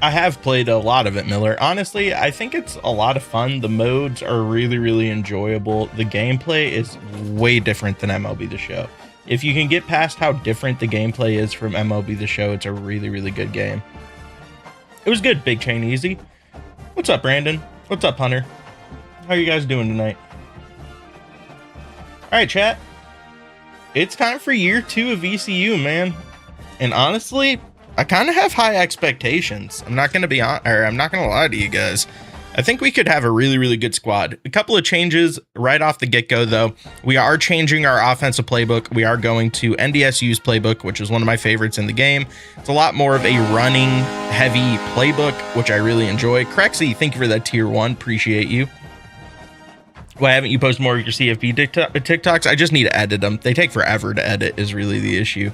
I have played a lot of it, Miller. Honestly, I think it's a lot of fun. The modes are really, really enjoyable. The gameplay is way different than MLB The Show. If you can get past how different the gameplay is from MLB The Show, it's a really, really good game. It was good, Big Chain Easy. What's up, Brandon? What's up, Hunter? How are you guys doing tonight? All right, chat. It's time for year 2 of ECU, man. And honestly, I kind of have high expectations. I'm not going to lie to you guys. I think we could have a really, really good squad. A couple of changes right off the get-go, though. We are changing our offensive playbook. We are going to NDSU's playbook, which is one of my favorites in the game. It's a lot more of a running heavy playbook, which I really enjoy. Crexy, thank you for that tier 1. Appreciate you. Why haven't you posted more of your CFP TikToks? I just need to edit them. They take forever to edit is really the issue.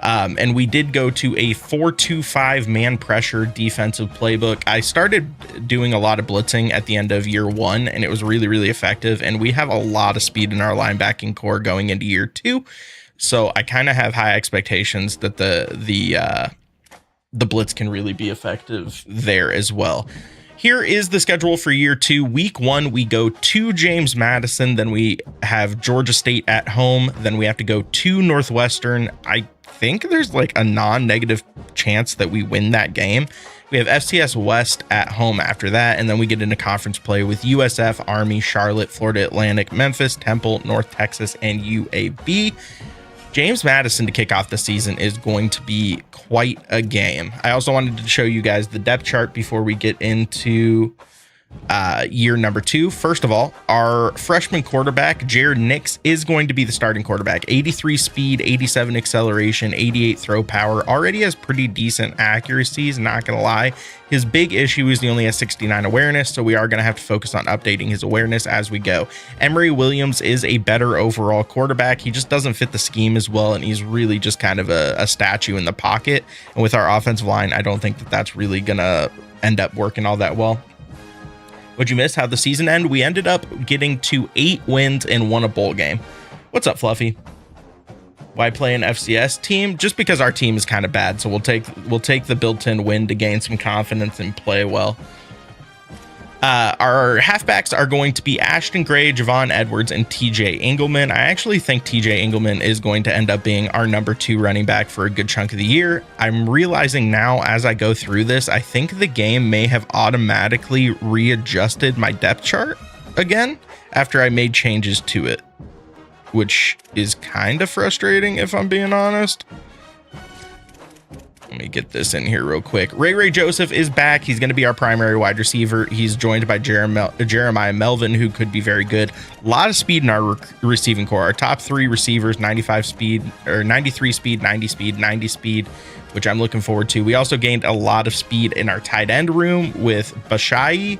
And we did go to a 4-2-5 man pressure defensive playbook. I started doing a lot of blitzing at the end of year 1, and it was really, really effective. And we have a lot of speed in our linebacking core going into year 2. So I kind of have high expectations that the blitz can really be effective there as well. Here is the schedule for year 2. Week 1, we go to James Madison. Then we have Georgia State at home. Then we have to go to Northwestern. I think there's like a non-negative chance that we win that game. We have FCS West at home after that. And then we get into conference play with USF, Army, Charlotte, Florida Atlantic, Memphis, Temple, North Texas, and UAB. James Madison to kick off the season is going to be quite a game. I also wanted to show you guys the depth chart before we get into year number 2. First of all, our freshman quarterback, Jared Nix, is going to be the starting quarterback. 83 speed, 87 acceleration, 88 throw power. Already has pretty decent accuracies, not going to lie. His big issue is he only has 69 awareness, so we are going to have to focus on updating his awareness as we go. Emory Williams is a better overall quarterback. He just doesn't fit the scheme as well, and he's really just kind of a statue in the pocket. And with our offensive line, I don't think that that's really going to end up working all that well. What'd you miss? How'd the season end? We ended up getting to 8 wins and won a bowl game. What's up, Fluffy? Why play an FCS team? Just because our team is kind of bad, so we'll take the built-in win to gain some confidence and play well. Our halfbacks are going to be Ashton Gray, Javon Edwards, and TJ Engelman. I actually think TJ Engelman is going to end up being our number 2 running back for a good chunk of the year. I'm realizing now as I go through this, I think the game may have automatically readjusted my depth chart again after I made changes to it, which is kind of frustrating if I'm being honest. Let me get this in here real quick. Ray Joseph is back. He's going to be our primary wide receiver. He's joined by Jeremiah Melvin, who could be very good. A lot of speed in our receiving core. Our top 3 receivers, 95 speed, or 93 speed, 90 speed, 90 speed, which I'm looking forward to. We also gained a lot of speed in our tight end room with Bashai.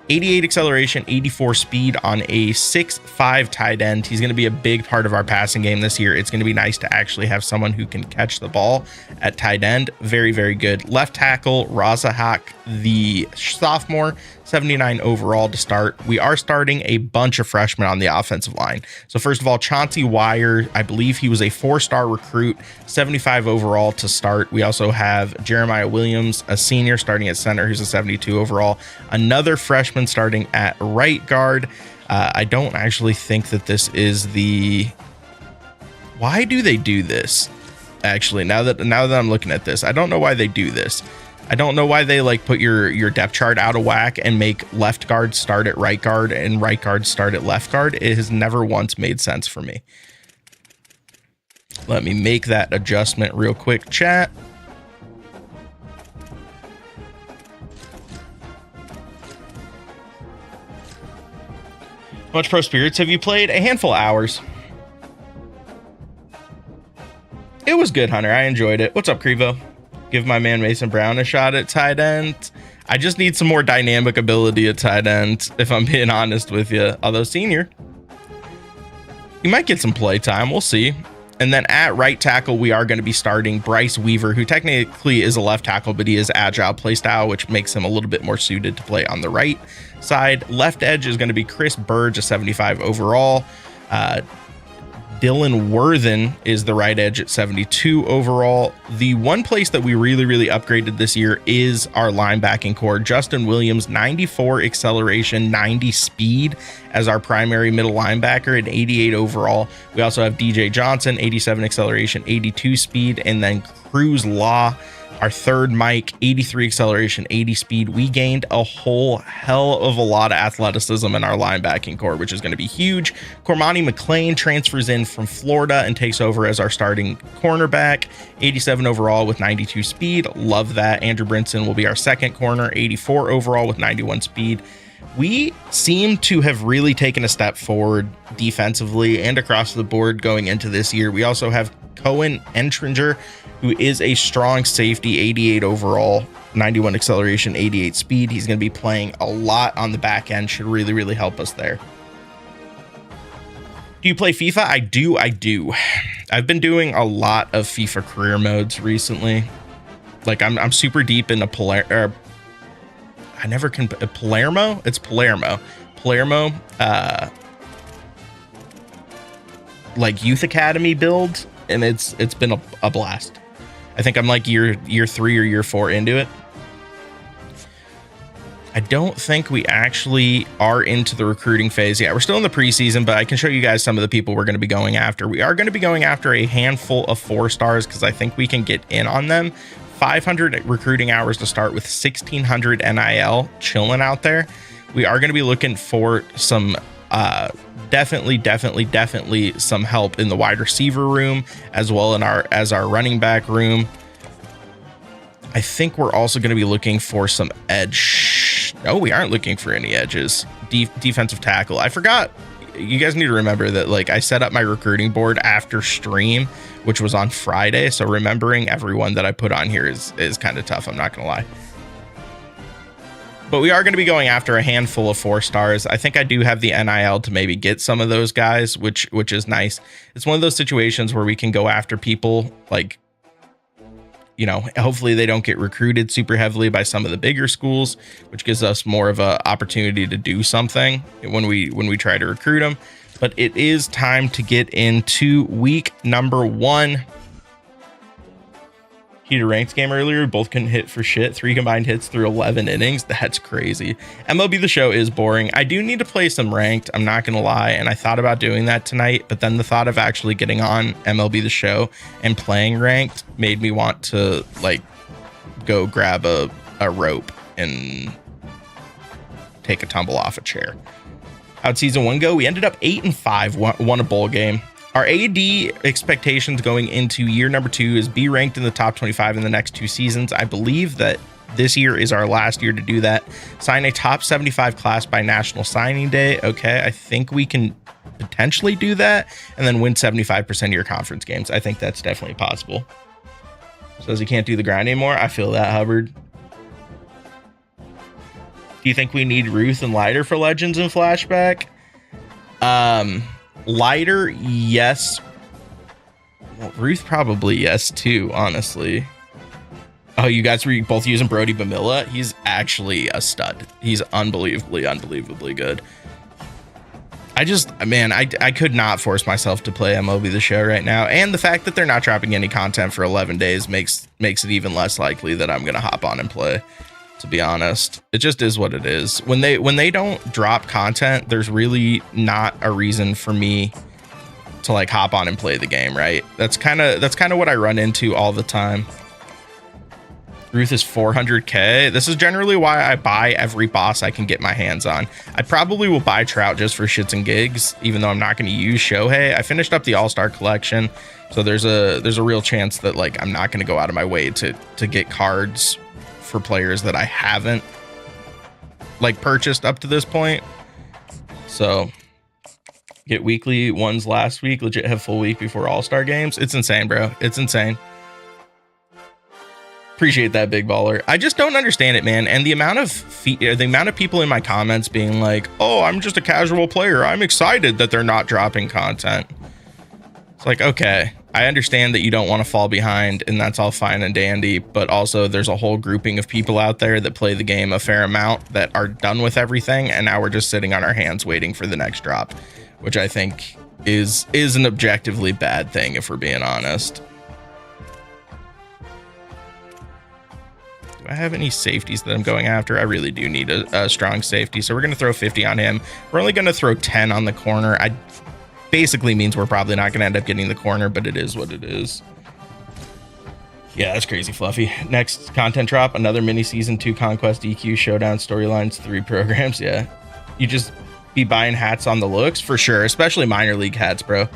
88 acceleration, 84 speed on a 6'5" tight end. He's going to be a big part of our passing game this year. It's going to be nice to actually have someone who can catch the ball at tight end. Very, very good. Left tackle, Razahak, the sophomore, 79 overall to start. We are starting a bunch of freshmen on the offensive line. So first of all, Chauncey Wire, I believe he was a 4-star recruit, 75 overall to start. We also have Jeremiah Williams, a senior starting at center, who's a 72 overall. Another freshman starting at right guard. I don't actually think that this is the... Why do they do this? Actually, now that I'm looking at this, I don't know why they do this. I don't know why they like put your depth chart out of whack and make left guard start at right guard and right guard start at left guard. It has never once made sense for me. Let me make that adjustment real quick, chat. How much Pro Spirits have you played? A handful of hours. It was good, Hunter. I enjoyed it. What's up, Crevo? Give my man Mason Brown a shot at tight end. I just need some more dynamic ability at tight end, if I'm being honest with you. Although senior, you might get some play time. We'll see. And then at right tackle, we are going to be starting Bryce Weaver, who technically is a left tackle, but he is agile play style, which makes him a little bit more suited to play on the right side. Left edge is going to be Chris Burge, a 75 overall. Dylan Worthen is the right edge at 72 overall. The one place that we really upgraded this year is our linebacking core. Justin Williams, 94 acceleration, 90 speed as our primary middle linebacker at 88 overall. We also have DJ Johnson, 87 acceleration, 82 speed, and then Cruz Law, our third Mike, 83 acceleration, 80 speed. We gained a whole hell of a lot of athleticism in our linebacking core, which is going to be huge. Cormani McLean transfers in from Florida and takes over as our starting cornerback, 87 overall with 92 speed. Love that. Andrew Brinson will be our second corner, 84 overall with 91 speed. We seem to have really taken a step forward defensively and across the board going into this year. We also have Cohen Entringer, who is a strong safety, 88 overall, 91 acceleration, 88 speed. He's going to be playing a lot on the back end. Should really help us there. Do you play FIFA? I do. I've been doing a lot of FIFA career modes recently. Like I'm super deep into Palermo. It's Palermo. Like youth academy build, and it's been a blast. I think I'm like year 3 or year 4 into it. I don't think we actually are into the recruiting phase yet. We're still in the preseason, but I can show you guys some of the people we're going to be going after. We are going to be going after a handful of 4-stars because I think we can get in on them. 500 recruiting hours to start with 1,600 NIL chilling out there. We are going to be looking for some definitely some help in the wide receiver room as well as our running back room. I think we're also going to be looking for some edge. No, we aren't looking for any edges. Defensive tackle. I forgot. You guys need to remember that, like, I set up my recruiting board after stream, which was on Friday. So remembering everyone that I put on here is kind of tough. I'm not going to lie. But we are going to be going after a handful of 4-stars. I think I do have the NIL to maybe get some of those guys, which is nice. It's one of those situations where we can go after people, like, you know, hopefully they don't get recruited super heavily by some of the bigger schools, which gives us more of an opportunity to do something when we try to recruit them. But it is time to get into week number 1. Heater ranked game earlier. We both couldn't hit for shit. 3 combined hits through 11 innings. That's crazy. MLB The Show is boring. I do need to play some ranked. I'm not going to lie. And I thought about doing that tonight, but then the thought of actually getting on MLB The Show and playing ranked made me want to, like, go grab a rope and take a tumble off a chair. How'd season 1 go? We ended up 8-5, won a bowl game. Our AD expectations going into year number 2 is be ranked in the top 25 in the next 2 seasons. I believe that this year is our last year to do that. Sign a top 75 class by National Signing Day. Okay, I think we can potentially do that, and then win 75% of your conference games. I think that's definitely possible. Says he can't do the grind anymore. I feel that, Hubbard. Do you think we need Ruth and Leiter for Legends and Flashback? Leiter, yes. Well, Ruth probably yes too, honestly. Oh, you guys were both using Brody Bamilla? He's actually a stud. He's unbelievably good. I could not force myself to play MLB The Show right now, and the fact that they're not dropping any content for 11 days makes it even less likely that I'm gonna hop on and play. To be honest, it just is what it is. When they don't drop content, there's really not a reason for me to, like, hop on and play the game, right? That's kind of what I run into all the time. Ruth is 400k. This is generally why I buy every boss I can get my hands on. I probably will buy Trout just for shits and gigs, even though I'm not going to use Shohei. I finished up the All-Star collection, so there's a real chance that, like, I'm not going to go out of my way to get cards for players that I haven't, like, purchased up to this point. So get weekly ones last week, legit have full week before All-Star games. It's insane, bro. It's insane. Appreciate that, big baller. I just don't understand it, man. And the amount of people in my comments being like, oh, I'm just a casual player, I'm excited that they're not dropping content. It's like, okay, I understand that you don't want to fall behind, and that's all fine and dandy, but also there's a whole grouping of people out there that play the game a fair amount that are done with everything, and now we're just sitting on our hands waiting for the next drop, which I think is an objectively bad thing, if we're being honest. Do I have any safeties that I'm going after? I really do need a strong safety, so we're going to throw 50 on him. We're only going to throw 10 on the corner. I basically means we're probably not going to end up getting the corner, but it is what it is. Yeah, that's crazy, Fluffy. Next content drop, another mini season 2 Conquest EQ Showdown storylines 3 programs. Yeah, you just be buying hats on the looks for sure, especially minor league hats, bro.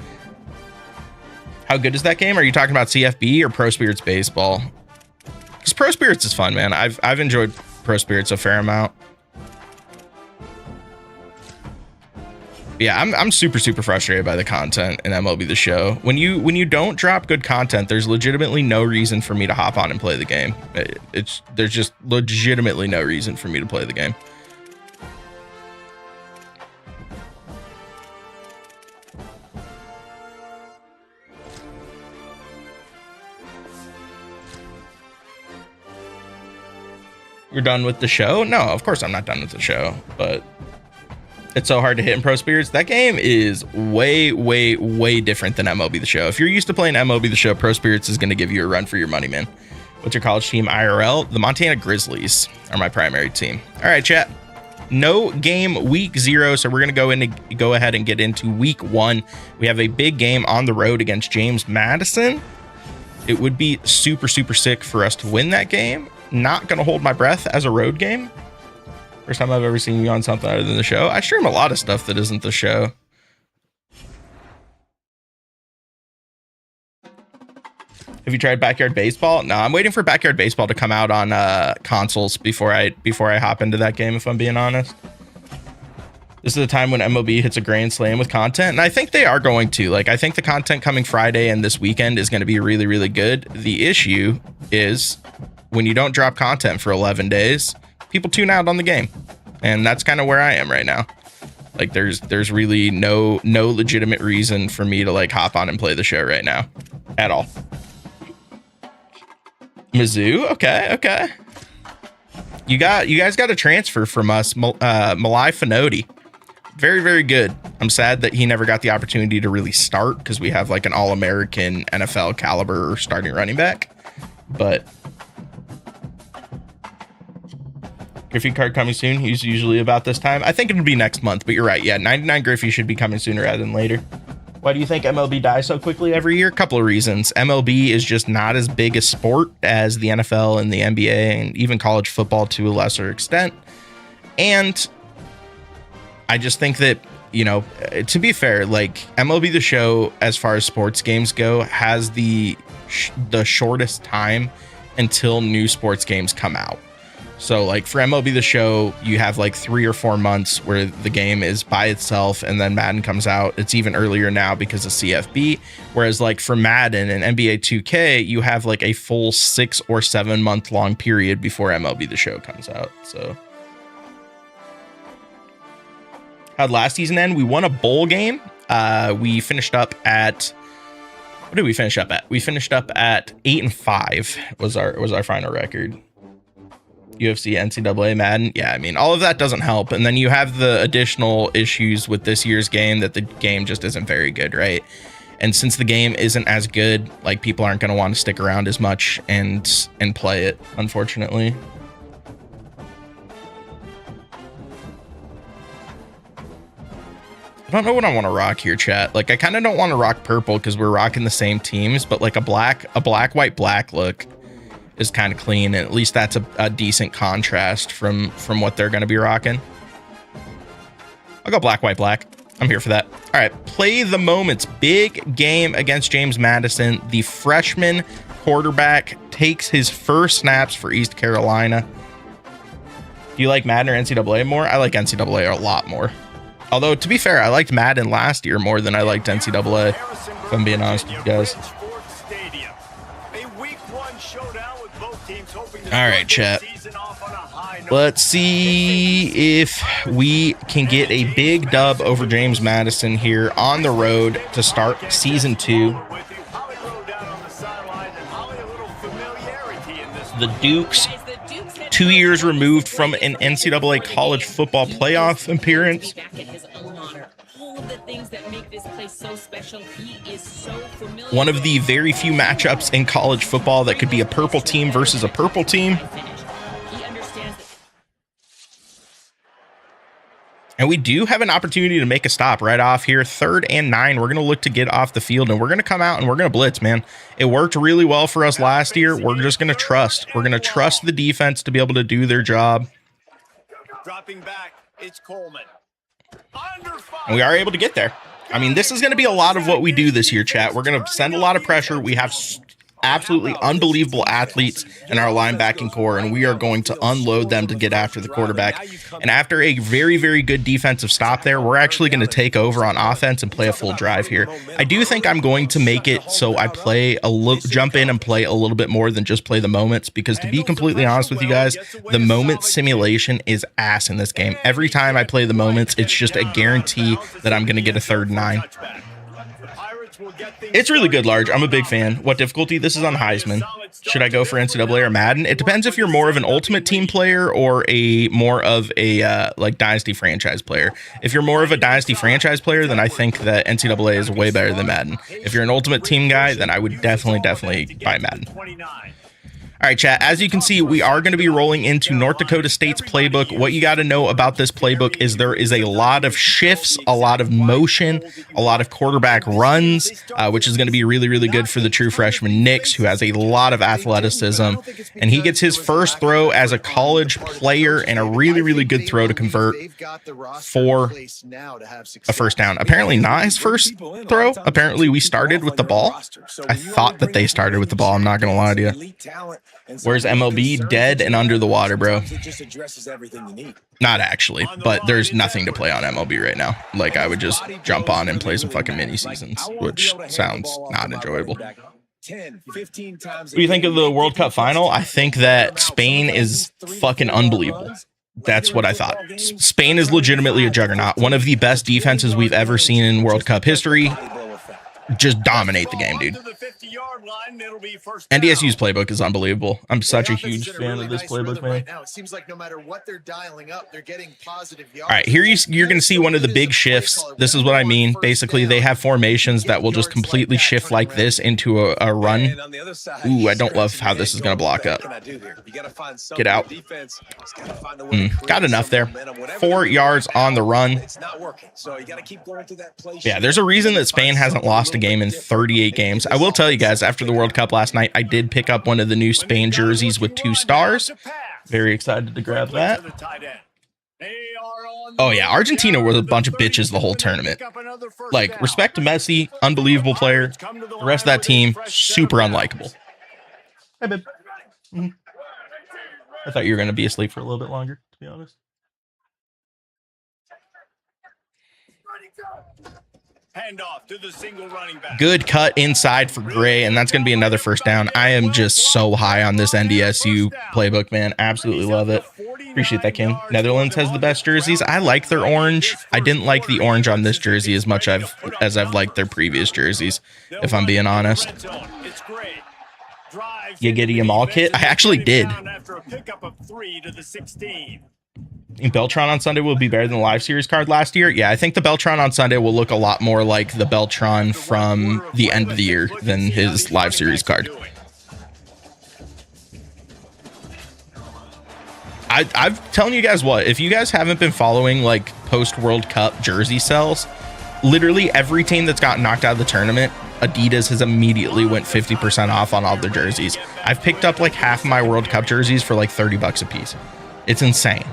How good is that game? Are you talking about CFB or Pro Spirits Baseball? Because Pro Spirits is fun, man. I've enjoyed Pro Spirits a fair amount. Yeah, I'm super frustrated by the content in MLB The Show. When you don't drop good content, there's legitimately no reason for me to hop on and play the game. There's just legitimately no reason for me to play the game. You're done with the show? No, of course I'm not done with the show, but it's so hard to hit in Pro Spirits. That game is way different than MLB The Show. If you're used to playing MLB The Show, Pro Spirits is going to give you a run for your money, man. What's your college team IRL? The Montana Grizzlies are my primary team. All right, chat. No game week 0, so we're going to go ahead and get into week 1. We have a big game on the road against James Madison. It would be super sick for us to win that game. Not going to hold my breath as a road game. First time I've ever seen you on something other than the show. I stream a lot of stuff that isn't the show. Have you tried Backyard Baseball? No, I'm waiting for Backyard Baseball to come out on consoles before I hop into that game, if I'm being honest. This is a time when MLB hits a grand slam with content, and I think they are going to. Like, I think the content coming Friday and this weekend is going to be really good. The issue is when you don't drop content for 11 days, people tune out on the game. And that's kind of where I am right now. Like, there's really no legitimate reason for me to like hop on and play the show right now at all. Mizzou, okay. You guys got a transfer from us, Malai Finoti. Very good. I'm sad that he never got the opportunity to really start because we have like an all-American NFL caliber starting running back. But Griffey card coming soon. He's usually about this time. I think it'll be next month, but you're right. Yeah, 99 Griffey should be coming sooner rather than later. Why do you think MLB dies so quickly every year? Couple of reasons. MLB is just not as big a sport as the NFL and the NBA and even college football to a lesser extent. And I just think that, you know, to be fair, like MLB The Show, as far as sports games go, has the shortest time until new sports games come out. So like for MLB The Show, you have like 3 or 4 months where the game is by itself and then Madden comes out. It's even earlier now because of CFB. Whereas like for Madden and NBA 2K, you have like a full 6 or 7 month long period before MLB The Show comes out. So how'd last season end? We won a bowl game. We finished up at, what did we finish up at? We finished up at 8-5 was our final record. UFC, NCAA, Madden. Yeah, I mean, all of that doesn't help. And then you have the additional issues with this year's game that the game just isn't very good, right? And since the game isn't as good, like people aren't going to want to stick around as much and play it, unfortunately. I don't know what I want to rock here, chat. Like, I kind of don't want to rock purple because we're rocking the same teams, but like a black, white, black look is kind of clean, and at least that's a decent contrast from what they're going to be rocking. I'll go black, white, black. I'm here for that. All right, play the moments. Big game against James Madison. The freshman quarterback takes his first snaps for East Carolina. Do you like Madden or NCAA more? I like NCAA a lot more. Although, to be fair, I liked Madden last year more than I liked NCAA, if I'm being honest with you guys. All right, chat. Let's see if we can get a big dub over James Madison here on the road to start season 2. The Dukes 2 years removed from an NCAA college football playoff appearance. One of the very few matchups in college football that could be a purple team versus a purple team. And we do have an opportunity to make a stop right off here. 3rd and 9. We're going to look to get off the field, and we're going to come out and we're going to blitz, man. It worked really well for us last year. We're just going to trust. We're going to trust the defense to be able to do their job. Dropping back, it's Coleman. And we are able to get there. I mean, this is going to be a lot of what we do this year, chat. We're going to send a lot of pressure. We have absolutely unbelievable athletes in our linebacking core, and we are going to unload them to get after the quarterback. And after a very, very good defensive stop there, we're actually going to take over on offense and play a full drive here. I do think I'm going to make it so I play a little, jump in and play a little bit more than just play the moments, because to be completely honest with you guys, the moment simulation is ass in this game. Every time I play the moments, it's just a guarantee that I'm going to get a 3rd and 9. It's really good, Large. I'm a big fan. What difficulty? This is on Heisman. Should I go for NCAA or Madden? It depends if you're more of an Ultimate Team player or more of a like Dynasty franchise player. If you're more of a Dynasty franchise player, then I think that NCAA is way better than Madden. If you're an Ultimate Team guy, then I would definitely buy Madden. All right, chat, as you can see, we are going to be rolling into North Dakota State's playbook. What you got to know about this playbook is there is a lot of shifts, a lot of motion, a lot of quarterback runs, which is going to be really, really good for the true freshman Nix, who has a lot of athleticism. And he gets his first throw as a college player and a really, really good throw to convert for a first down. Apparently not his first throw. Apparently we started with the ball. I thought that they started with the ball. I'm not going to lie to you. Where's MLB? Dead and under the water, bro. Not actually, but there's nothing to play on MLB right now. Like, I would just jump on and play some fucking mini seasons, which sounds not enjoyable. What do you think of the World Cup final? I think that Spain is fucking unbelievable. That's what I thought. Spain is legitimately a juggernaut. One of the best defenses we've ever seen in World Cup history. Just dominate the game, dude. NDSU's playbook is unbelievable. I'm such a huge fan of this playbook, man. It seems like no matter what they're dialing up, they're getting positive yards. All right, here you're going to see one of the big shifts. This is what I mean. Basically, they have formations that will just completely shift like this into a run. Ooh, I don't love how this is going to block up. Get out. Got enough there. 4 yards on the run. Yeah, there's a reason that Spain hasn't lost a game in 38 games. I will tell you guys, after the World Cup last night, I did pick up one of the new Spain jerseys with 2 stars. Very excited to grab that. Oh yeah, Argentina was a bunch of bitches the whole tournament. Like, respect to Messi, unbelievable player. The rest of that team, super unlikable. Hi, babe. I thought you were going to be asleep for a little bit longer, to be honest. Handoff to the single running back. Good cut inside for Gray, and that's going to be another first down. I am just so high on this NDSU playbook, man. Absolutely love it. Appreciate that, King. Netherlands has the best jerseys. I like their orange. I didn't like the orange on this jersey as much as I've liked their previous jerseys, if I'm being honest. You get a Yamal kit? I actually did. think Beltron on Sunday will be better than the live series card last year. Yeah, I think the Beltron on Sunday will look a lot more like the Beltron from the end of the year than his live series card. I'm telling you guys what, if you guys haven't been following like post World Cup jersey sales, literally every team that's gotten knocked out of the tournament, Adidas has immediately went 50% off on all their jerseys. I've picked up like half of my World Cup jerseys for like $30 a piece. It's insane.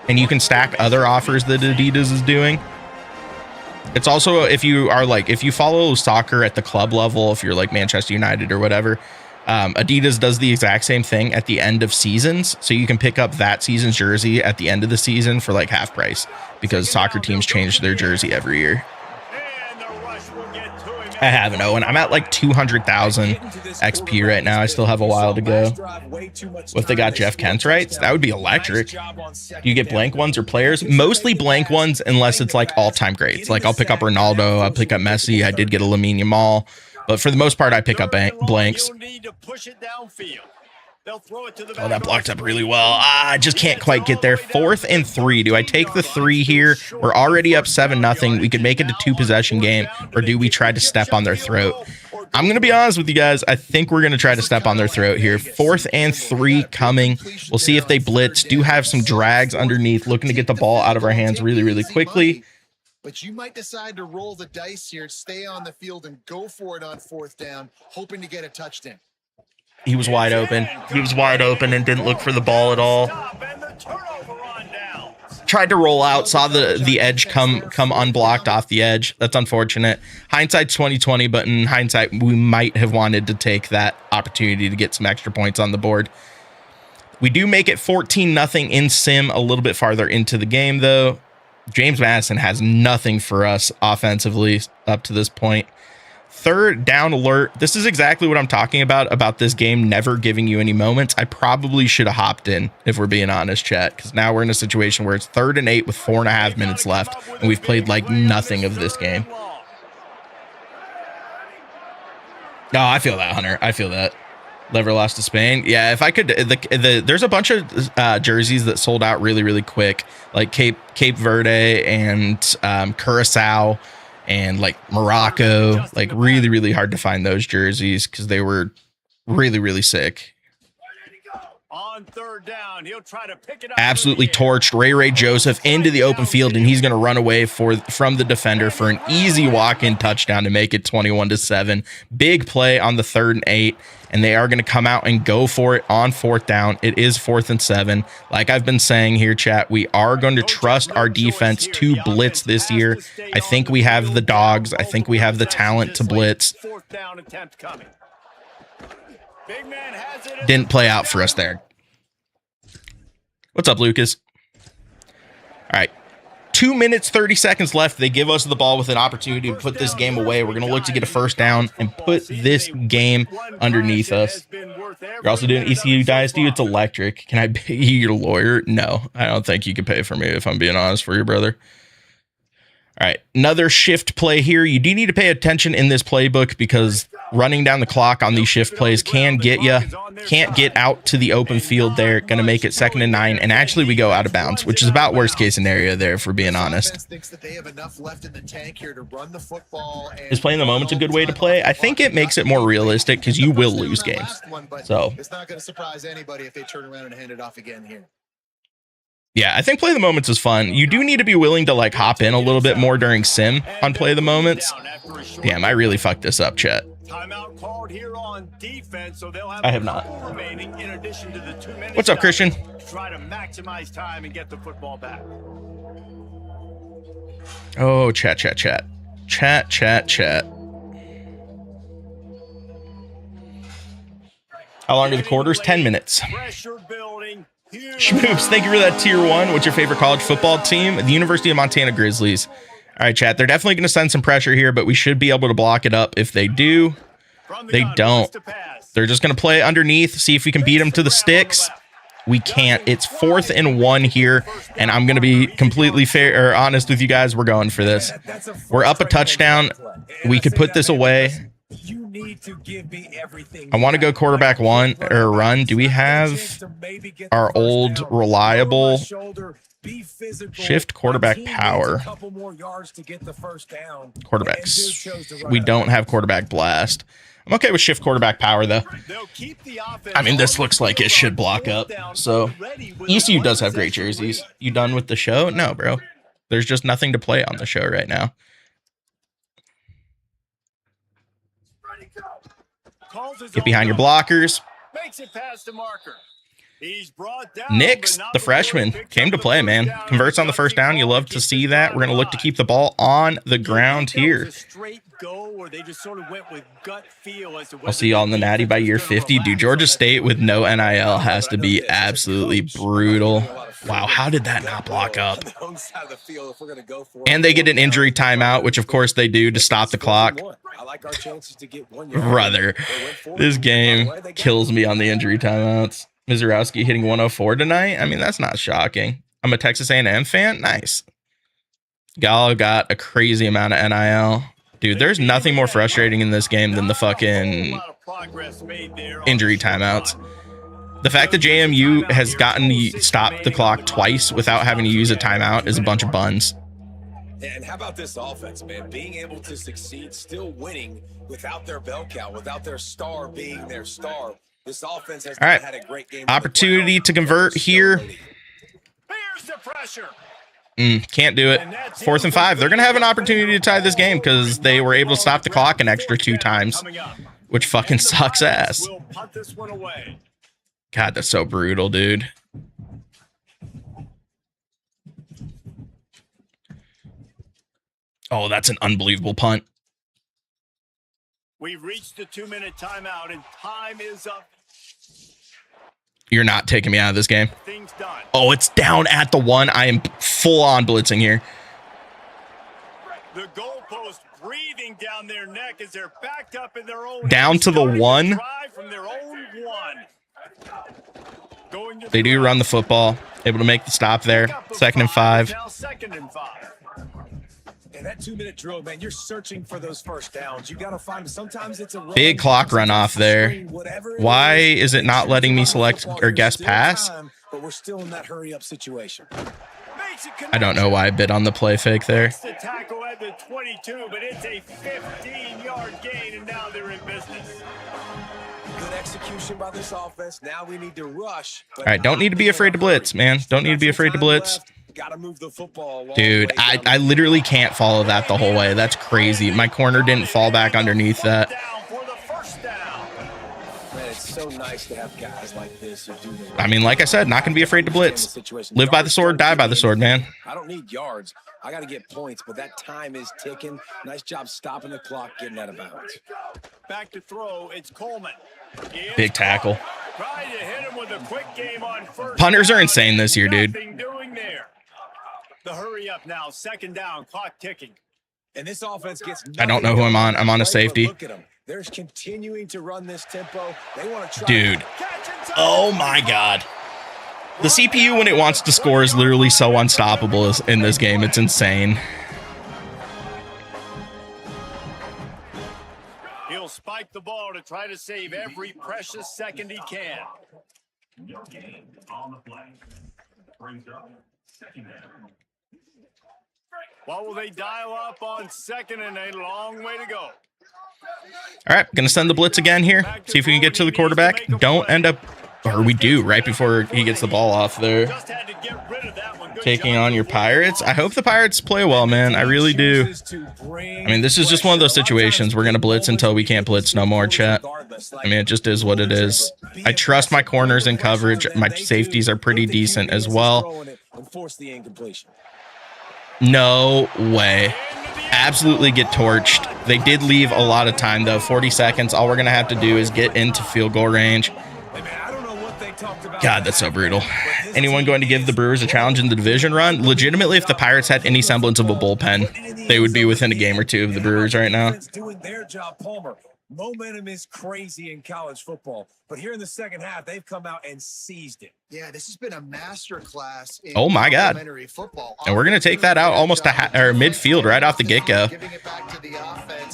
And you can stack other offers that Adidas is doing. It's also, if you follow soccer at the club level, if you're like Manchester United or whatever, Adidas does the exact same thing at the end of seasons. So you can pick up that season's jersey at the end of the season for like half price, because soccer teams change their jersey every year. I haven't, Owen. I'm at like 200,000 XP right now. I still have a while to go. What if they got Jeff Kent's rights? That would be electric. Do you get blank ones or players? Mostly blank ones, unless it's like all-time greats. Like I'll pick up Ronaldo, I'll pick up Messi. I did get a Lamine Yamal, but for the most part, I pick up blanks. They'll throw it to the Oh, that blocked up really well. I just can't quite get there. 4th and 3. Do I take the 3 here? We're already up 7-0. We could make it a 2-possession game, or do we try to step on their throat? I'm going to be honest with you guys. I think we're going to try to step on their throat here. 4th and 3 coming. We'll see if they blitz. Do have some drags underneath, looking to get the ball out of our hands really, really quickly. But you might decide to roll the dice here, stay on the field, and go for it on 4th down, hoping to get a touchdown. He was wide open. He was wide open and didn't look for the ball at all. Tried to roll out, saw the edge come unblocked off the edge. That's unfortunate. Hindsight's 20/20, but in hindsight, we might have wanted to take that opportunity to get some extra points on the board. We do make it 14-0 in sim a little bit farther into the game, though. James Madison has nothing for us offensively up to this point. 3rd down alert. This is exactly what I'm talking about this game never giving you any moments. I probably should have hopped in, if we're being honest, chat, because now we're in a situation where it's 3rd and 8 with 4.5 minutes left, and we've played like nothing of this game. No, I feel that, Hunter. I feel that. Lever lost to Spain. Yeah, if I could, there's a bunch of jerseys that sold out really, really quick, like Cape Verde and Curacao and like Morocco. Like really, really hard to find those jerseys because they were really, really sick. On 3rd down, he'll try to pick it up. Absolutely torched Ray Joseph into the open field, and he's going to run away from the defender for an easy walk-in touchdown to make it 21-7. Big play on the 3rd and 8, and they are going to come out and go for it on 4th down. It is 4th and 7. Like I've been saying here, chat, we are going to trust our defense to blitz this year. I think we have the dogs. I think we have the talent to blitz. 4th down attempt coming. Big man has it. Didn't play out for us there. What's up, Lucas? All right. 2 minutes, 30 seconds left. They give us the ball with an opportunity to put this game away. We're going to look to get a 1st down and put this game underneath us. You're also doing ECU Dynasty. It's electric. Can I pay you your lawyer? No, I don't think you can pay for me, if I'm being honest, for your brother. All right, another shift play here. You do need to pay attention in this playbook because running down the clock on these shift plays can get you. Can't get out to the open field there. Going to make it 2nd and 9, and actually we go out of bounds, which is about worst case scenario there, if we're being honest. Is playing the moment's a good way to play? I think it makes it more realistic because you will lose games. So it's not going to surprise anybody if they turn around and hand it off again here. Yeah, I think Play the Moments is fun. You do need to be willing to like hop in a little bit more during sim on Play the Moments. Damn, I really fucked this up, chat. Timeout called here on defense, so they'll have I have not. remaining in addition to the 2 minutes. What's up, Christian? Try to maximize time and get the football back. Oh, chat. How long are the quarters? 10 minutes. Pressure building. Schmoops, thank you for that tier 1. What's your favorite college football team? The University of Montana Grizzlies. All right, chat. They're definitely going to send some pressure here, but we should be able to block it up if they do. They don't. They're just going to play underneath, see if we can beat them to the sticks. We can't. It's 4th and 1 here, and I'm going to be completely fair or honest with you guys. We're going for this. We're up a touchdown. We could put this away. I want to go quarterback one or run. Do we have our old reliable shift quarterback power? Quarterbacks. We don't have quarterback blast. I'm okay with shift quarterback power, though. I mean, this looks like it should block up. So ECU does have great jerseys. You done with the show? No, bro. There's just nothing to play on the show right now. Get behind your blockers. Nick, the freshman, came to play, man. Converts on the first down. You love to see that. We're going to look to keep the ball on the ground here. I'll see y'all in the Natty by year 50. Dude, Georgia State with no NIL has to be absolutely brutal. Wow, how did that not block up? And they get an injury timeout, which of course they do to stop the clock. Brother, this game kills me on the injury timeouts. Mizurowski hitting 104 tonight. I mean, that's not shocking. I'm a Texas A&M fan. Nice. Gallo got a crazy amount of NIL. Dude, there's nothing more frustrating in this game than the fucking injury timeouts. The fact that JMU has gotten to stop the clock twice without having to use a timeout is a bunch of buns. And how about this offense, man? Being able to succeed, still winning without their bell cow, without their star being their star. This offense has had a great game. Opportunity to convert here. Here's the pressure. Can't do it. 4th and 5. They're going to have an opportunity to tie this game because they were able to stop the clock an extra 2 times, which fucking sucks ass. God, that's so brutal, dude. Oh, that's an unbelievable punt. We've reached the 2-minute timeout, and time is up. You're not taking me out of this game. Oh, it's down at the 1. I am full on blitzing here. The goalpost breathing down their neck as they're backed up in their own. Down to the 1. From their own 1. They do run the football. Able to make the stop there. 2nd and 5. Now 2nd and 5. And that 2-minute drill, man, you're searching for those first downs. You got to find them. Sometimes it's a big clock run off there. Why is it not letting me select or guess pass? But we're still in that hurry up situation. I don't know why I bid on the play fake there. The tackle at the 22, but it's a 15-yard gain, and now they're in business. Good execution by this offense. Now we need to rush. All right, don't need to be afraid to blitz, man. Don't need to be afraid to blitz. Gotta move the football. Dude, I literally can't follow that the whole way. That's crazy. My corner didn't fall back underneath that. Man, it's so nice to have guys like this who do the I mean, like I said, not going to be afraid to blitz. Live by the sword, die by the sword, man. I don't need yards. I got to get points, but that time is ticking. Nice job stopping the clock, getting out of bounds. Back to throw. It's Coleman. Big tackle. Trying to hit him with a quick game on first. Punters are insane this year, dude. Doing there. The hurry up now, 2nd down, clock ticking. And this offense gets. I don't know who I'm on. I'm on a safety. Look at them. They're continuing to run this tempo. They want to try. Dude. Oh my God. The CPU, when it wants to score, is literally so unstoppable in this game. It's insane. He'll spike the ball to try to save every precious second he can. What will they dial up on 2nd and a long way to go? All right, going to send the blitz again here. See if we can get to the quarterback. Don't end up, or we do right before he gets the ball off there. Taking on your Pirates. I hope the Pirates play well, man. I really do. I mean, this is just one of those situations. We're going to blitz until we can't blitz no more, chat. I mean, it just is what it is. I trust my corners in coverage. My safeties are pretty decent as well. No way. Absolutely get torched. They did leave a lot of time, though. 40 seconds. All we're going to have to do is get into field goal range. God, that's so brutal. Anyone going to give the Brewers a challenge in the division run? Legitimately, if the Pirates had any semblance of a bullpen, they would be within a game or 2 of the Brewers right now. Doing their job, Palmer. Momentum is crazy in college football, but here in the second half, they've come out and seized it. Yeah, this has been a masterclass in oh my God. Football. And we're going to take that out almost or midfield right off the get-go.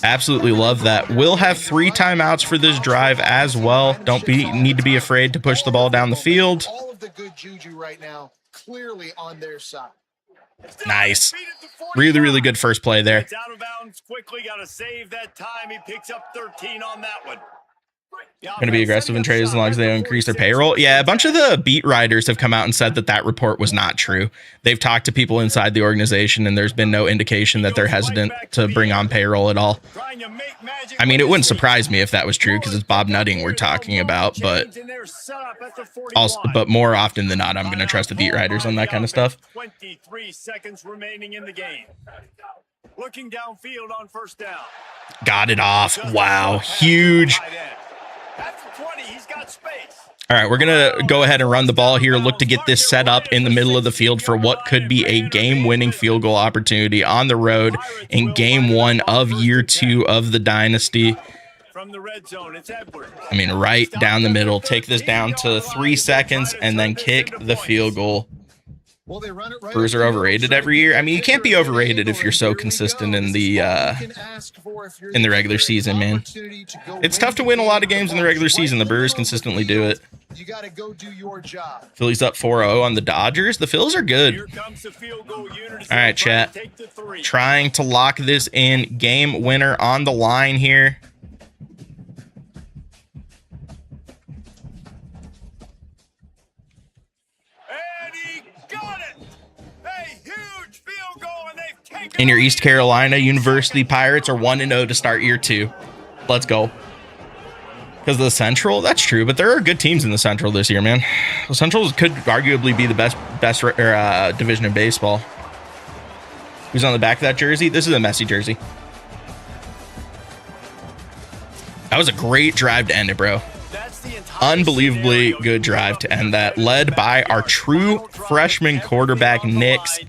Absolutely love that. We'll have 3 timeouts for this drive as well. Don't need to be afraid to push the ball down the field. All of the good juju right now clearly on their side. Nice. Really, really good first play there. It's out of bounds quickly. Got to save that time. He picks up 13 on that one. Going to be aggressive in trades as long as they don't increase their payroll. Yeah, a bunch of the beat writers have come out and said that that report was not true. They've talked to people inside the organization, and there's been no indication that they're hesitant to bring on payroll at all. I mean, it wouldn't surprise me if that was true because it's Bob Nutting we're talking about, but also, but more often than not, I'm going to trust the beat writers on that kind of stuff. 23 seconds remaining in the game. Looking downfield on first down. Got it off. Wow, huge. All right, we're going to go ahead and run the ball here, look to get this set up in the middle of the field for what could be a game-winning field goal opportunity on the road in game 1 of year 2 of the Dynasty. I mean, right down the middle. Take this down to 3 seconds and then kick the field goal. Well, they run it right. Brewers are overrated every year. I mean, you can't be overrated if you're so consistent in the regular season, man. It's tough to win a lot of games in the regular season. The Brewers consistently do it. You got to go do your job. Phillies up 4-0 on the Dodgers. The Phils are good. All right, chat. Trying to lock this in. Game winner on the line here. In your East Carolina University Pirates are 1-0 to start year 2. Let's go. Because the Central, that's true, but there are good teams in the Central this year, man. The Central could arguably be the best division in baseball. Who's on the back of that jersey? This is a Messi jersey. That was a great drive to end it, bro. Unbelievably good drive to end that, led by our true freshman quarterback, Nix.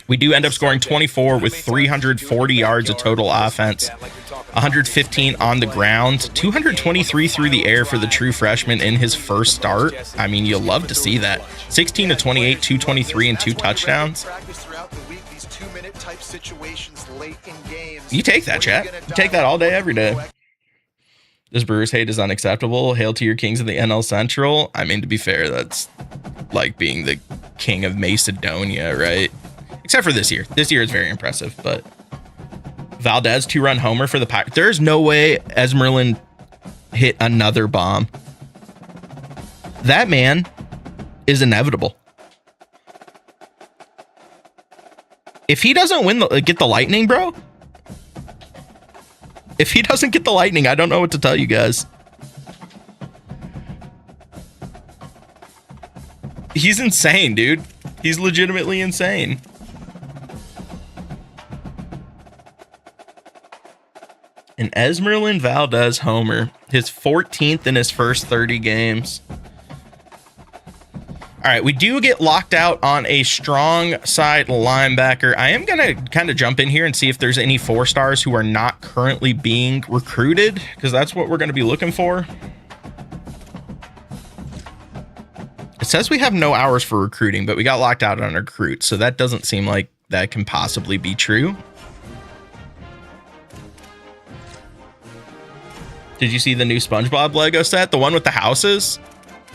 We do end up scoring 24 with 340 yards of total offense, 115 on the ground, 223 through the air for the true freshman in his first start. I mean, you'll love to see that. 16 to 28, 223, and 2 touchdowns. You take that, chat. You take that all day, every day. This Brewers hate is unacceptable. Hail to your kings of the NL Central. I mean, to be fair, that's like being the king of Macedonia, right? Except for this year. This year is very impressive, but Valdez 2-run homer for the Pirates. There's no way Esmeralin hit another bomb. That man is inevitable. If he doesn't get the Lightning, bro. If he doesn't get the Lightning, I don't know what to tell you guys. He's insane, dude. He's legitimately insane. An Esmeralin Valdez homer. His 14th in his first 30 games. All right, we do get locked out on a strong side linebacker. I am going to kind of jump in here and see if there's any 4-stars who are not currently being recruited, because that's what we're going to be looking for. It says we have no hours for recruiting, but we got locked out on a recruit, so that doesn't seem like that can possibly be true. Did you see the new SpongeBob Lego set? The one with the houses?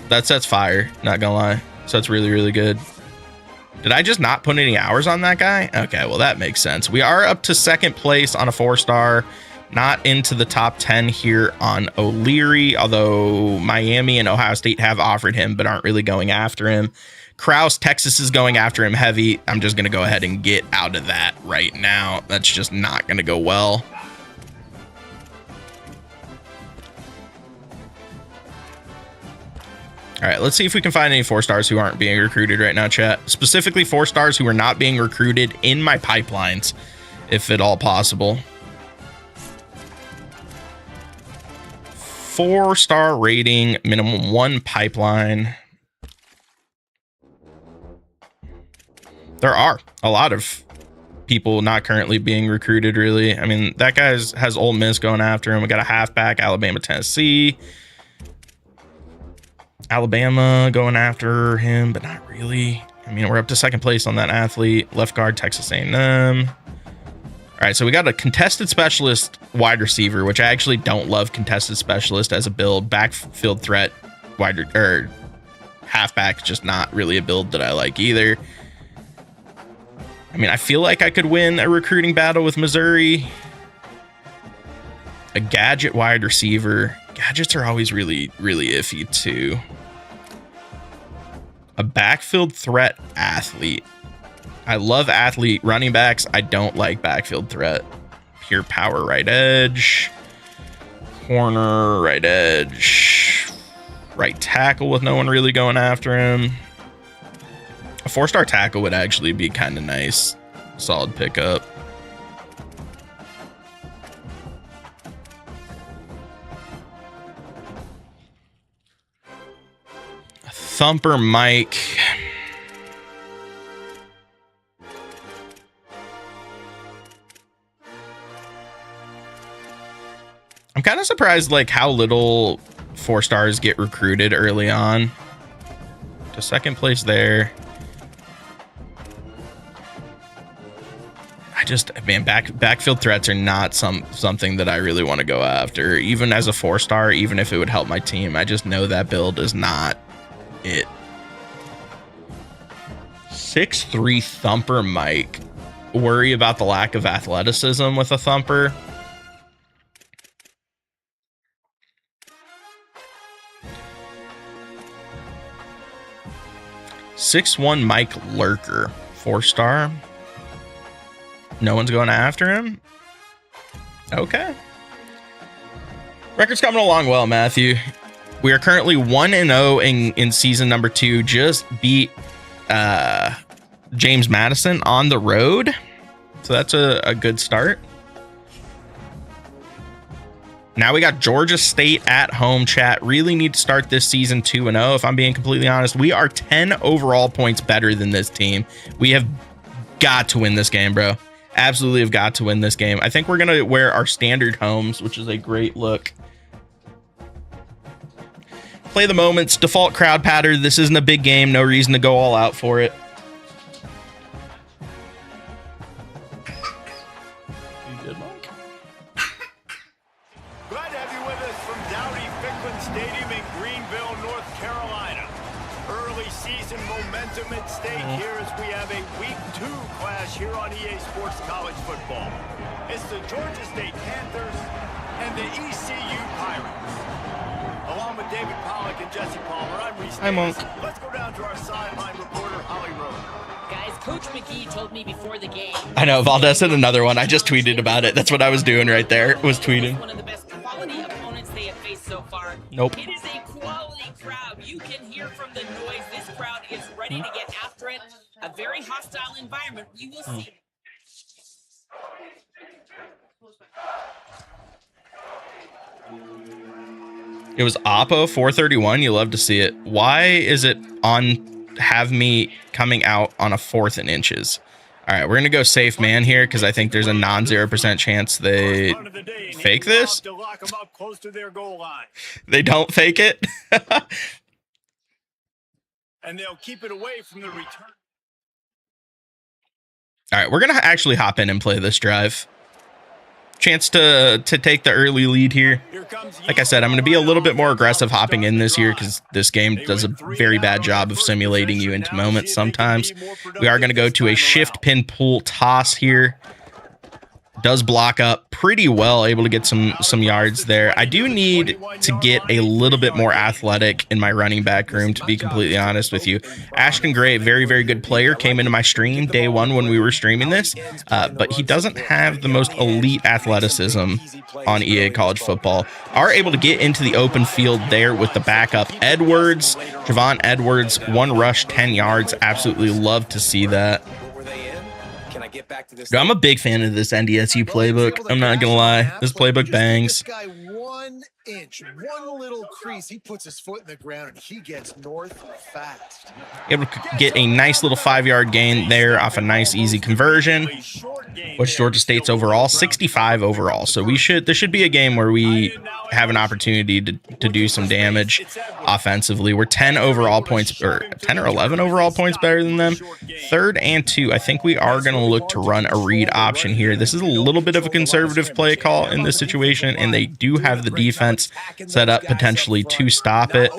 That set's fire, not gonna lie. So it's really, really good. Did I just not put any hours on that guy? Okay, well, that makes sense. We are up to 2nd place on a 4-star. Not into the top 10 here on O'Leary, although Miami and Ohio State have offered him, but aren't really going after him. Krause, Texas is going after him heavy. I'm just going to go ahead and get out of that right now. That's just not going to go well. All right, let's see if we can find any 4-stars who aren't being recruited right now, chat. Specifically 4-stars who are not being recruited in my pipelines, if at all possible. 4-star rating, minimum 1 pipeline. There are a lot of people not currently being recruited, really. I mean, that guy has Ole Miss going after him. We got a halfback, Alabama, Tennessee. Alabama going after him, but not really. I mean, we're up to 2nd place on that athlete. Left guard, Texas A&M. All right, so we got a contested specialist wide receiver, which I actually don't love contested specialist as a build. Backfield threat halfback, just not really a build that I like either. I mean, I feel like I could win a recruiting battle with Missouri. A gadget wide receiver. Gadgets are always really, really iffy too. A backfield threat athlete. I love athlete running backs. I don't like backfield threat. Pure power right edge. Corner right edge. Right tackle with no one really going after him. A 4-star tackle would actually be kind of nice. Solid pickup. Thumper Mike. I'm kind of surprised like how little 4-stars get recruited early on. To 2nd place there. just, man, backfield threats are not something that I really want to go after, even as a 4-star, even if it would help my team. I just know that build is not it. 6'3" thumper Mike. Worry about the lack of athleticism with a thumper. .6'1" Mike Lurker, 4-star. No one's going after him. Okay. Record's coming along well, Matthew. We are currently 1-0 in season number 2. Just beat James Madison on the road. So that's a good start. Now we got Georgia State at home, chat. Really need to start this season 2-0. If I'm being completely honest, we are 10 overall points better than this team. We have got to win this game, bro. Absolutely have got to win this game. I think we're going to wear our standard homes, which is a great look. Play the moments, default crowd pattern. This isn't a big game. No reason to go all out for it. You good, Mike? Glad to have you with us from Dowdy-Ficklin Stadium in Greenville, North Carolina. Early season momentum at stake here as we have a Week 2 clash here on EA Sports College Football. It's the Georgia State Panthers and the ECU Pirates. Along with David Pollack and Jesse Palmer, I'm Reese Davis. Let's go down to our sideline reporter, Holly Rowe. Guys, Coach McGee told me before the game. I know, Valdez had another one. I just tweeted about it. That's what I was doing right there, was tweeting. One of the best quality opponents they have faced so far. Nope. It is a quality crowd. You can hear from the noise. This crowd is ready to get after it. A very hostile environment. You will see. It was Oppo 431. You love to see it. Why is it on have me coming out on a 4th and inches? All right, we're going to go safe man here because I think there's a non-0% chance they fake this. They don't fake it. And they'll keep it away from the return. All right, we're going to actually hop in and play this drive. Chance to take the early lead here. Like I said, I'm going to be a little bit more aggressive hopping in this year because this game does a very bad job of simulating you into moments sometimes. We are going to go to a shift pin pull toss here. Does block up pretty well, able to get some yards there. I do need to get a little bit more athletic in my running back room, to be completely honest with you. Ashton Gray, very, very good player, came into my stream day 1 when we were streaming this, but he doesn't have the most elite athleticism on EA College Football. Are able to get into the open field there with the backup Edwards, Javon Edwards, 1 rush, 10 yards. Absolutely love to see that. Get back to this. I'm a big fan of this NDSU playbook. I'm not gonna lie, this playbook bangs. This guy 1 inch, 1 little crease, he puts his foot in the ground and he gets north fast. Able to get a nice little 5-yard gain there off a nice easy conversion. What's Georgia State's overall? 65 overall. So this should be a game where we have an opportunity to do some damage offensively. We're 10 overall points, or 10 or 11 overall points better than them. 3rd and 2. I think we are going to look to run a read option here. This is a little bit of a conservative play call in this situation, and they do have the defense set up potentially to stop it.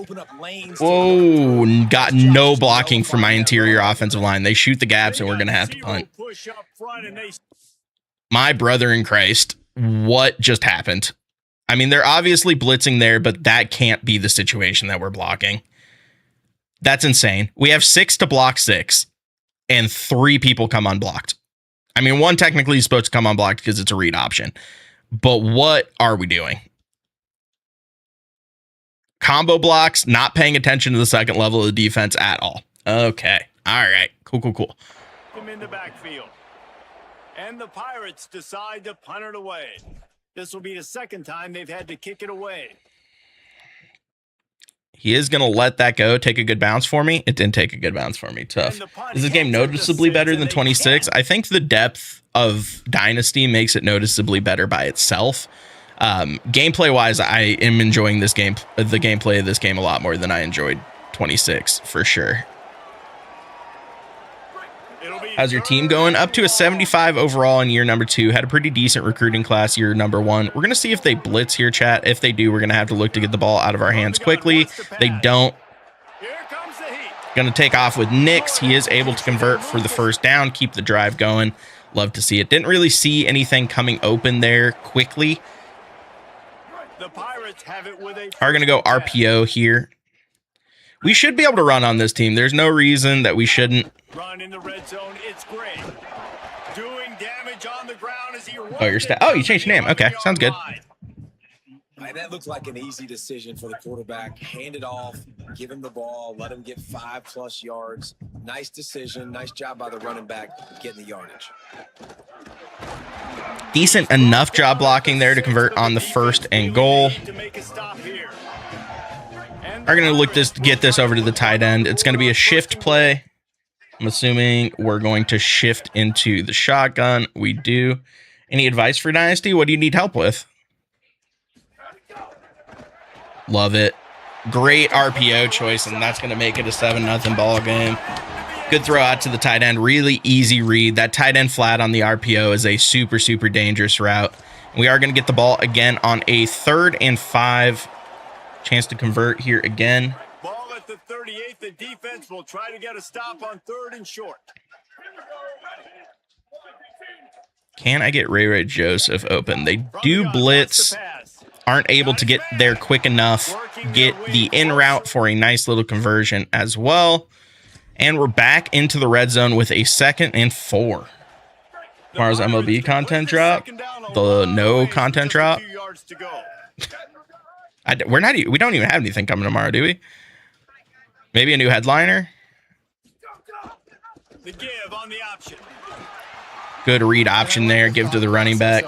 Whoa, got no blocking from my interior offensive line. They shoot the gaps, and we're going to have to punt. My brother in Christ, what just happened? I mean, they're obviously blitzing there, but that can't be the situation that we're blocking. That's insane. We have 6 to block 6, and 3 people come unblocked. I mean, 1 technically is supposed to come unblocked because it's a read option. But what are we doing? Combo blocks, not paying attention to the second level of the defense at all. Okay. All right. Cool. Him in the backfield. And the Pirates decide to punt it away. This will be the 2nd time they've had to kick it away. He is going to let that go. Take a good bounce for me. It didn't take a good bounce for me. Tough. Is this game noticeably better than 26? I think the depth of Dynasty makes it noticeably better by itself. Gameplay wise, I am enjoying the gameplay of this game a lot more than I enjoyed 26 for sure. It'll be How's your team going? Up to a 75 overall in year number 2. Had a pretty decent recruiting class year number 1. We're going to see if they blitz here, chat. If they do, we're going to have to look to get the ball out of our hands quickly. They don't. Going to take off with Nix. He is able to convert for the first down, keep the drive going. Love to see it. Didn't really see anything coming open there quickly. The Pirates have it with a Are going to go RPO here. We should be able to run on this team. There's no reason that we shouldn't. Run in the red zone. It's great. Doing damage on the ground as he you changed your name. Okay, sounds good. And that looked like an easy decision for the quarterback. Hand it off, give him the ball, let him get 5+ yards. Nice decision. Nice job by the running back getting the yardage. Decent enough job blocking there to convert on the 1st and goal. Are going to look to get this over to the tight end. It's going to be a shift play. I'm assuming we're going to shift into the shotgun. We do. Any advice for Dynasty? What do you need help with? Love it. Great RPO choice, and that's going to make it a 7-0 ball game. Good throw out to the tight end. Really easy read. That tight end flat on the RPO is a super, super dangerous route. We are going to get the ball again on a 3rd and 5. Chance to convert here again. Ball at the 38. The defense will try to get a stop on 3rd and short. Can I get Ray Joseph open? They do blitz. Aren't able to get there quick enough. Get the in route for a nice little conversion as well. And we're back into the red zone with a 2nd and 4. Tomorrow's MLB content drop. The no content drop. We don't even have anything coming tomorrow, do we? Maybe a new headliner. The give on the option. Good read option there. Give to the running back.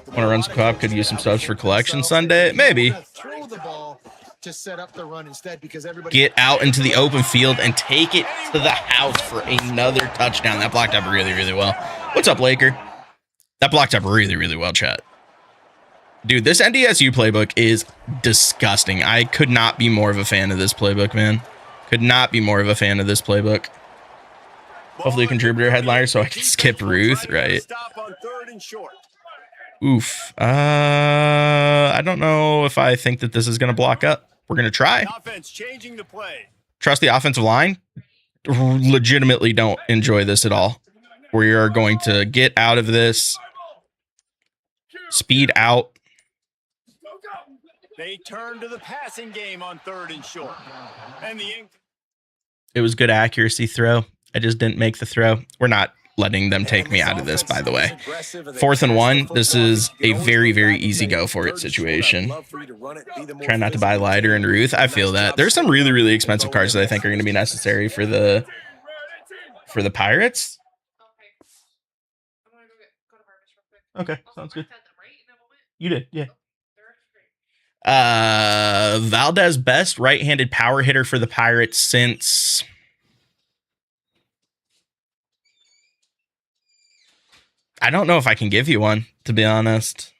Want to run some co-op? Could use some subs for collection Sunday? Maybe. Get out into the open field and take it to the house for another touchdown. That blocked up really, really well. What's up, Laker? That blocked up really, really well, chat. Dude, this NDSU playbook is disgusting. I could not be more of a fan of this playbook, man. Could not be more of a fan of this playbook. Hopefully a contributor headliner so I can skip Ruth, right? Oof. I don't know if I think that this is going to block up. We're going to try. Trust the offensive line. Legitimately don't enjoy this at all. We are going to get out of this. Speed out. They turn to the passing game on 3rd and short. And it was good accuracy throw. I just didn't make the throw. We're not letting them take me out of this, by the way. 4th and 1. This is a very, very easy go for it situation. Try not to buy Lighter and Ruth. I feel that. There's some really, really expensive cards that I think are going to be necessary for the Pirates. Okay, sounds good. You did, yeah. Valdez, best right-handed power hitter for the Pirates since... I don't know if I can give you one, to be honest.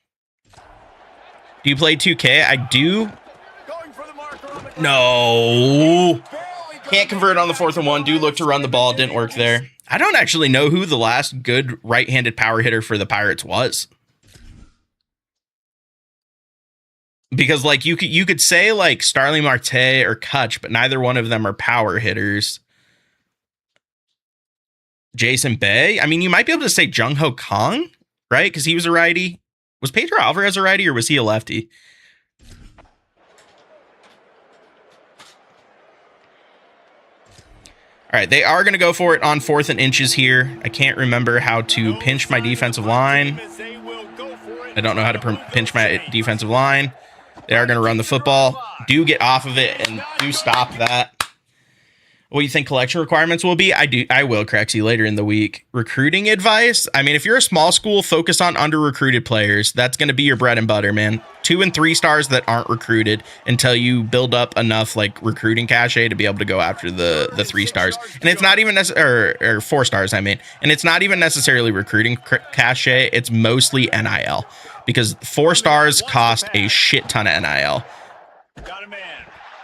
Do you play 2K? I do. No. Can't convert on the 4th and 1. Do look to run the ball. Didn't work there. I don't actually know who the last good right-handed power hitter for the Pirates was. Because, like, you could say, like, Starling Marte or Kutch, but neither one of them are power hitters. Jason Bay? I mean, you might be able to say Jung Ho Kong, right? Because he was a righty. Was Pedro Alvarez a righty or was he a lefty? All right, they are going to go for it on 4th and inches here. I can't remember how to pinch my defensive line. I don't know how to pinch my defensive line. They are going to run the football. Do get off of it and do stop that. What do you think collection requirements will be? I will, Crexy, later in the week. Recruiting advice? I mean, if you're a small school, focus on under-recruited players. That's going to be your bread and butter, man. 2 and 3 stars that aren't recruited until you build up enough, like, recruiting cachet to be able to go after the 3 stars. And it's not even or 4 stars, I mean. And it's not even necessarily recruiting cachet. It's mostly NIL. Because 4 stars cost a shit ton of NIL. Got a man.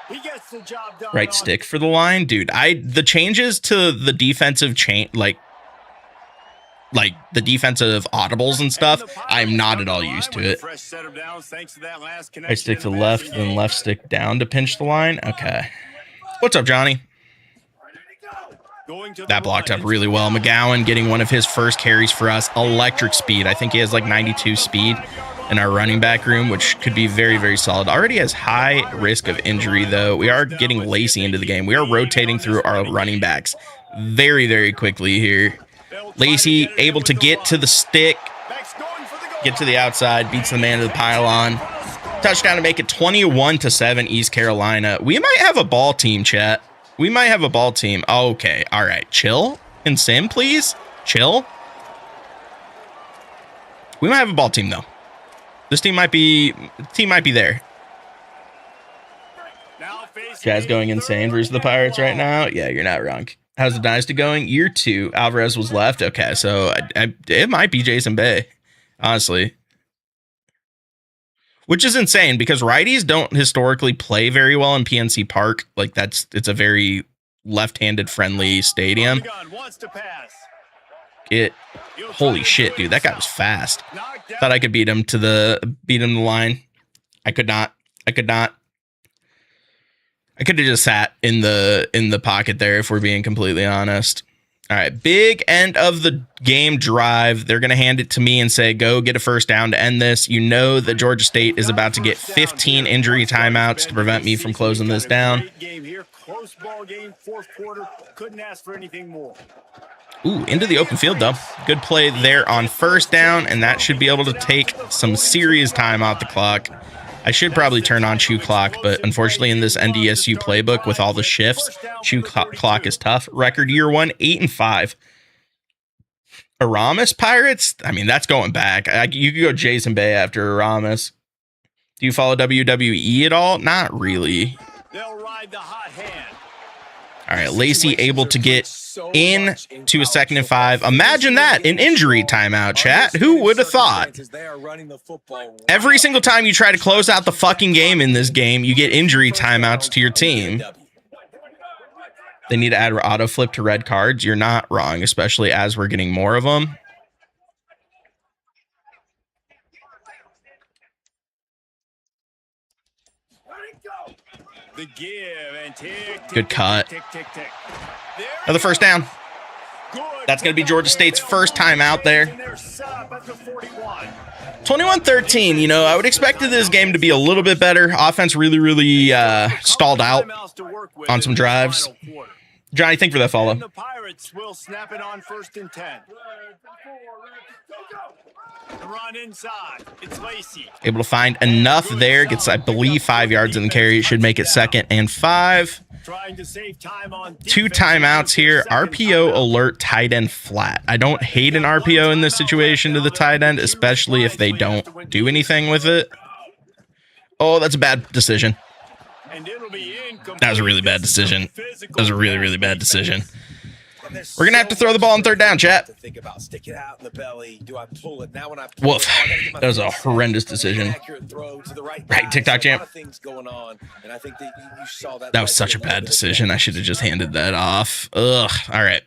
He gets the job done. Right stick for the line, dude. The changes to the defensive like the defensive audibles and stuff, I'm not at all used to it. Right stick to left, then left stick down to pinch the line. Okay. What's up, Johnny? That blocked up really well. McGowan getting one of his first carries for us. Electric speed. I think he has like 92 speed in our running back room, which could be very, very solid. Already has high risk of injury, though. We are getting Lacey into the game. We are rotating through our running backs very, very quickly here. Lacey able to get to the stick, get to the outside, beats the man to the pylon. Touchdown to make it 21-7 East Carolina. We might have a ball team, chat. We might have a ball team. Okay, all right. Chill and sim, please. Chill. We might have a ball team, though. This team might be there. Jazz going insane versus the Pirates right now. Yeah, you're not wrong. How's the Dynasty going? Year 2. Alvarez was left. Okay, so it might be Jason Bay, honestly. Which is insane because righties don't historically play very well in PNC Park. Like it's a very left-handed friendly stadium. Holy shit, dude, that guy was fast. Thought I could beat him to the line. I could not. I could have just sat in the pocket there if we're being completely honest. All right, big end of the game drive. They're going to hand it to me and say, go get a first down to end this. You know that Georgia State is about to get 15 injury timeouts to prevent me from closing this down. Close ball game, fourth quarter. Couldn't ask for anything more. Ooh, into the open field, though. Good play there on first down, and that should be able to take some serious time off the clock. I should probably turn on shoe clock, but unfortunately in this NDSU playbook with all the shifts, shoe clock is tough. Record year 1, 8-5. Aramis Pirates? I mean, that's going back. You could go Jason Bay after Aramis. Do you follow WWE at all? Not really. They'll ride the hot hand. All right, Lacey able to get in to a 2nd and 5. Imagine that, an injury timeout, chat. Who would have thought? Every single time you try to close out the fucking game in this game, you get injury timeouts to your team. They need to add auto flip to red cards. You're not wrong, especially as we're getting more of them. The give and tick, good cut. tick, tick, tick. Another first down. That's going to be Georgia State's first time out there. 21-13, you know, I would expect this game to be a little bit better. Offense really stalled out on some drives. Johnny, think for that follow. The Pirates will snap it on 1st and 10. Run inside. It's Lacey. Able to find enough there. Gets, I believe, 5 yards in the carry. It should make it 2nd and 5. Trying to save time on 2 timeouts here. RPO alert tight end flat. I don't hate an RPO in this situation to the tight end, especially if they don't do anything with it. Oh, that's a bad decision. That was a really bad decision. That was a really bad decision. We're going to have to throw the ball on 3rd down, chat. Woof. That was a horrendous decision. Right, TikTok champ. That was such a bad decision. I should have just handed that off. Ugh. All right.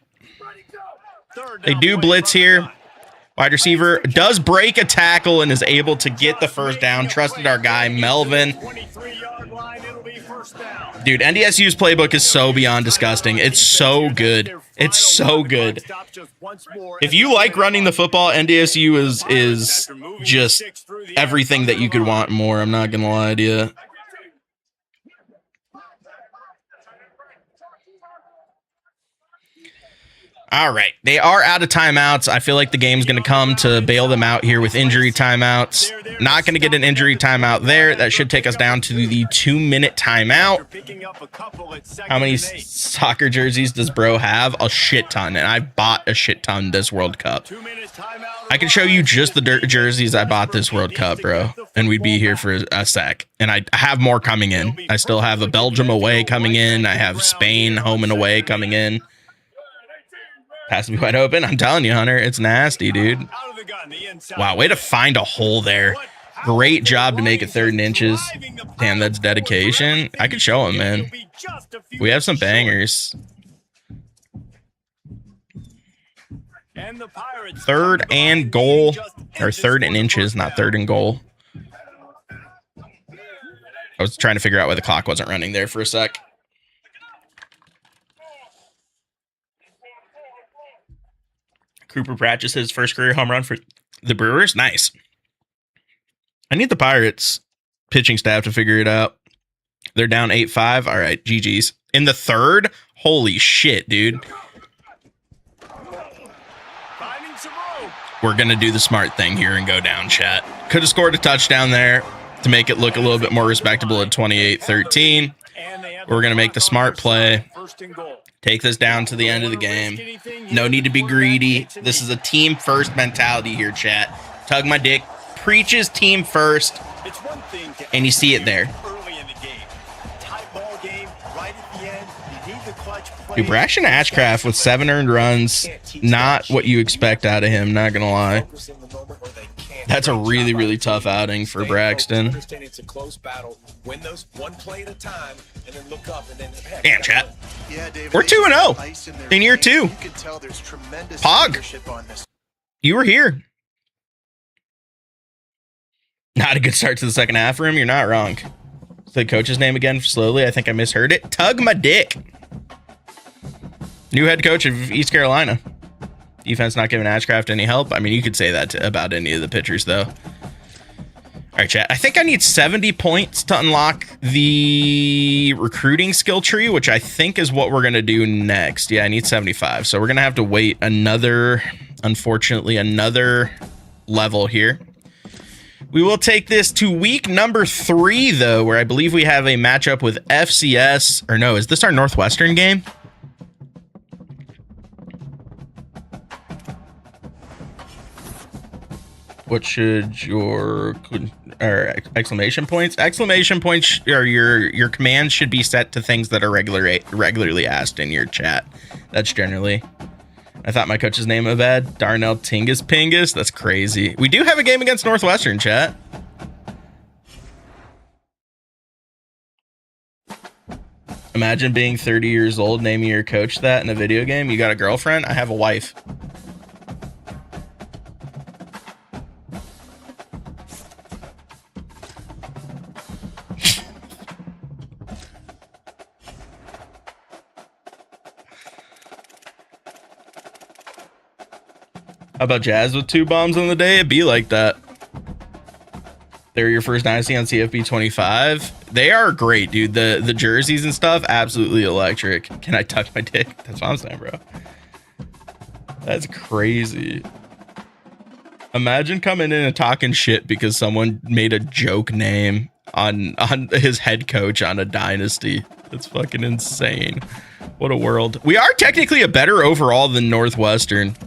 They do blitz here. Wide receiver does break a tackle and is able to get the first down. Trusted our guy, Melvin. Dude, NDSU's playbook is so beyond disgusting. It's so good. It's so good. If you like running the football, NDSU is just everything that you could want more. I'm not going to lie to you. All right. They are out of timeouts. I feel like the game's going to come to bail them out here with injury timeouts. Not going to get an injury timeout there. That should take us down to the 2-minute timeout. How many soccer jerseys does bro have? A shit ton. And I bought a shit ton this World Cup. I can show you just the jerseys I bought this World Cup, bro. And we'd be here for a sec. And I have more coming in. I still have a Belgium away coming in. I have Spain home and away coming in. Has to be wide open. I'm telling you, Hunter, it's nasty, dude. Wow, way to find a hole there. Great job to make it 3rd and inches. Damn, that's dedication. I could show him, man. We have some bangers. 3rd and goal, or 3rd and inches, not 3rd and goal. I was trying to figure out why the clock wasn't running there for a sec. Cooper practiced his first career home run for the Brewers. Nice. I need the Pirates pitching staff to figure it out. They're down 8-5. All right, GG's. In the 3rd? Holy shit, dude. We're going to do the smart thing here and go down, chat. Could have scored a touchdown there to make it look a little bit more respectable at 28-13. We're going to make the smart play. Take this down to the end of the game. No need to be greedy. This is a team first mentality here, chat. Tug my dick. Preaches team first. And you see it there. Dude, Braxton Ashcraft with 7 earned runs. Not what you expect out of him, not going to lie. That's a really, really tough outing for Braxton. Damn, chat. We're 2-0 in year 2. Pog, you were here. Not a good start to the second half for him. You're not wrong. Say the coach's name again slowly. I think I misheard it. Tug my dick. New head coach of East Carolina. Defense not giving Ashcraft any help. I mean, you could say that about any of the pitchers, though. All right, chat. I think I need 70 points to unlock the recruiting skill tree, which I think is what we're going to do next. Yeah, I need 75. So we're going to have to wait unfortunately, another level here. We will take this to week number 3, though, where I believe we have a matchup with FCS. Or no, is this our Northwestern game? What should your exclamation points? Exclamation points or your commands should be set to things that are regularly asked in your chat. That's generally. I thought my coach's name was bad. Darnell Tingus Pingus. That's crazy. We do have a game against Northwestern, chat. Imagine being 30 years old, naming your coach that in a video game. You got a girlfriend? I have a wife. How about Jazz with 2 bombs on the day? It'd be like that. They're your first Dynasty on CFB 25. They are great, dude. The jerseys and stuff, absolutely electric. Can I tuck my dick? That's what I'm saying, bro. That's crazy. Imagine coming in and talking shit because someone made a joke name on his head coach on a Dynasty. That's fucking insane. What a world. We are technically a better overall than Northwestern.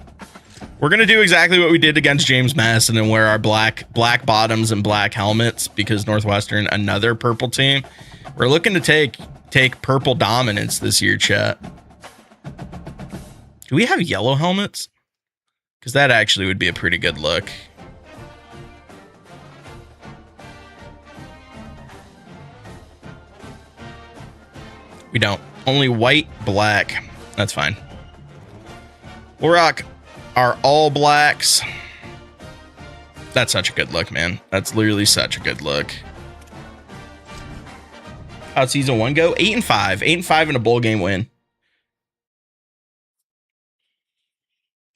We're going to do exactly what we did against James Madison and wear our black bottoms and black helmets because Northwestern, another purple team. We're looking to take purple dominance this year, chat. Do we have yellow helmets? Because that actually would be a pretty good look. We don't. Only white, black. That's fine. We'll rock our all blacks. That's such a good look, man. That's literally such a good look. How'd season 1 go? 8-5. 8-5 in a bowl game win.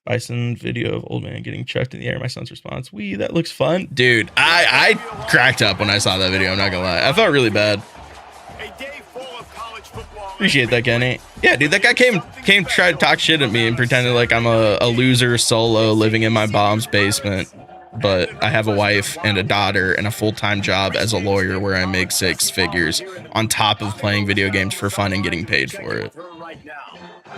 Bison video of old man getting chucked in the air. My son's response. Wee, that looks fun. Dude, I cracked up when I saw that video. I'm not gonna lie. I felt really bad. Appreciate that, Kenny. Yeah, dude, that guy came tried to talk shit at me and pretended like I'm a loser solo living in my mom's basement. But I have a wife and a daughter and a full-time job as a lawyer where I make 6 figures on top of playing video games for fun and getting paid for it.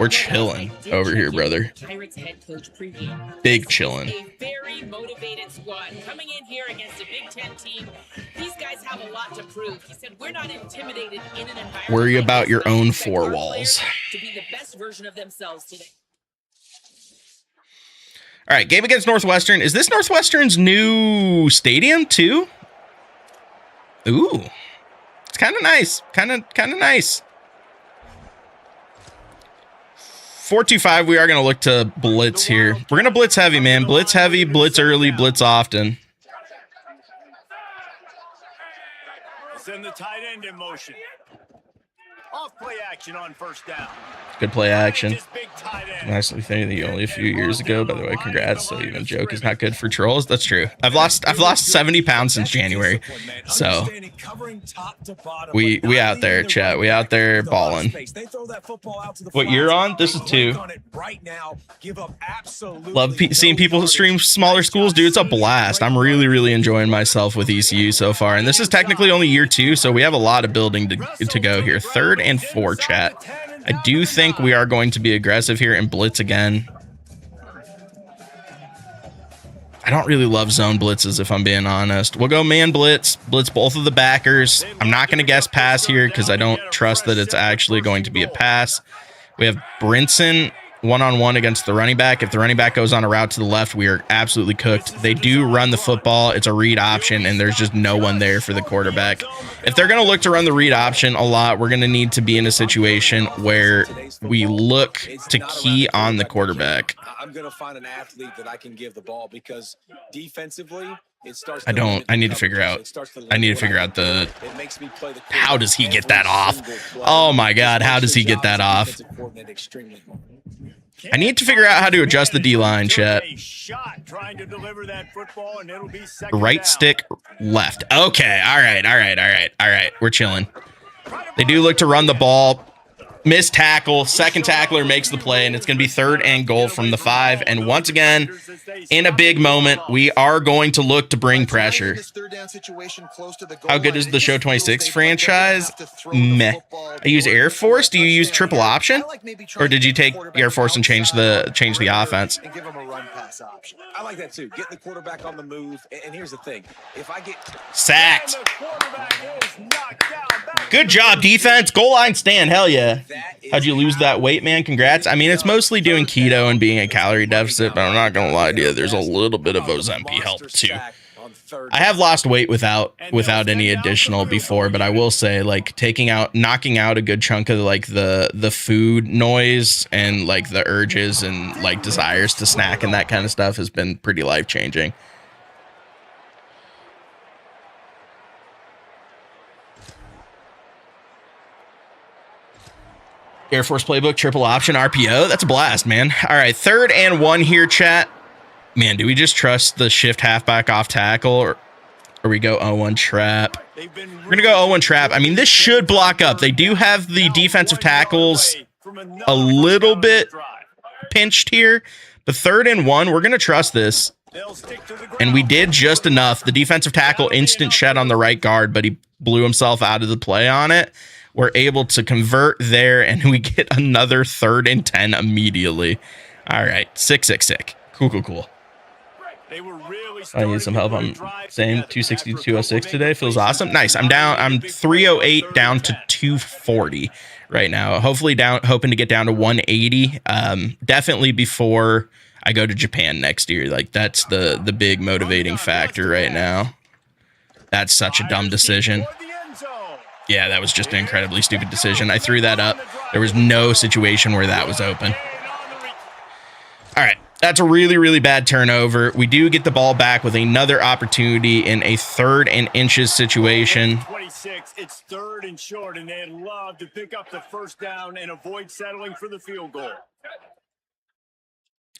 We're chilling over here, brother. Pirates head coach preview. Big chilling. A very motivated squad coming in here against a Big Ten team. These guys have a lot to prove. He said, "We're not intimidated in an environment. Worry about your own 4 walls." To be the best version of themselves today. All right, game against Northwestern. Is this Northwestern's new stadium too? Ooh. It's kind of nice. Kind of nice. 4-2-5, we are going to look to blitz here. We're going to blitz heavy, man. Blitz heavy, blitz early, blitz often. Send the tight end in motion. Off play action on first down. Good play action. Nicely thinking only a few years ago. By the way, congrats. So even joke is not good for trolls. That's true. I've lost 70 pounds since January. So we out there, chat. We out there balling. What you're on? This is 2. Love seeing people stream smaller schools, dude. It's a blast. I'm really enjoying myself with ECU so far. And this is technically only year 2, so we have a lot of building to go here. 3rd and 4, chat. I do think we are going to be aggressive here and blitz again. I don't really love zone blitzes, if I'm being honest. We'll go man blitz both of the backers. I'm not going to guess pass here because I don't trust that it's actually going to be a pass. We have Brinson one-on-one against the running back. If the running back goes on a route to the left, we are absolutely cooked. They do run the football. It's a read option, and there's just no one there for the quarterback. If they're going to look to run the read option a lot, we're going to need to be in a situation where we look to key on the quarterback. I'm going to find an athlete that I can give the ball because defensively, it starts. I need to figure out the. How does he get that off? Oh my God, how does he get that off? I need to figure out how to adjust the D-line, chat. Right stick, left. Okay, all right. We're chilling. They do look to run the ball. Missed tackle. Second tackler makes the play, and it's going to be 3rd and goal from the 5. And once again, in a big moment, we are going to look to bring pressure. How good is the Show 26 franchise? Meh. I use Air Force. Do you use triple option? Or did you take Air Force and change the offense? I like that too. Get the quarterback on the move. And here's the thing. If I get sacked. Good job, defense. Goal line stand. Hell yeah. How'd you lose that weight, man? Congrats. I mean, it's mostly doing keto and being a calorie deficit, but I'm not going to lie to you. There's a little bit of Ozempic help too. I have lost weight without any additional before, but I will say, like, knocking out a good chunk of like the food noise and like the urges and like desires to snack and that kind of stuff has been pretty life-changing. Air Force playbook, triple option, RPO. That's a blast, man. All right, 3rd and 1 here, chat. Man, do we just trust the shift halfback off tackle or we go 0-1 trap? We're going to go 0-1 trap. I mean, this should block up. They do have the defensive tackles a little bit pinched here, but 3rd and 1, we're going to trust this. And we did just enough. The defensive tackle instant shed on the right guard, but he blew himself out of the play on it. We're able to convert there, and we get another 3rd and 10 immediately. All right, sick. Cool. I need some help. I'm saying 260 to 206 today. Feels awesome. Nice. I'm 308 down to 240 right now. Hopefully hoping to get down to 180. Definitely before I go to Japan next year. Like, that's the big motivating factor right now. That's such a dumb decision. Yeah, that was just an incredibly stupid decision. I threw that up. There was no situation where that was open. All right. That's a really bad turnover. We do get the ball back with another opportunity in a 3rd and inches situation. 26, it's 3rd and short, and they'd love to pick up the first down and avoid settling for the field goal.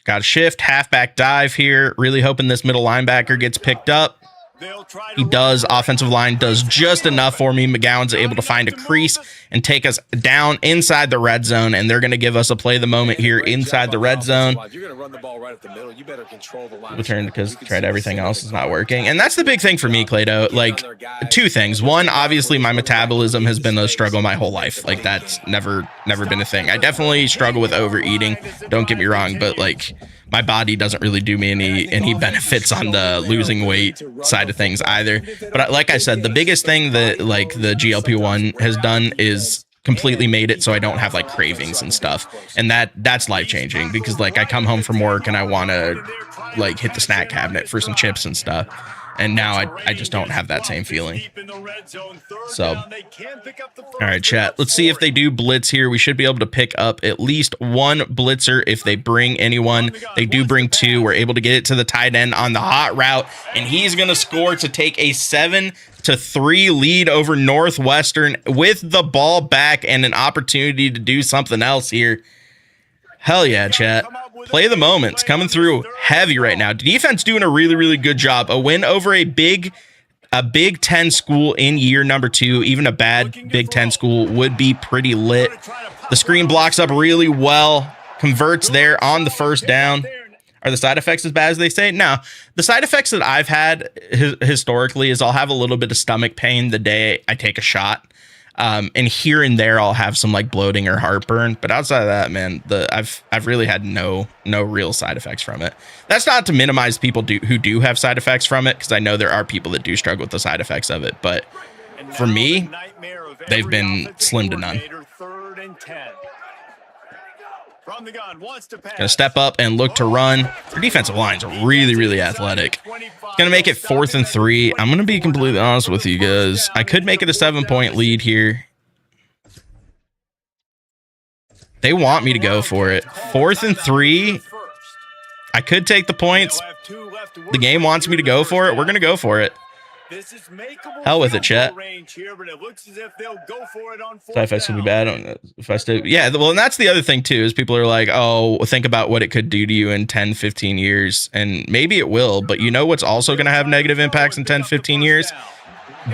Got a shift, halfback dive here. Really hoping this middle linebacker gets picked up. He does. Offensive line does just enough for me. McGowan's able to find a crease and take us down inside the red zone, and they're going to give us a play the moment here inside the red zone. Return because tried everything else is not working, and that's the big thing for me, Clado. Like, 2 things. One, obviously my metabolism has been a struggle my whole life. Like, that's never been a thing. I definitely struggle with overeating. Don't get me wrong, but like, my body doesn't really do me any benefits on the losing weight side of things either. But like I said, the biggest thing that like the GLP-1 has done is completely made it so I don't have like cravings and stuff. And that's life changing because like I come home from work and I want to like hit the snack cabinet for some chips and stuff. And now I just don't have that same feeling. So, all right, chat. Let's see if they do blitz here. We should be able to pick up at least one blitzer if they bring anyone. They do bring two. We're able to get it to the tight end on the hot route, and he's going to score to take a 7-3 lead over Northwestern with the ball back and an opportunity to do something else here. Hell yeah, chat. Play the moments. Coming through heavy right now. Defense doing a really, really good job. A win over a Big Ten school in year number 2. Even a bad Big Ten school would be pretty lit. The screen blocks up really well. Converts there on the first down. Are the side effects as bad as they say? No. The side effects that I've had historically is I'll have a little bit of stomach pain the day I take a shot. And here and there I'll have some like bloating or heartburn, but outside of that, man, I've really had no real side effects from it. That's not to minimize people who do have side effects from it, because I know there are people that do struggle with the side effects of it, but for me, they've been slim to none. Gonna step up and look to run. Their defensive line's really, really athletic. Gonna make it 4th and 3. I'm gonna be completely honest with you guys. I could make it a 7-point lead here. They want me to go for it. 4th and 3. I could take the points. The game wants me to go for it. We're gonna go for it. Hell with it, chat. Side effects will be bad if I stay. Yeah, well, and that's the other thing too, is people are like, oh, think about what it could do to you in 10, 15 years. And maybe it will, but you know what's also going to have negative impacts in 10, 15 years?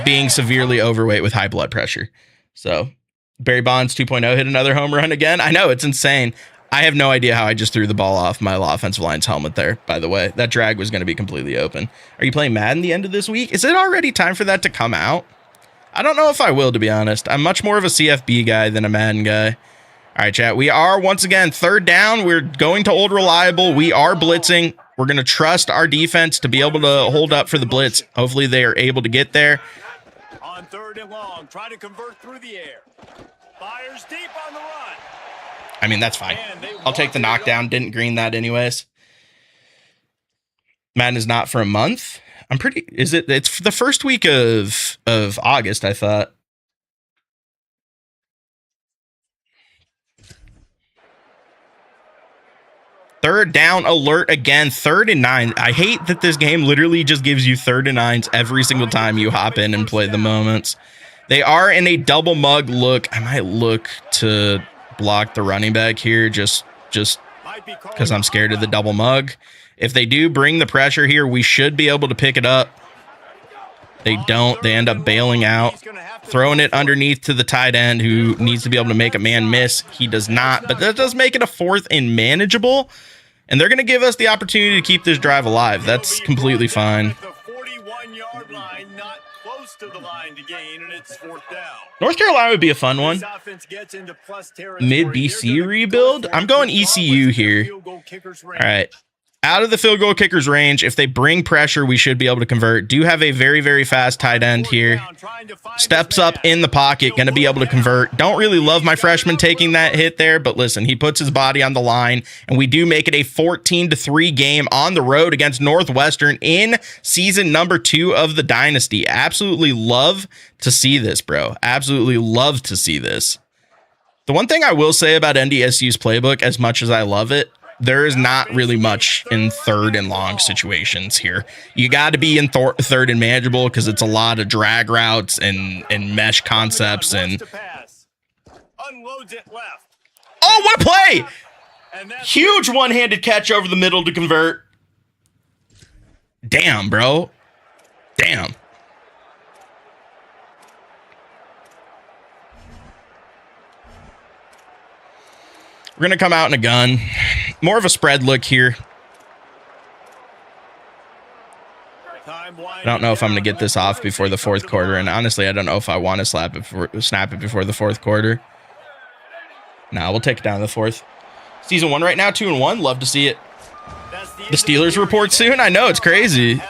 Being severely overweight with high blood pressure. So Barry Bonds 2.0 hit another home run again. I know, it's insane. I have no idea how I just threw the ball off my offensive line's helmet there, by the way. That drag was going to be completely open. Are you playing Madden the end of this week? Is it already time for that to come out? I don't know if I will, to be honest. I'm much more of a CFB guy than a Madden guy. All right, chat. We are, once again, 3rd down. We're going to Old Reliable. We are blitzing. We're going to trust our defense to be able to hold up for the blitz. Hopefully they are able to get there. On 3rd and long, try to convert through the air. Fires deep on the run. I mean, that's fine. I'll take the knockdown. Didn't green that anyways. Madden is not for a month. I'm pretty... It's for the first week of August, I thought. Third down alert again. 3rd and 9. I hate that this game literally just gives you 3rd and 9s every single time you hop in and play the moments. They are in a double mug look. I might look to block the running back here just because I'm scared of the double mug. If they do bring the pressure here, we should be able to pick it up. They don't. They end up bailing out, throwing it underneath to the tight end who needs to be able to make a man miss. He does not, but that does make it a 4th and manageable, and they're going to give us the opportunity to keep this drive alive. That's completely fine. To the line to gain, and it's 4th down. North Carolina would be a fun one. Mid BC rebuild. I'm going ECU here. All right. Out of the field goal kicker's range, if they bring pressure, we should be able to convert. Do have a very, very fast tight end here. Steps up in the pocket, going to be able to convert. Don't really love my freshman taking that hit there, but listen, he puts his body on the line, and we do make it a 14-3 game on the road against Northwestern in season number 2 of the Dynasty. Absolutely love to see this, bro. Absolutely love to see this. The one thing I will say about NDSU's playbook, as much as I love it, there is not really much in 3rd and long situations here. You got to be in 3rd and manageable because it's a lot of drag routes and mesh concepts. And oh, what a play! Huge one-handed catch over the middle to convert. Damn, bro. Damn. We're going to come out in a gun. More of a spread look here. I don't know if I'm going to get this off before the 4th quarter. And honestly, I don't know if I want to snap it before the 4th quarter. Nah, we'll take it down to the 4th. Season 1 right now, 2-1. Love to see it. The Steelers report soon. I know, it's crazy.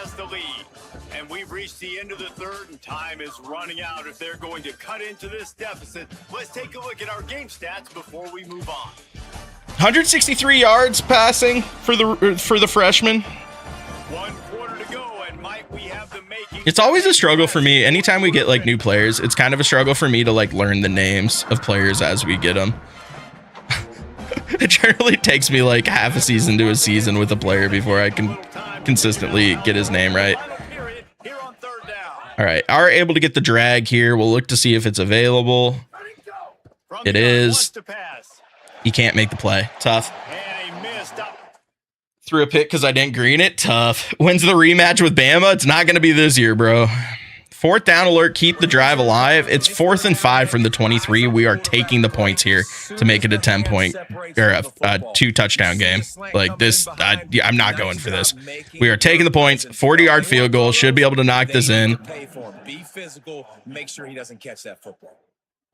And we've reached the end of the 3rd, and time is running out if they're going to cut into this deficit. Let's take a look at our game stats before we move on. 163 yards passing for the freshman. 1 quarter to go, and Mike, we have the It's always a struggle for me. Anytime we get like new players, it's kind of a struggle for me to like learn the names of players as we get them. It generally takes me like half a season to a season with a player before I can consistently get his name right. All right, are able to get the drag here. We'll look to see if it's available. It is. He can't make the play. Tough. Threw a pick because I didn't green it. Tough. When's the rematch with Bama? It's not going to be this year, bro. 4th down alert. Keep the drive alive. It's 4th and 5 from the 23. We are taking the points here to make it a 10-point or a 2-touchdown game. Like this, I'm not going for this. We are taking the points. 40-yard field goal. Should be able to knock this in. Be physical. Make sure he doesn't catch that football.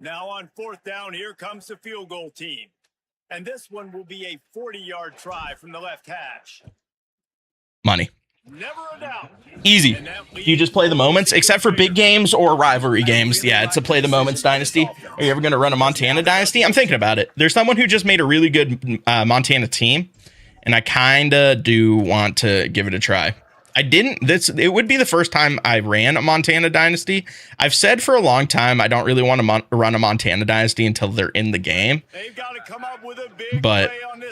Now on 4th down, here comes the field goal team. And this one will be a 40-yard try from the left hash. Money. Never a doubt. Easy. You just play the moments, except for big games or rivalry games. Yeah, it's a play the moments dynasty. Are you ever going to run a Montana dynasty? I'm thinking about it. There's someone who just made a really good Montana team, and I kind of do want to give it a try. I didn't. It would be the first time I ran a Montana dynasty. I've said for a long time I don't really want to run a Montana dynasty until they're in the game. They've got to come up with a big but play on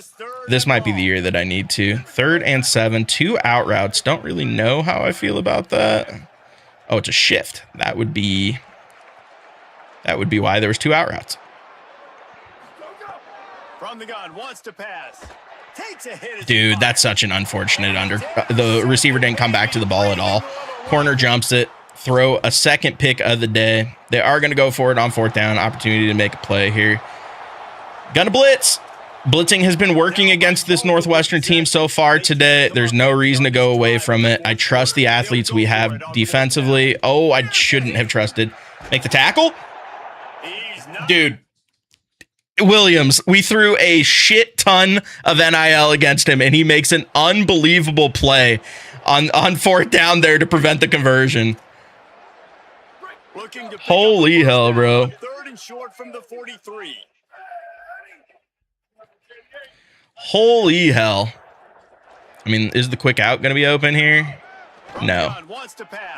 this might be the year that I need to. 3rd and 7, 2 out routes. Don't really know how I feel about that. Oh, it's a shift. That would be why there was 2 out routes. From the gun, wants to pass. Dude, that's such an unfortunate the receiver didn't come back to the ball at all. Corner jumps it. Throw a second pick of the day. They are going to go for it on 4th down. Opportunity to make a play here. Gonna blitz. Blitzing has been working against this Northwestern team so far today. There's no reason to go away from it. I trust the athletes we have defensively. Oh, I shouldn't have trusted. Make the tackle? Dude. Williams, we threw a shit ton of NIL against him, and he makes an unbelievable play on 4th down there to prevent the conversion. Holy hell, bro. 3rd and short from the 43. Holy hell. I mean, is the quick out going to be open here? No.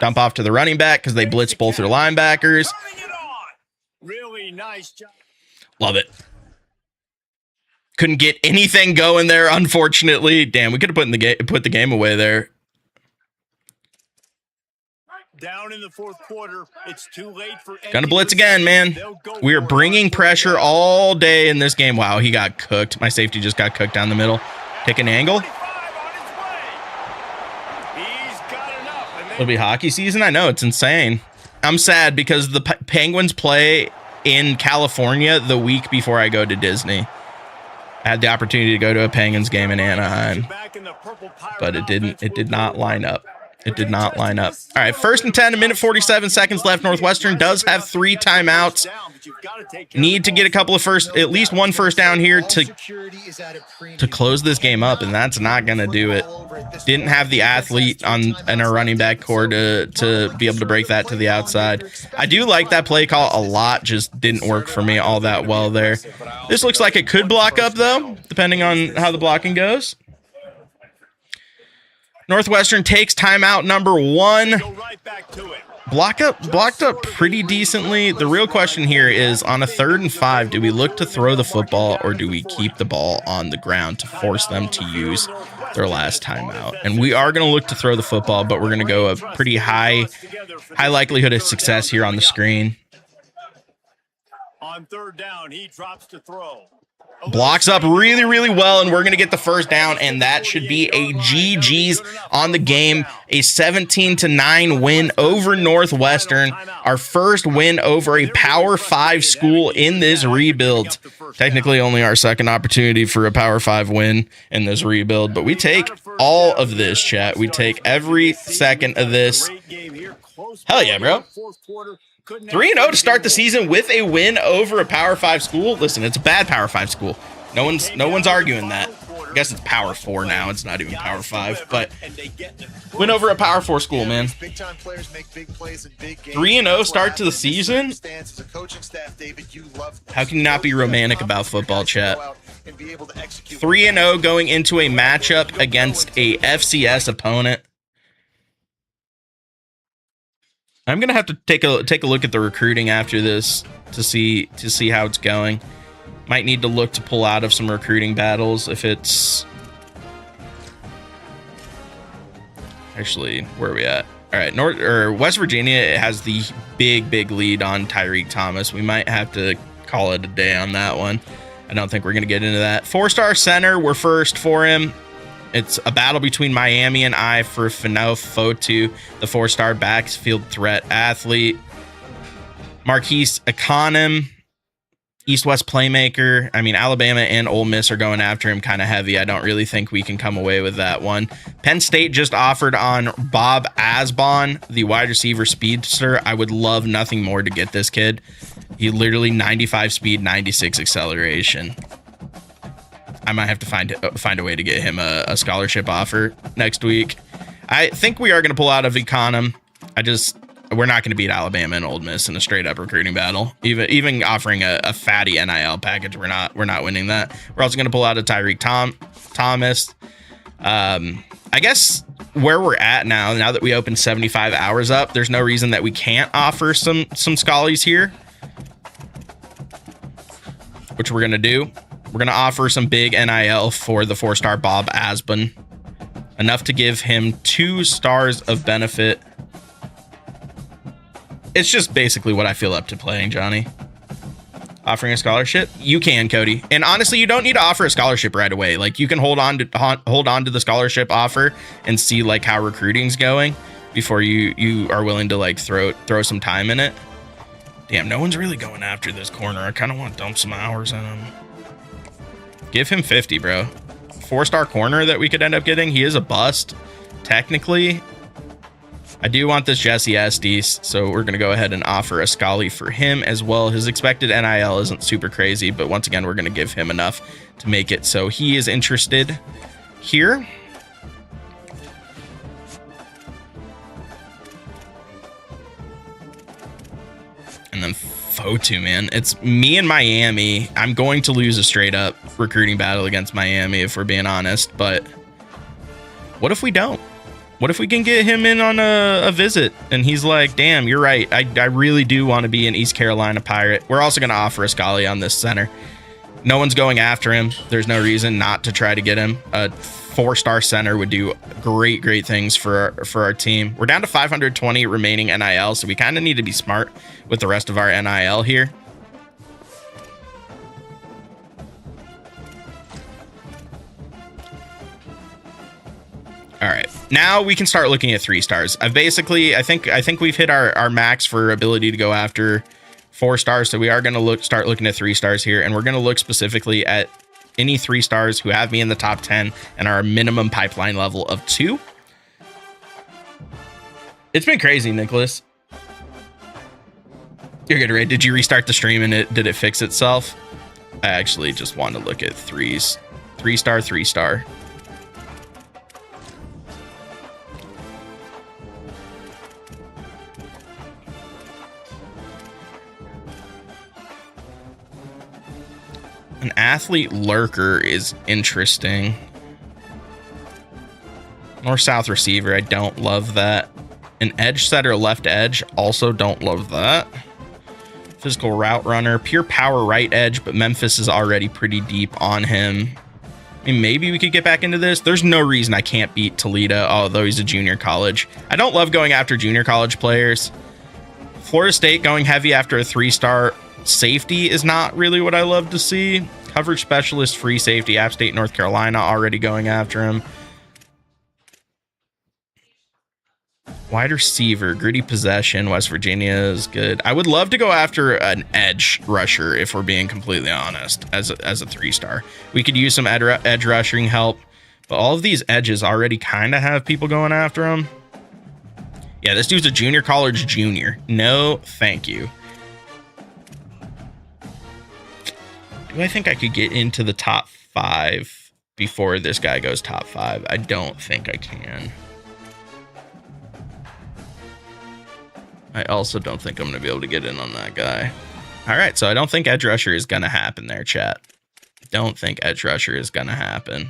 Dump off to the running back because they blitz both their linebackers. Really nice job. Love it. Couldn't get anything going there, unfortunately. Damn, we could have put the game away there. Down in the 4th quarter, it's too late for gonna blitz again, man. We are bringing pressure all day in this game. Wow, he got cooked. My safety just got cooked down the middle. Pick an angle. It'll be hockey season. I know, it's insane. I'm sad because the Penguins play in California the week before I go to Disney. I had the opportunity to go to a Penguins game in Anaheim, but it did not line up. It did not line up. All right, 1st and 10, 1:47 seconds left. Northwestern does have 3 timeouts. Need to get a couple of at least 1 first down here to close this game up, and that's not going to do it. Didn't have the athlete in our running back core to be able to break that to the outside. I do like that play call a lot, just didn't work for me all that well there. This looks like it could block up, though, depending on how the blocking goes. Northwestern takes timeout number 1. Blocked up pretty decently. The real question here is on a 3rd and 5, do we look to throw the football or do we keep the ball on the ground to force them to use their last timeout? And we are going to look to throw the football, but we're going to go a pretty high likelihood of success here on the screen. On 3rd down, he drops to throw. Blocks up really, really well, and we're going to get the first down, and that should be a GG's on the game. A 17-9 win over Northwestern. Our first win over a Power 5 school in this rebuild. Technically only our second opportunity for a Power 5 win in this rebuild, but we take all of this, chat. We take every second of this. Hell yeah, bro. 3-0 to start the season with a win over a Power 5 school. Listen, it's a bad Power 5 school. No one's arguing that. I guess it's Power 4 now. It's not even Power 5, but win over a Power 4 school, man. 3-0 start to the season. How can you not be romantic about football, chat? 3-0 going into a matchup against a FCS opponent. I'm gonna have to take a look at the recruiting after this to see how it's going. Might need to look to pull out of some recruiting battles if it's actually, where are we at? All right, West Virginia has the big lead on Tyreek Thomas. We might have to call it a day on that one. I don't think we're gonna get into that. 4-star center, we're first for him. It's a battle between Miami and I for Fano Fotu, the 4-star backfield threat athlete. Marquise Econom, East-West playmaker. I mean, Alabama and Ole Miss are going after him kind of heavy. I don't really think we can come away with that one. Penn State just offered on Bob Asbon, the wide receiver speedster. I would love nothing more to get this kid. He literally 95 speed, 96 acceleration. I might have to find a way to get him a scholarship offer next week. I think we are going to pull out of Econom. We're not going to beat Alabama and Ole Miss in a straight up recruiting battle. Even offering a fatty NIL package, we're not winning that. We're also going to pull out of Tyreek Thomas. I guess where we're at now that we opened 75 hours up, there's no reason that we can't offer some schollies here, which we're going to do. We're going to offer some big NIL for the 4-star Bob Asbon. Enough to give him 2 stars of benefit. It's just basically what I feel up to playing, Johnny. Offering a scholarship? You can, Cody. And honestly, you don't need to offer a scholarship right away. Like, you can hold on to the scholarship offer and see like how recruiting's going before you are willing to like throw some time in it. Damn, no one's really going after this corner. I kind of want to dump some hours in him. Give him 50, bro. 4-star corner that we could end up getting. He is a bust, technically. I do want this Jesse Estes, so we're going to go ahead and offer a Scully for him as well. His expected NIL isn't super crazy, but once again, we're going to give him enough to make it so he is interested here. And then Fotu, man. It's me and Miami. I'm going to lose a straight up recruiting battle against Miami if we're being honest, but what if we don't? What if we can get him in on a visit and he's like, damn, you're right. I really do want to be an East Carolina Pirate. We're also going to offer a Scully on this center. No one's going after him. There's no reason not to try to get him. A 4-star center would do great things for our team. We're down to 520 remaining NIL, so we kind of need to be smart with the rest of our NIL here. All right, now we can start looking at 3-stars. I think we've hit our max for ability to go after 4-stars. So we are going to start looking at 3-stars here, and we're going to look specifically at any 3-stars who have me in the top 10 and are a minimum pipeline level of 2. It's been crazy, Nicholas. You're good, Ray. Did you restart the stream and did it fix itself? I actually just want to look at 3s. 3-star, 3-star. An athlete lurker is interesting. North-south receiver, I don't love that. An edge setter, left edge, also don't love that. Physical route runner, pure power right edge, but Memphis is already pretty deep on him. I mean, maybe we could get back into this. There's no reason I can't beat Toledo, although he's a junior college. I don't love going after junior college players. Florida State going heavy after a 3-star safety is not really what I love to see. Coverage specialist, free safety, App State, North Carolina already going after him. Wide receiver, gritty possession, West Virginia is good. I would love to go after an edge rusher if we're being completely honest as a 3-star. We could use some edge rushing help, but all of these edges already kind of have people going after them. Yeah, this dude's a junior college junior. No, thank you. Do I think I could get into the top 5 before this guy goes top 5? I don't think I can. I also don't think I'm going to be able to get in on that guy. All right, so I don't think edge rusher is going to happen there, chat. Don't think edge rusher is going to happen.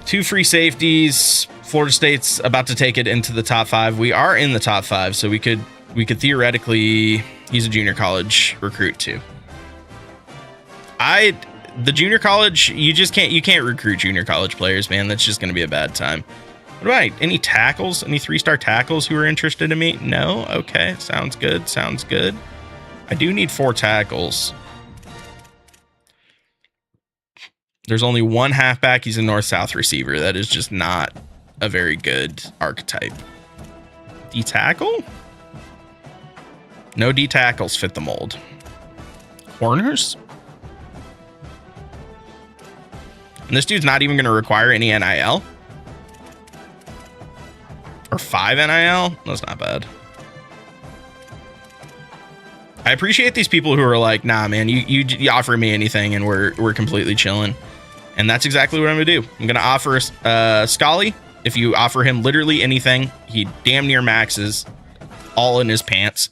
2 free safeties, Florida State's about to take it into the top 5. We are in the top 5, so we could theoretically. He's a junior college recruit too. The junior college, you can't recruit junior college players, man. That's just going to be a bad time. What about any tackles? Any 3-star tackles who are interested in me? No? Okay. Sounds good. Sounds good. I do need 4 tackles. There's only one halfback. He's a north-south receiver. That is just not a very good archetype. D-tackle? No D-tackles fit the mold. Corners? And this dude's not even going to require any NIL? Or 5 NIL? That's not bad. I appreciate these people who are like, nah, man, you offer me anything and we're completely chilling. And that's exactly what I'm going to do. I'm going to offer Scully. If you offer him literally anything, he damn near maxes all in his pants.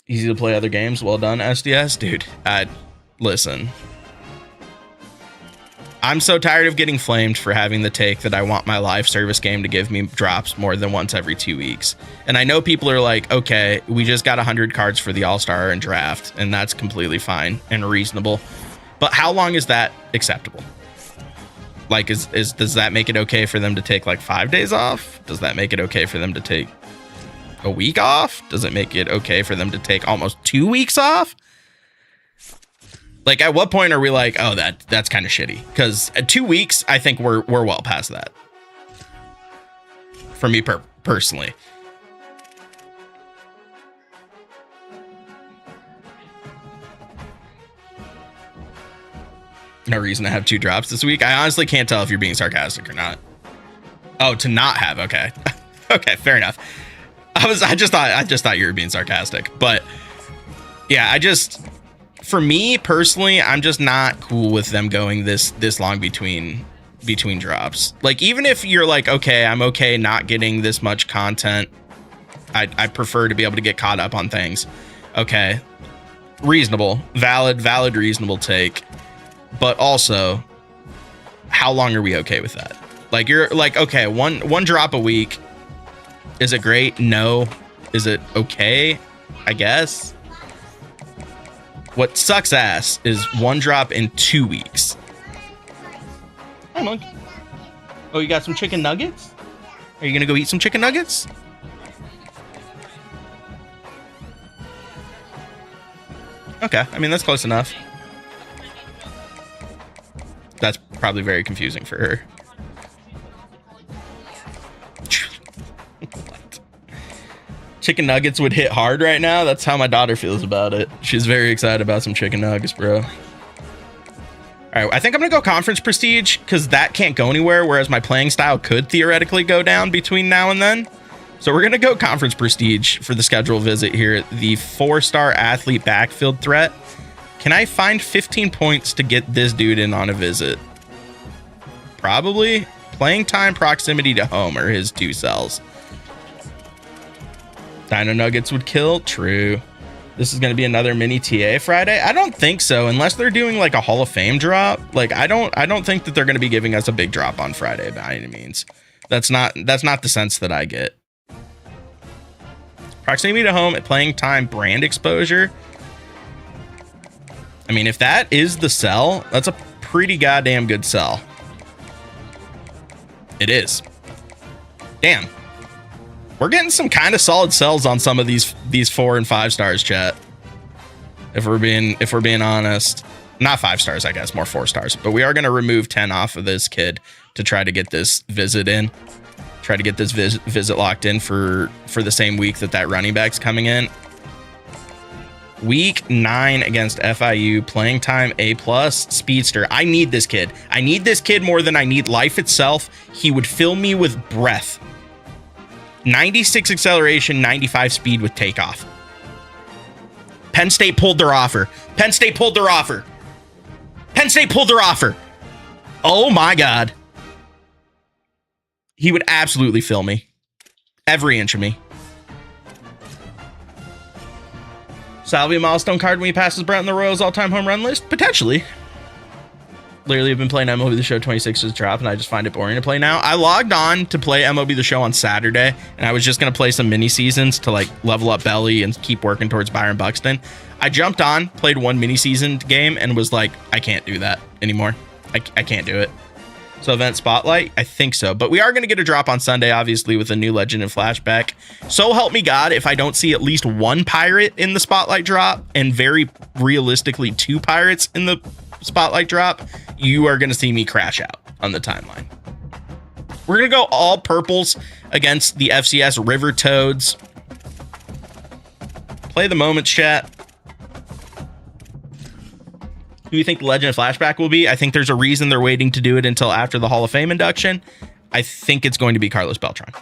Easy to play other games. Well done, SDS. Dude, listen. I'm so tired of getting flamed for having the take that I want my live service game to give me drops more than once every 2 weeks. And I know people are like, okay, we just got 100 cards for the All-Star and draft, and that's completely fine and reasonable. But how long is that acceptable? Like, does that make it okay for them to take like 5 days off? Does that make it okay for them to take a week off? Does it make it okay for them to take almost 2 weeks off? Like, at what point are we like, oh, that's kind of shitty? Because at 2 weeks, I think we're well past that. For me personally. No reason to have 2 drops this week. I honestly can't tell if you're being sarcastic or not. Oh, to not have. Okay. Okay, fair enough. I just thought you were being sarcastic. But yeah, for me personally, I'm just not cool with them going this long between drops. Like, even if you're like, okay, I'm okay not getting this much content, I prefer to be able to get caught up on things. Okay, reasonable, valid, reasonable take. But also, how long are we okay with that? Like, you're like, okay, one drop a week. Is it great? No. Is it okay? I guess. What sucks ass is 1 drop in 2 weeks. Hi, Monk. Oh, you got some chicken nuggets? Are you gonna go eat some chicken nuggets? Okay, I mean, that's close enough. That's probably very confusing for her. Chicken nuggets would hit hard right now. That's how my daughter feels about it. She's very excited about some chicken nuggets, bro. All right, I think I'm gonna go conference prestige because that can't go anywhere, whereas my playing style could theoretically go down between now and then. So we're gonna go conference prestige for the schedule visit here. The 4-star athlete backfield threat. Can I find 15 points to get this dude in on a visit? Probably. Playing time, proximity to home are his 2 cells. Dino Nuggets would kill. True. This is going to be another mini TA Friday. I don't think so, unless they're doing like a Hall of Fame drop. Like, I don't think that they're going to be giving us a big drop on Friday by any means. That's not the sense that I get. Proximity to home at playing time, brand exposure. I mean, if that is the sell, that's a pretty goddamn good sell. It is. Damn. We're getting some kind of solid sells on some of these 4 and 5 stars, chat. If we're being honest. Not 5 stars, I guess, more 4 stars. But we are going to remove 10 off of this kid to try to get this visit in. Try to get this visit locked in for the same week that running back's coming in. Week 9 against FIU, playing time A+, speedster. I need this kid. I need this kid more than I need life itself. He would fill me with breath. 96 acceleration, 95 speed with takeoff. Penn State pulled their offer. Penn State pulled their offer. Penn State pulled their offer. Oh my God. He would absolutely fill me. Every inch of me. Salvia milestone card when he passes Brent in the Royals all-time home run list? Potentially. Literally, I've been playing MLB The Show 26's drop, and I just find it boring to play now. I logged on to play MLB The Show on Saturday, and I was just going to play some mini seasons to like level up Belly and keep working towards Byron Buxton. I jumped on, played one mini season game, and was like, I can't do that anymore. I can't do it. So event spotlight, I think so. But we are going to get a drop on Sunday, obviously, with a new legend and flashback. So help me God, if I don't see at least one pirate in the spotlight drop, and very realistically 2 pirates in the spotlight drop, you are going to see me crash out on the timeline. We're going to go all purples against the FCS River Toads. Play the moments, chat. Who do you think the Legend of Flashback will be? I think there's a reason they're waiting to do it until after the Hall of Fame induction. I think it's going to be Carlos Beltran.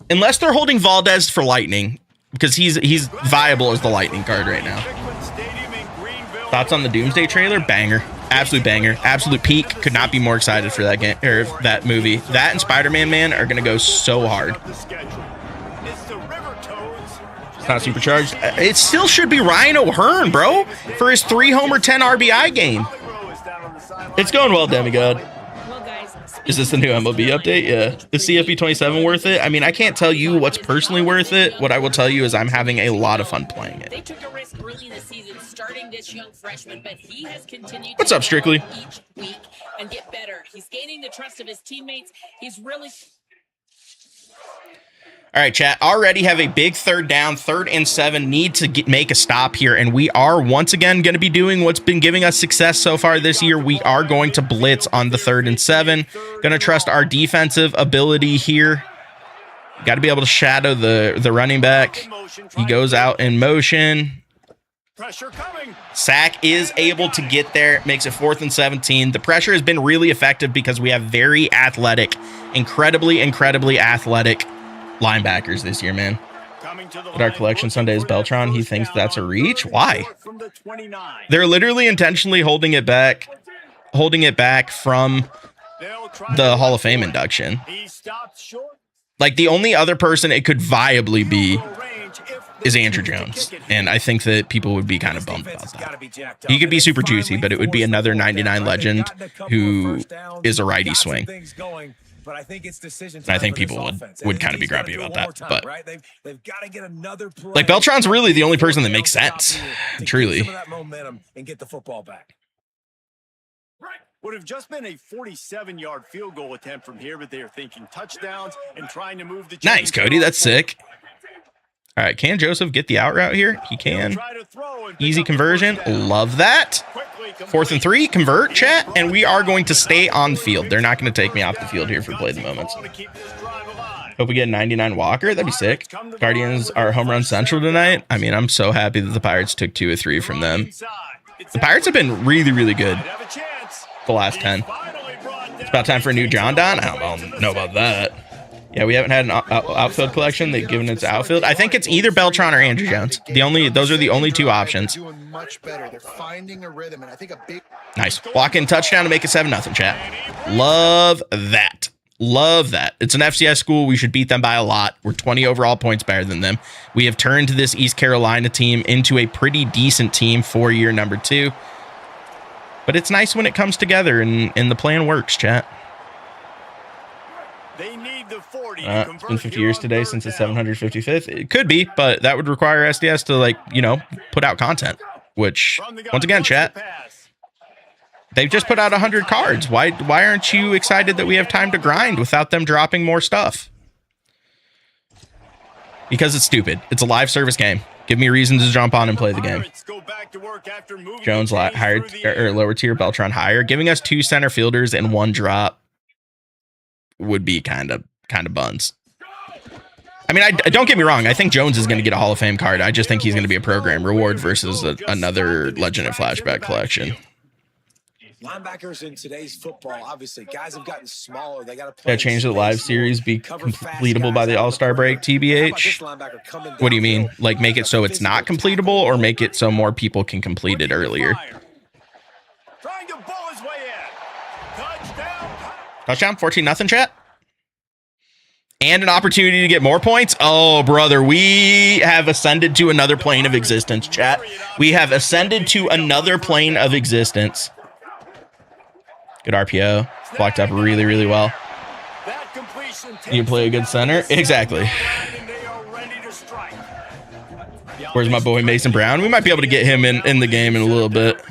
Unless they're holding Valdez for Lightning, because he's viable as the Lightning card right now. Thoughts on the Doomsday trailer? Banger. Absolute banger. Absolute peak. Could not be more excited for that game or that movie. That and Spider-Man Man are going to go so hard. It's not supercharged. It still should be Ryan O'Hearn, bro, for his 3-homer, 10 RBI game. It's going well, Demigod. Is this the new MLB update? Yeah. Is CFB 27 worth it? I mean, I can't tell you what's personally worth it. What I will tell you is I'm having a lot of fun playing it. They took a risk early in the season starting this young freshman, but he has continued What's up, Strictly? Each week and get better. He's gaining the trust of his teammates. He's really... All right, chat, already have a big 3rd down, 3rd and 7, need to make a stop here, and we are once again going to be doing what's been giving us success so far this year. We are going to blitz on the 3rd and 7. Going to trust our defensive ability here. Got to be able to shadow the running back. He goes out in motion. Sack is able to get there, makes it 4th and 17. The pressure has been really effective because we have very athletic, incredibly athletic linebackers this year, man. But our collection Sunday is Beltran. He thinks that's a reach. Why? They're literally intentionally holding it back from the Hall of Fame induction. Like, the only other person it could viably be is Andrew Jones, and I think that people would be kind of bummed about that. He could be super juicy, but it would be another 99 legend who is a righty swing. But I think it's decision I think people would kind of be grumpy about that. But they've got to get another play. Like, Beltran's really the only person that makes sense. Truly. Some of that momentum and get the football back. Would have just been a 47-yard field goal attempt from here, but they are thinking touchdowns and trying to move the chains. Nice, Cody. That's sick. All right, can Joseph get the out route here? He can. Easy conversion. Love that. 4th and 3, convert, chat, and we are going to stay on the field. They're not going to take me off the field here for play the moments. Hope we get 99 Walker. That'd be sick. Guardians are home run central tonight. I mean, I'm so happy that the Pirates took 2 or 3 from them. The Pirates have been really good the last 10. It's about time for a new John Don. I don't know about that. Yeah, we haven't had an outfield collection. They've given it to outfield. I think it's either Beltran or Andrew Jones. Those are the only 2 options. Nice. Walk-in touchdown to make it 7-0, chat. Love that. Love that. It's an FCS school. We should beat them by a lot. We're 20 overall points better than them. We have turned this East Carolina team into a pretty decent team for year number 2. But it's nice when it comes together and the plan works, chat. It's been 50 years today since the 755th. It could be, but that would require SDS to, like, you know, put out content, which, once again, chat, they've just put out 100 cards. Why aren't you excited that we have time to grind without them dropping more stuff? Because it's stupid. It's a live service game. Give me a reason to jump on and play the game. Jones hired or lower tier, Beltran higher. Giving us 2 center fielders and 1 drop would be kind of buns. I mean, I don't get me wrong. I think Jones is going to get a Hall of Fame card. I just think he's going to be a program reward versus another Legend of Flashback collection. Linebackers in today's football, obviously, guys have gotten smaller. They got to play. Yeah, change the live series, be completable by the All-Star break, TBH. What do you mean? Like, make it so it's not completable, or make it so more people can complete it earlier? Touchdown, 14-0, chat. And an opportunity to get more points. Oh, brother, we have ascended to another plane of existence, chat. We have ascended to another plane of existence. Good RPO. Blocked up really, really well. You play a good center? Exactly. Where's my boy Mason Brown? We might be able to get him in the game in a little bit.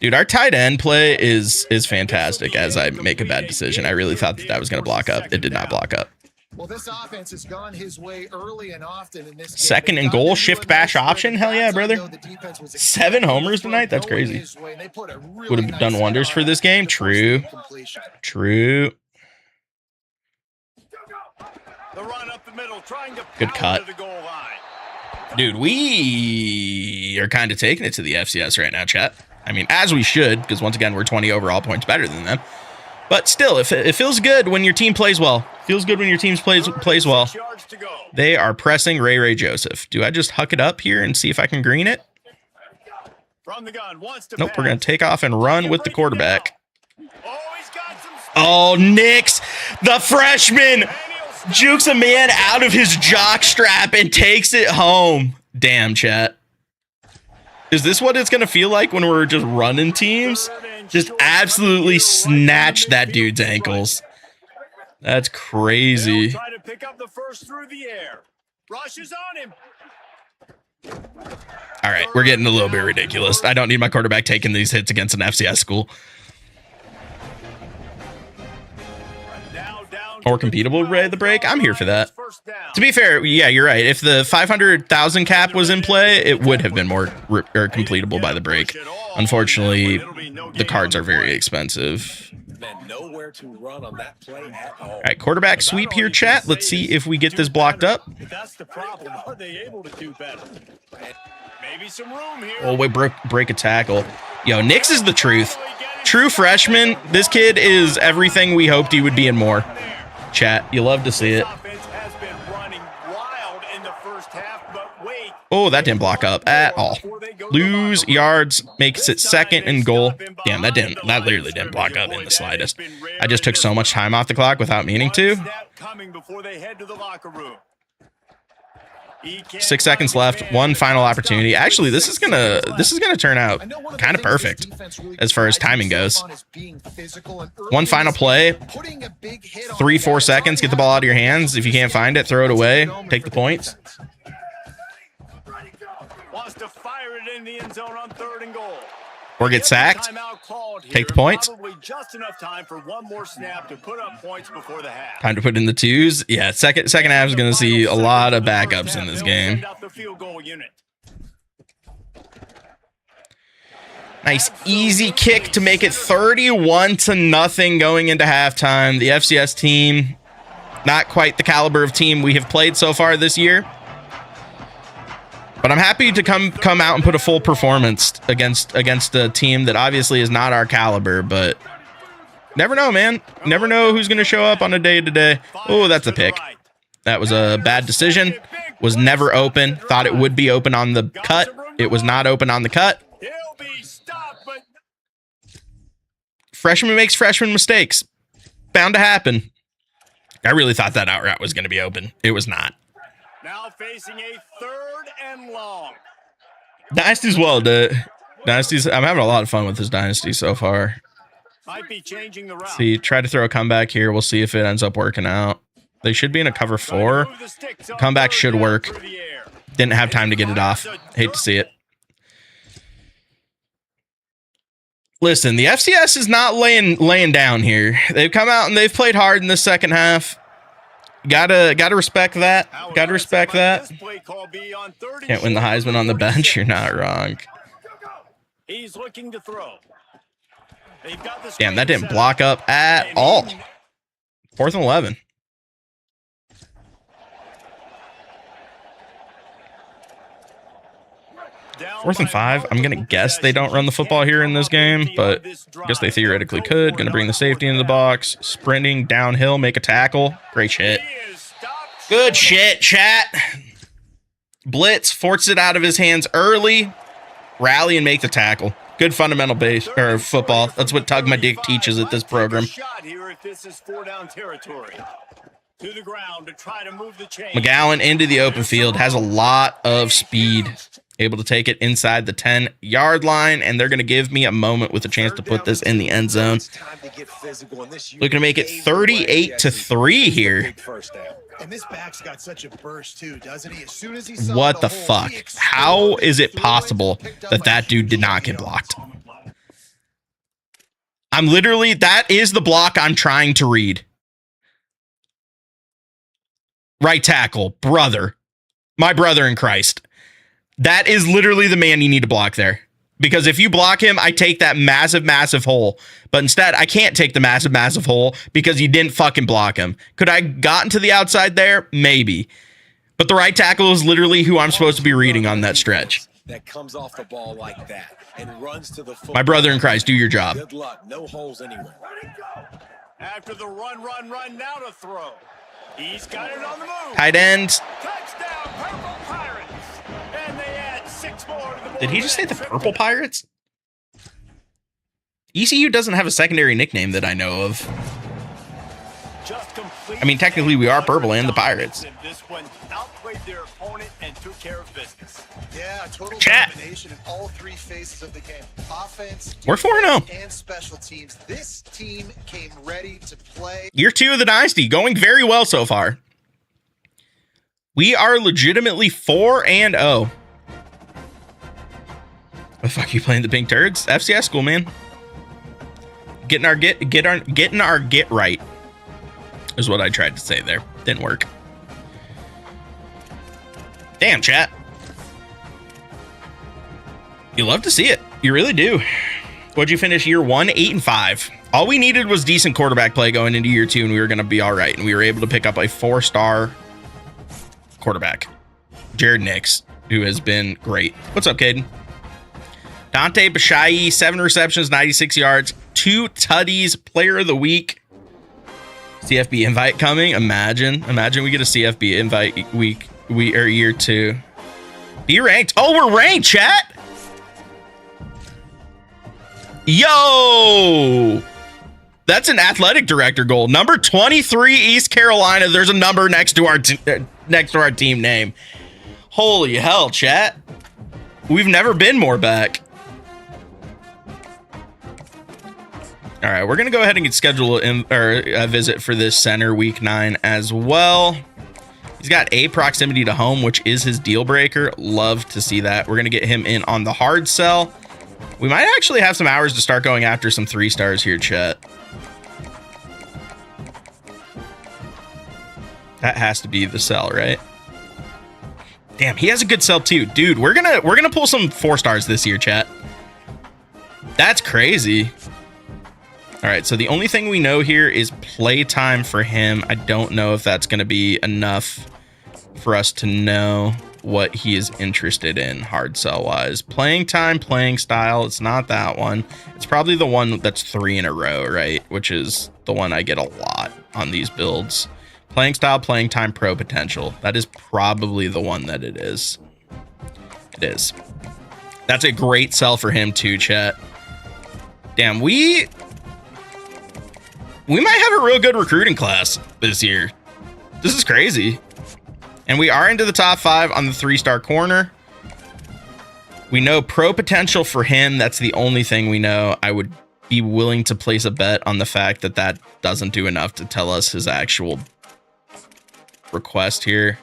Dude, our tight end play is fantastic as I make a bad decision. I really thought that was going to block up. It did not block up. Well, this offense has gone his way early and often in this game. Second and goal, shift bash option. Hell yeah, brother. 7 homers tonight? That's crazy. Would have done wonders for this game. True. True. Good cut. Dude, we are kind of taking it to the FCS right now, chat. I mean, as we should, because once again, we're 20 overall points better than them. But still, it feels good when your team plays well. Feels good when your team plays well. They are pressing Ray Joseph. Do I just huck it up here and see if I can green it? Nope, we're going to take off and run with the quarterback. Oh, Nix, the freshman, jukes a man out of his jock strap and takes it home. Damn, chat. Is this what it's going to feel like when we're just running teams? Just absolutely snatch that dude's ankles. That's crazy. All right, we're getting a little bit ridiculous. I don't need my quarterback taking these hits against an FCS school. More completable Ray the break. I'm here for that. To be fair, yeah, you're right. If the 500,000 cap was in play, it would have been more completable by the break. Unfortunately, the cards are very expensive. All right, quarterback sweep here, chat. Let's see if we get this blocked up. Oh, wait, break a tackle. Yo, Nix is the truth. True freshman. This kid is everything we hoped he would be and more. Chat, you love to see it. Oh, that didn't block up at all. Lose yards, makes it second and goal. Damn, that literally didn't block up in the slightest. I just took so much time off the clock without meaning to. 6 seconds left. One final opportunity. Actually, this is gonna turn out kind of perfect as far as timing goes. One final play. 3-4 seconds. Get the ball out of your hands. If you can't find it, throw it away. Take the points. Or get sacked. Take the points. Time to put in the twos. Yeah, second half is going to see a lot of backups in this game. Nice easy kick to make it 31-0 going into halftime. The FCS team, not quite the caliber of team we have played so far this year. But I'm happy to come out and put a full performance against a team that obviously is not our caliber, but never know, man. Never know who's going to show up on a day-to-day. Oh, that's a pick. That was a bad decision. Was never open. Thought it would be open on the cut. It was not open on the cut. Freshman makes freshman mistakes. Bound to happen. I really thought that out route was going to be open. It was not. Now facing a 3rd and long. Dynasty's well, dude. Dynasty's. I'm having a lot of fun with this Dynasty so far. Might be changing the route. See, try to throw a comeback here. We'll see if it ends up working out. They should be in a cover 4. Comeback should work. Didn't have time to get it off. Hate to see it. Listen, the FCS is not laying down here. They've come out and they've played hard in the second half. Gotta respect that. Gotta respect that. Can't win the Heisman on the bench. You're not wrong. He's looking to throw. Damn, that didn't block up at all. 4th and 11. Fourth and 5. I'm going to guess they don't run the football here in this game, but I guess they theoretically could. Going to bring the safety into the box. Sprinting downhill, make a tackle. Great shit. Good shit, chat. Blitz, forces it out of his hands early. Rally and make the tackle. Good fundamental base or football. That's what Tug My Dick teaches at this program. To the ground to try to move the chain. McGowan into the open field, has a lot of speed, able to take it inside the 10-yard line, and they're going to give me a moment with a chance to put this in the end zone. Looking to make it 38-3 here. And this back's got such a burst too, doesn't he? As soon as he saw What the fuck? How is it possible that that dude did not get blocked? I'm literally, that is the block I'm trying to read. Right tackle, brother. My brother in Christ. That is literally the man you need to block there. Because if you block him, I take that massive, massive hole. But instead, I can't take the massive, massive hole because you didn't fucking block him. Could I gotten to the outside there? Maybe. But the right tackle is literally who I'm supposed to be reading on that stretch. That comes off the ball like that and runs to the football. My brother in Christ, do your job. Good luck. No holes anywhere. After the run, now to throw. He's got it on the move. Tight end. Touchdown, Purple Pirates. And they add 6 more to the board. Did he just say the Purple Pirates? ECU doesn't have a secondary nickname that I know of. I mean, technically we are purple and the Pirates. This one outplayed their opponent and took care of business. Yeah, total Chat. domination in all 3 phases of the game. Offense, We're 4-0. and special teams. This team came ready to play. Year 2 of the Dynasty, going very well so far. We are legitimately 4-0. The fuck, you playing the Pink Turds? FCS school, man. Getting our get right is what I tried to say there. Didn't work. Damn, chat. You love to see it. You really do. What'd you finish year 1? 8-5. All we needed was decent quarterback play going into year 2, and we were going to be all right. And we were able to pick up a 4-star quarterback, Jared Nix, who has been great. What's up, Caden? Dante Bashai, 7 receptions, 96 yards, 2 tutties, player of the week. CFB invite coming. Imagine we get a CFB invite week or year 2. Be ranked. Oh, we're ranked, chat. Yo, that's an athletic director goal. Number 23, East Carolina. There's a number next to our team name. Holy hell, chat. We've never been more back. All right, we're going to go ahead and schedule a visit for this center week 9 as well. He's got a proximity to home, which is his deal breaker. Love to see that. We're going to get him in on the hard sell. We might actually have some hours to start going after some 3-stars here, chat. That has to be the sell, right? Damn, he has a good sell too. Dude, we're gonna pull some 4-stars this year, chat. That's crazy. All right, so the only thing we know here is play time for him. I don't know if that's going to be enough for us to know what he is interested in hard sell wise. Playing time, playing style, it's not that one. It's probably the one that's 3 in a row, right? Which is the one I get a lot on these builds. Playing style, playing time, pro potential. That is probably the one that it is. It is. That's a great sell for him too, chat. Damn, we might have a real good recruiting class this year. This is crazy. And we are into the top 5 on the 3-star corner. We know pro potential for him. That's the only thing we know. I would be willing to place a bet on the fact that that doesn't do enough to tell us his actual request here.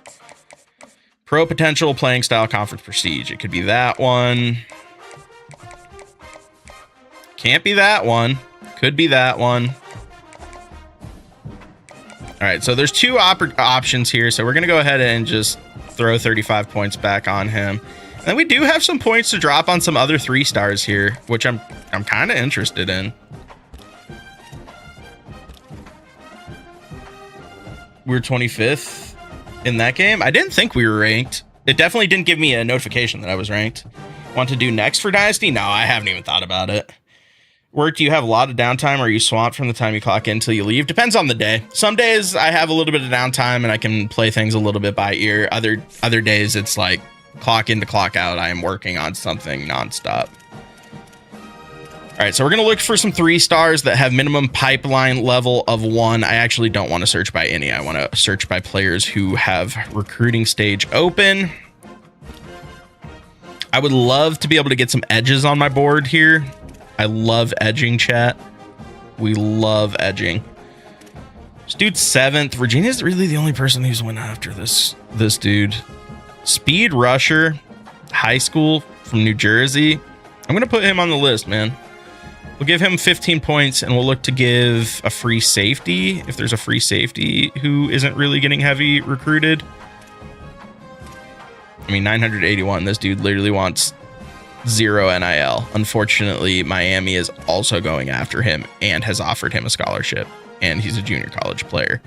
Pro potential, playing style, conference prestige. It could be that one. Can't be that one. Could be that one. All right, so there's 2 options here. So we're going to go ahead and just throw 35 points back on him. And then we do have some points to drop on some other 3-stars here, which I'm kind of interested in. We were 25th in that game. I didn't think we were ranked. It definitely didn't give me a notification that I was ranked. Want to do next for Dynasty? No, I haven't even thought about it. Work, do you have a lot of downtime, or are you swamped from the time you clock in until you leave? Depends on the day. Some days I have a little bit of downtime and I can play things a little bit by ear. Other days it's like clock in to clock out. I am working on something nonstop. All right, so we're going to look for some 3-stars that have minimum pipeline level of 1. I actually don't want to search by any. I want to search by players who have recruiting stage open. I would love to be able to get some edges on my board here. I love edging, chat. We love edging. This dude's 7th. Virginia's really the only person who's went after this dude. Speed rusher, high school from New Jersey. I'm going to put him on the list, man. We'll give him 15 points, and we'll look to give a free safety if there's a free safety who isn't really getting heavy recruited. I mean, 981. This dude literally wants 0 NIL. Unfortunately, Miami is also going after him and has offered him a scholarship, and he's a junior college player.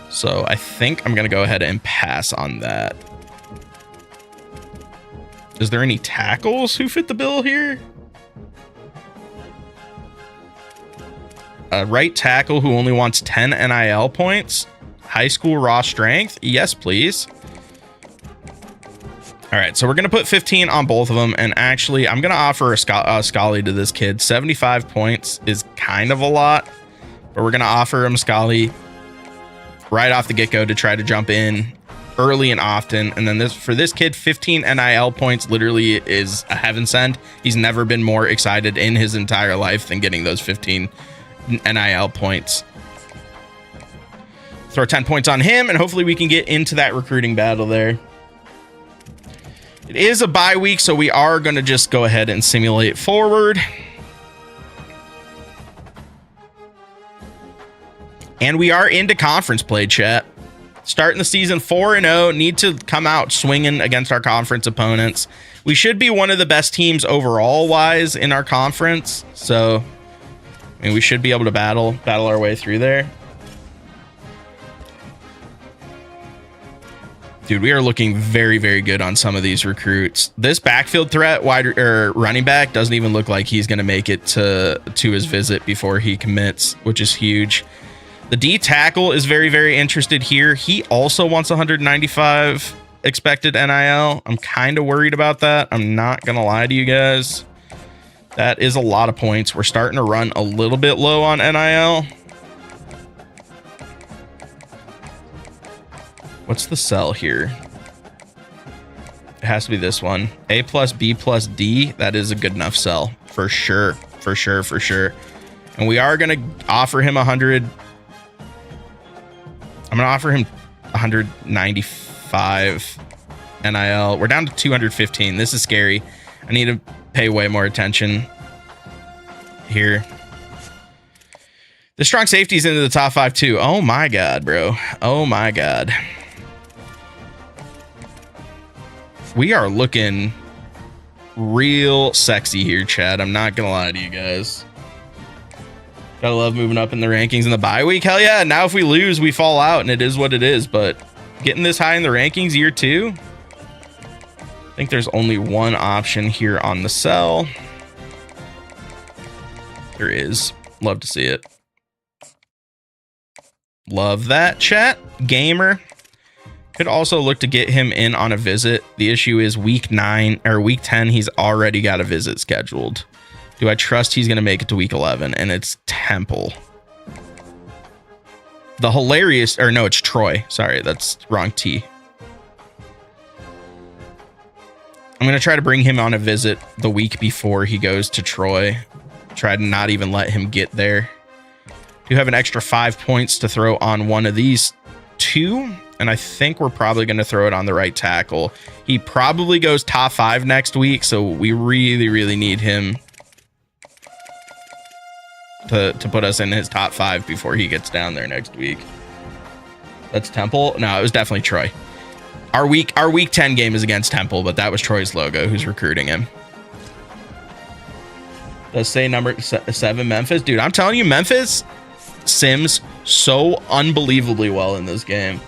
So I think I'm going to go ahead and pass on that. Is there any tackles who fit the bill here? A right tackle who only wants 10 NIL points. High school raw strength. Yes, please. All right, so we're going to put 15 on both of them. And actually, I'm going to offer a Scully to this kid. 75 points is kind of a lot, but we're going to offer him Scully right off the get-go to try to jump in early and often. And then for this kid, 15 NIL points literally is a heaven send. He's never been more excited in his entire life than getting those 15 NIL points. Throw 10 points on him, and hopefully we can get into that recruiting battle there. It is a bye week, so we are going to just go ahead and simulate forward. And we are into conference play, chat. Starting the season 4-0, need to come out swinging against our conference opponents. We should be one of the best teams overall wise in our conference, so I mean, we should be able to battle our way through there. Dude, we are looking very, very good on some of these recruits. This backfield threat, running back, doesn't even look like he's going to make it to his visit before he commits, which is huge. The D tackle is very, very interested here. He also wants 195 expected NIL. I'm kind of worried about that. I'm not going to lie to you guys. That is a lot of points. We're starting to run a little bit low on NIL. What's the sell here? It has to be this one. A plus B plus D. That is a good enough sell for sure. For sure. For sure. And we are going to offer him 100. I'm going to offer him 195 NIL. We're down to 215. This is scary. I need to pay way more attention here. The strong safety's into the top 5 too. Oh my God, bro. Oh my God. We are looking real sexy here, Chad. I'm not gonna lie to you guys. Gotta love moving up in the rankings in the bye week. Hell yeah. Now if we lose, we fall out, and it is what it is. But getting this high in the rankings year 2, I think there's only one option here on the sell. There is. Love to see it. Love that, chat. Gamer. Could also look to get him in on a visit. The issue is week 9 or week 10. He's already got a visit scheduled. Do I trust he's going to make it to week 11? And it's Temple. The hilarious, or no, it's Troy. Sorry, that's wrong T. I'm going to try to bring him on a visit the week before he goes to Troy. Try to not even let him get there. Do have an extra 5 points to throw on one of these 2. And I think we're probably going to throw it on the right tackle. He probably goes top 5 next week. So we really, really need him to put us in his top 5 before he gets down there next week. That's Temple. No, it was definitely Troy. Our week 10 game is against Temple, but that was Troy's logo who's recruiting him. Does say number 7 Memphis. Dude, I'm telling you, Memphis sims so unbelievably well in this game.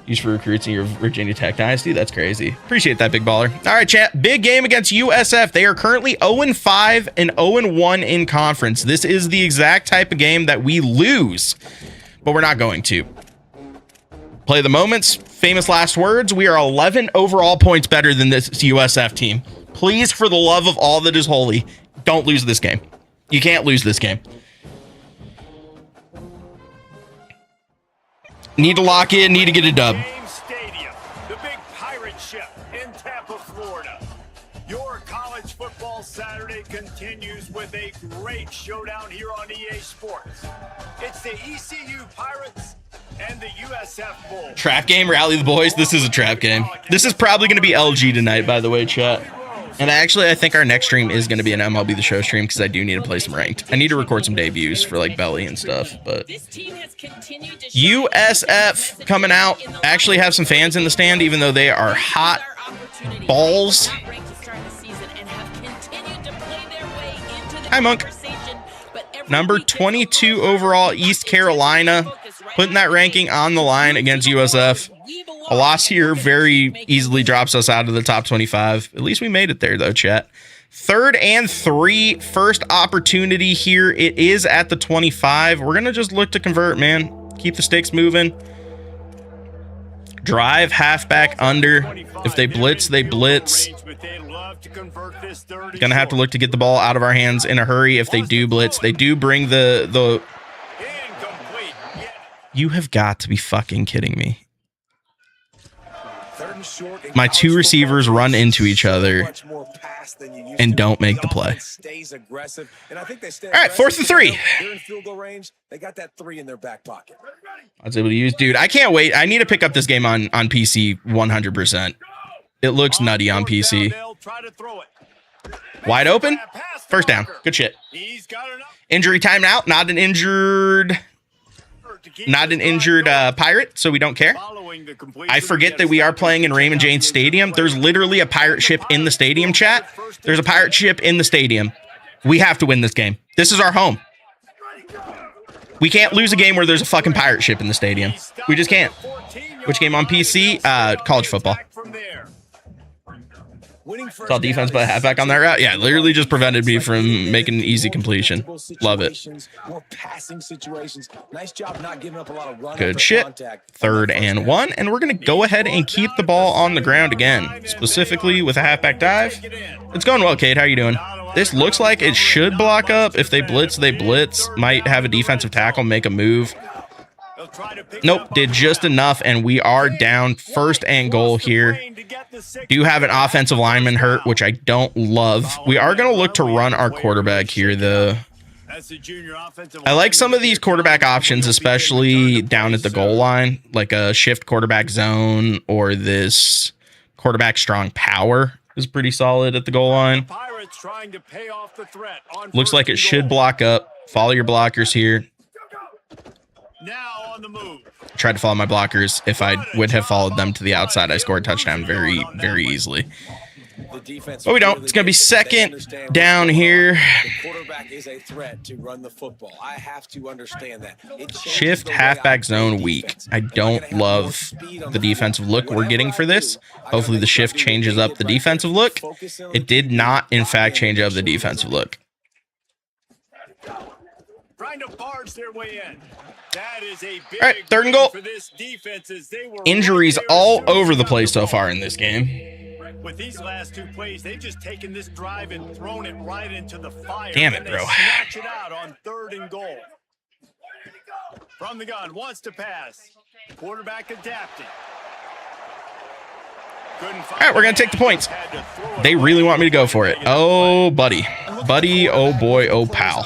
Used for recruits in your Virginia Tech Dynasty. That's crazy. Appreciate that, big baller. All right, chat. Big game against USF. They are currently 0-5 and 0-1 in conference. This is the exact type of game that we lose, but we're not going to. Play the moments. Famous last words. We are 11 overall points better than this USF team. Please, for the love of all that is holy, Don't lose this game. You can't lose this game. Need to lock in, need to get a dub. Stadium, the big pirate ship in Tampa, Florida. Your college football Saturday continues with a great showdown here on EA Sports. It's the ECU Pirates and the USF Bulls. Trap game, rally the boys. This is a trap game. This is probably going to be LG tonight, by the way, chat. And actually, I think our next stream is going to be an MLB The Show stream because I do need to play some ranked. I need to record some debuts for like Belly and stuff. But USF coming out. Actually have some fans in the stand, even though they are hot balls. Hi, Monk. Number 22 overall, East Carolina. Putting that ranking on the line against USF. A loss here very easily drops us out of the top 25. At least we made it there, though, chat. 3rd and 3. First opportunity here. It is at the 25. We're going to just look to convert, man. Keep the sticks moving. Drive halfback under. If they blitz, they blitz. Gonna have to look to get the ball out of our hands in a hurry. If they do blitz, they do bring the... You have got to be fucking kidding me. My two receivers run into each other and don't make the play. All right, 4th and 3. They got that 3 in their back pocket. I was able to use, dude. I can't wait. I need to pick up this game on PC 100%. It looks nutty on PC. Wide open. First down. Good shit. Injury timeout. Not an injured pirate, so we don't care. I forget that we are playing in Raymond James Stadium. There's literally a pirate ship in the stadium, chat. There's a pirate ship in the stadium. We have to win this game. This is our home. We can't lose a game where there's a fucking pirate ship in the stadium. We just can't. Which game on PC? College football. Saw defense but halfback on that route. Yeah, literally just prevented me from making an easy completion. Love it. Good shit. 3rd and 1. And we're going to go ahead and keep the ball on the ground again. Specifically with a halfback dive. It's going well, Cade. How are you doing? This looks like it should block up. If they blitz, they blitz. Might have a defensive tackle make a move. Nope, did just enough, and we are down. 1st and goal here. Do have an offensive lineman hurt, which I don't love. We are going to look to run our quarterback here, though. I like some of these quarterback options, especially down at the goal line, like a shift quarterback zone or this quarterback strong power is pretty solid at the goal line. Looks like it should block up. Follow your blockers here. Now on the move. Tried to follow my blockers. If I would have followed them to the outside, I scored a touchdown very, very easily. But we don't. It's going to be 2nd down here. The quarterback is a threat to run the football. I have to understand that. Shift halfback zone weak. I don't love the defensive look we're getting for this. Hopefully the shift changes up the defensive look. It did not, in fact, change up the defensive look. Trying to barge their way in. That is a big all right, 3rd and goal. For this defense as they were Injuries all over the place so far in this game. With these last 2 plays, they've just taken this drive and thrown it right into the fire. Damn it, bro. Snatch it out on 3rd and goal. From the gun, wants to pass. Quarterback adapting. All right, we're going to take the points. They really want me to go for it. Oh, buddy. Buddy, oh boy, oh pal.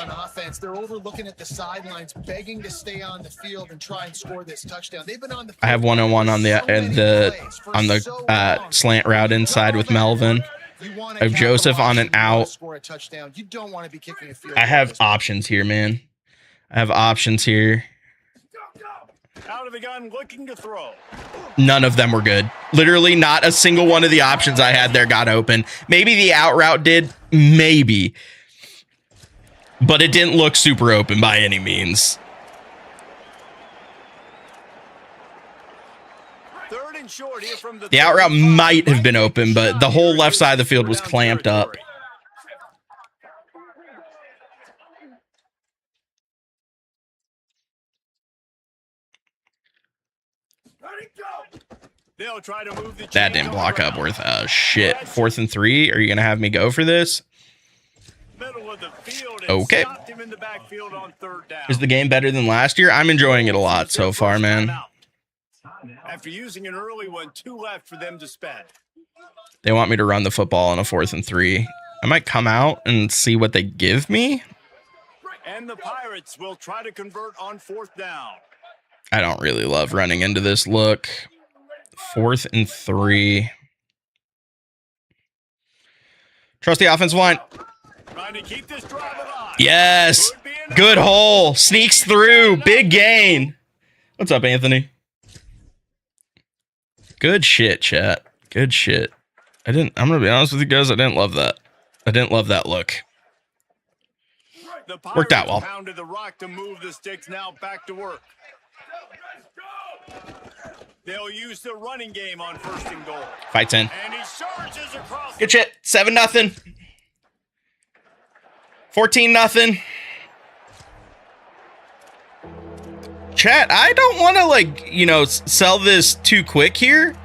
They're overlooking at the sidelines, begging to stay on the field and try and score this touchdown. They've been on the I have 1-on-1 on the slant route inside with Melvin. I have Joseph on an out. I have options here, man. I have options here. Out of the gun, looking to throw. None of them were good. Literally not a single one of the options I had there got open. Maybe the out route did. Maybe. But it didn't look super open by any means. 3rd and short here from the out route might have been open, but the whole left side of the field was clamped up. They'll try to move the that didn't block up worth shit. 4th and 3. Are you going to have me go for this? Middle of the field and Okay. stopped him in the backfield on 3rd down. Is the game better than last year? I'm enjoying it a lot so far, man. After using an early one, 2 left for them to spend. They want me to run the football on a 4th and 3. I might come out and see what they give me. And the Pirates will try to convert on 4th down. I don't really love running into this look. 4th and 3. Trust the offensive line. Trying to keep this drive alive. Yes. Good hole. Sneaks through. Big gain. What's up, Anthony? Good shit, chat. Good shit. I'm going to be honest with you guys. I didn't love that. I didn't love that look. Worked out well. Pounded the rock to move the sticks. Now back to work. They'll use the running game on 1st and goal. Fights in. And he charges across. Good shit. 7-0. 14-0. Chat, I don't want to, like, you know, sell this too quick here.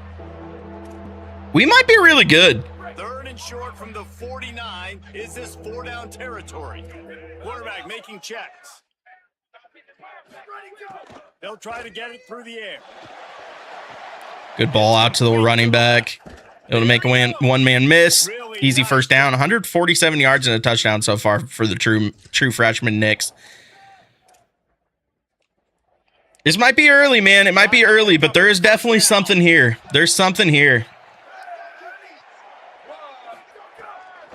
We might be really good. 3rd and short from the 49. Is this 4-down territory? Quarterback making checks. They'll try to get it through the air. Good ball out to the running back. Able to make a one-man miss. Easy 1st down. 147 yards and a touchdown so far for the true freshman Knicks. This might be early, man. It might be early, but there is definitely something here. There's something here.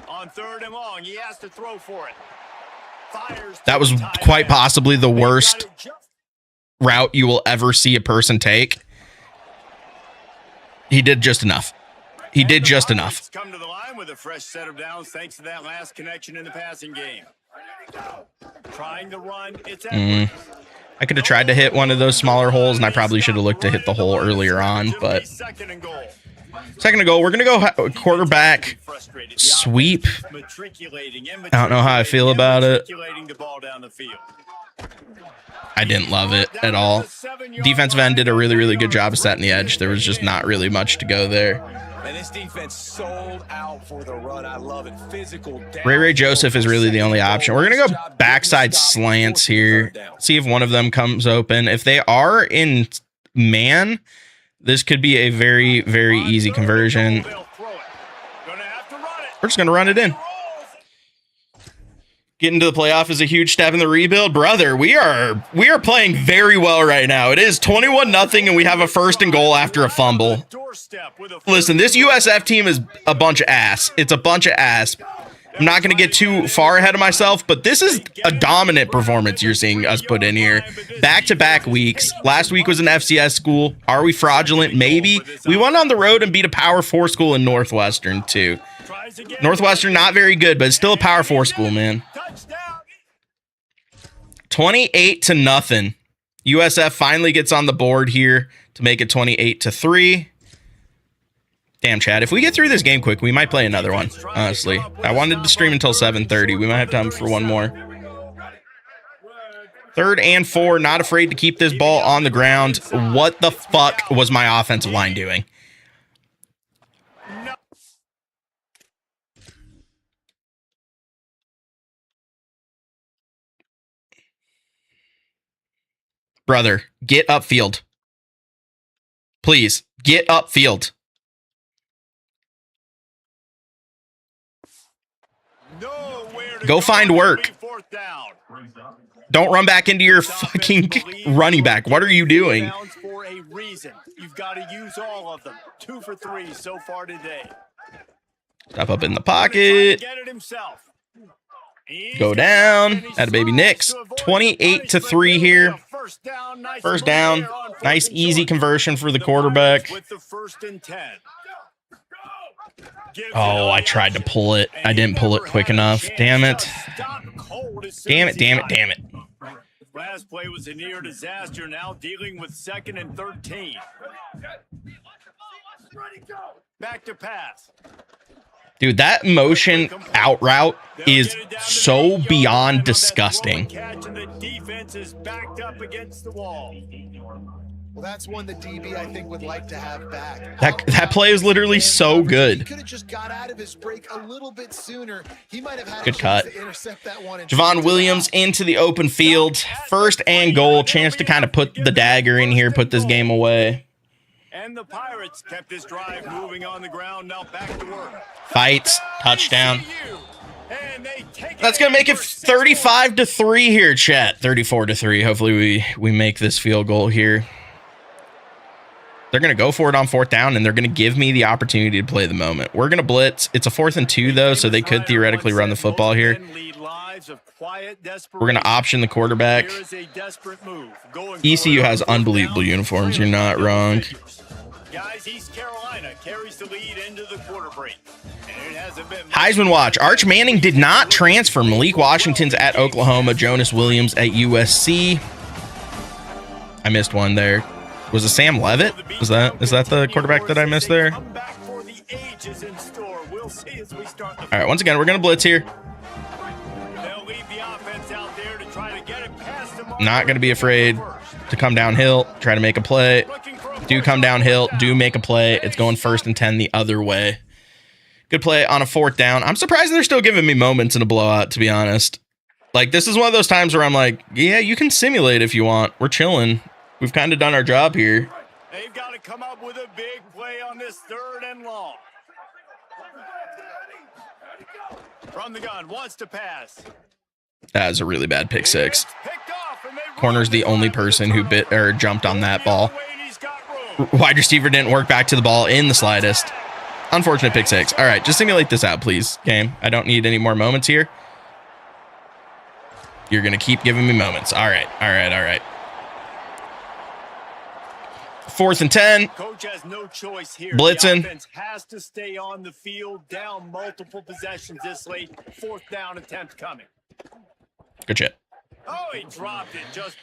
On 3rd and long, he has to throw for it. Fires. That was quite possibly the worst route you will ever see a person take. He did just enough. He did just enough. Come to the line with a fresh set of downs thanks to that last connection in the passing game. Trying to run, it's I could have tried to hit one of those smaller holes, and I probably should have looked to hit the hole earlier on, but 2nd and goal. We're going to go quarterback sweep. I don't know how I feel about it. I didn't love it at all. Defensive end did a really, really good job of setting the edge. There was just not really much to go there. And this defense sold out for the run. I love it. Physical. Ray Joseph is really the only option. We're going to go backside slants here. See if one of them comes open. If they are in man, this could be a very, very easy conversion. We're just going to run it in. Getting to the playoff is a huge step in the rebuild. Brother, we are playing very well right now. It is 21-0, and we have a 1st and goal after a fumble. Listen, this USF team is a bunch of ass. It's a bunch of ass. I'm not going to get too far ahead of myself, but this is a dominant performance you're seeing us put in here. Back-to-back weeks. Last week was an FCS school. Are we fraudulent? Maybe. We went on the road and beat a Power 4 school in Northwestern, too. Northwestern, not very good, but it's still a Power 4 school, man. 28-0. USF finally gets on the board here to make it 28-3. Damn, Chad, if we get through this game quick, we might play another one, honestly. I wanted to stream until 7:30. We might have time for one more. 3rd and 4, not afraid to keep this ball on the ground. What the fuck was my offensive line doing? Brother, get upfield. Please, get upfield. Go find work. Don't run back into your fucking running back. What are you doing? For a reason. You've got to use all of them. 2 for 3 so far today. Step up in the pocket. Get it himself. Go down. Atta baby Knicks. 28-3 here. First down. Nice easy conversion for the quarterback. Oh, I tried to pull it. I didn't pull it quick enough. Damn it. Damn it, damn it, damn it. Last play was a near disaster. Now dealing with 2nd and 13. Back to pass. Dude, that motion out route is so beyond disgusting. The defense is backed up against the wall. Well, that's one the DB I think would like to have back. That play is literally so good. He could have just got out of his break a little bit sooner. He might have had Good a chance cut. to intercept that one. Javon Williams into the open field. First and goal. Chance to kind of put the dagger in here, put this game away. And the Pirates kept this drive moving on the ground. Now back to work. Fights. Touchdown. And they take That's going to make it 35-3 here, chat. 34-3. Hopefully we make this field goal here. They're going to go for it on 4th down, and they're going to give me the opportunity to play the moment. We're going to blitz. It's a 4th and 2, though, so they could theoretically run the football here. We're going to option the quarterback. ECU has unbelievable uniforms. You're not wrong. Guys, East Carolina carries the lead into the quarter break. And it hasn't been Heisman watch. Arch Manning did not transfer. Malik Washington's at Oklahoma. Jonas Williams at USC. I missed one there. Was it Sam Levitt? Is that the quarterback that I missed there? All right, once again, we're going to blitz here. Not going to be afraid to come downhill, try to make a play. Do come downhill, do make a play. It's going 1st and 10 the other way. Good play on a 4th down. I'm surprised they're still giving me moments in a blowout, to be honest. Like, this is one of those times where I'm like, yeah, you can simulate if you want. We're chilling. We've kind of done our job here. They've got to come up with a big play on this 3rd and long. From the gun, wants to pass. That is a really bad pick 6. Corner's the only person who jumped on that ball. Wide receiver didn't work back to the ball in the slightest. Unfortunate pick 6. All right, just simulate this out, please, game. I don't need any more moments here. You're going to keep giving me moments. All right. 4th and 10. Coach has no choice here. Blitzing. The offense has to stay on the field, down multiple possessions this late. 4th down attempt coming. Good shit. Oh, he dropped it. Just.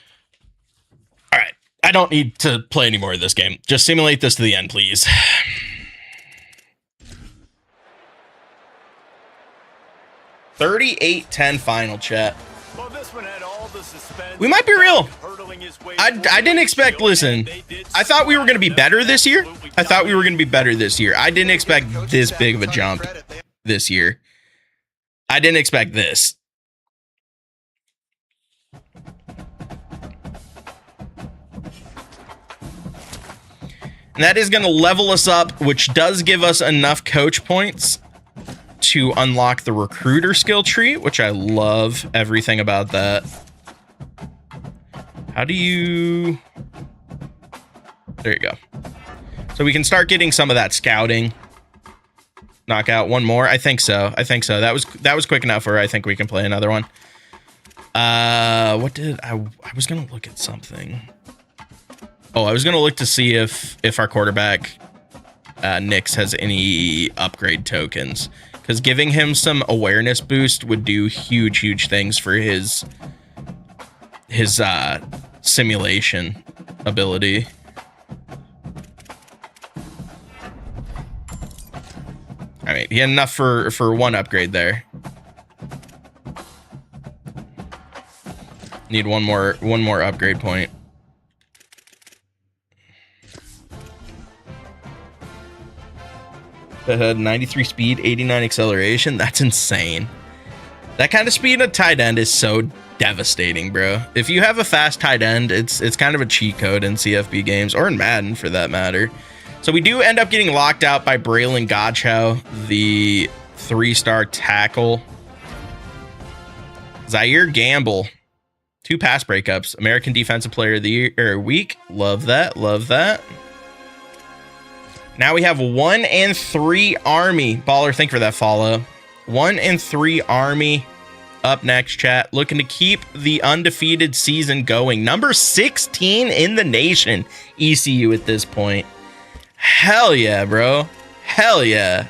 All right. I don't need to play any more of this game. Just simulate this to the end, please. 38-10 final, chat. Well, this one had all the suspense. We might be real. I didn't expect, listen, I thought we were going to be better this year. I didn't expect this big of a jump this year. I didn't expect this. And that is going to level us up, which does give us enough coach points to unlock the recruiter skill tree, which I love everything about that. How do you... There you go. So we can start getting some of that scouting. Knock out one more. I think so. That was quick enough where I think we can play another one. What did I was going to look at something. Oh, I was going to look to see if our quarterback, Nix, has any upgrade tokens. Because giving him some awareness boost would do huge things for his simulation ability. I mean, he had enough for one upgrade there. Need one more upgrade point. Had 93 speed, 89 acceleration. That's insane. That kind of speed at tight end is so devastating, bro. If you have a fast tight end, it's kind of a cheat code in CFB games, or in Madden for that matter. So we do end up getting locked out by Braylon Godchow, the 3-star tackle. Zaire Gamble, 2 pass breakups, American Defensive Player of the Year week. Love that. Now we have 1 and 3 Army. Baller, thank you for that follow. 1 and 3 Army up next, chat. Looking to keep the undefeated season going. Number 16 in the nation, ECU at this point. Hell yeah, bro. Hell yeah.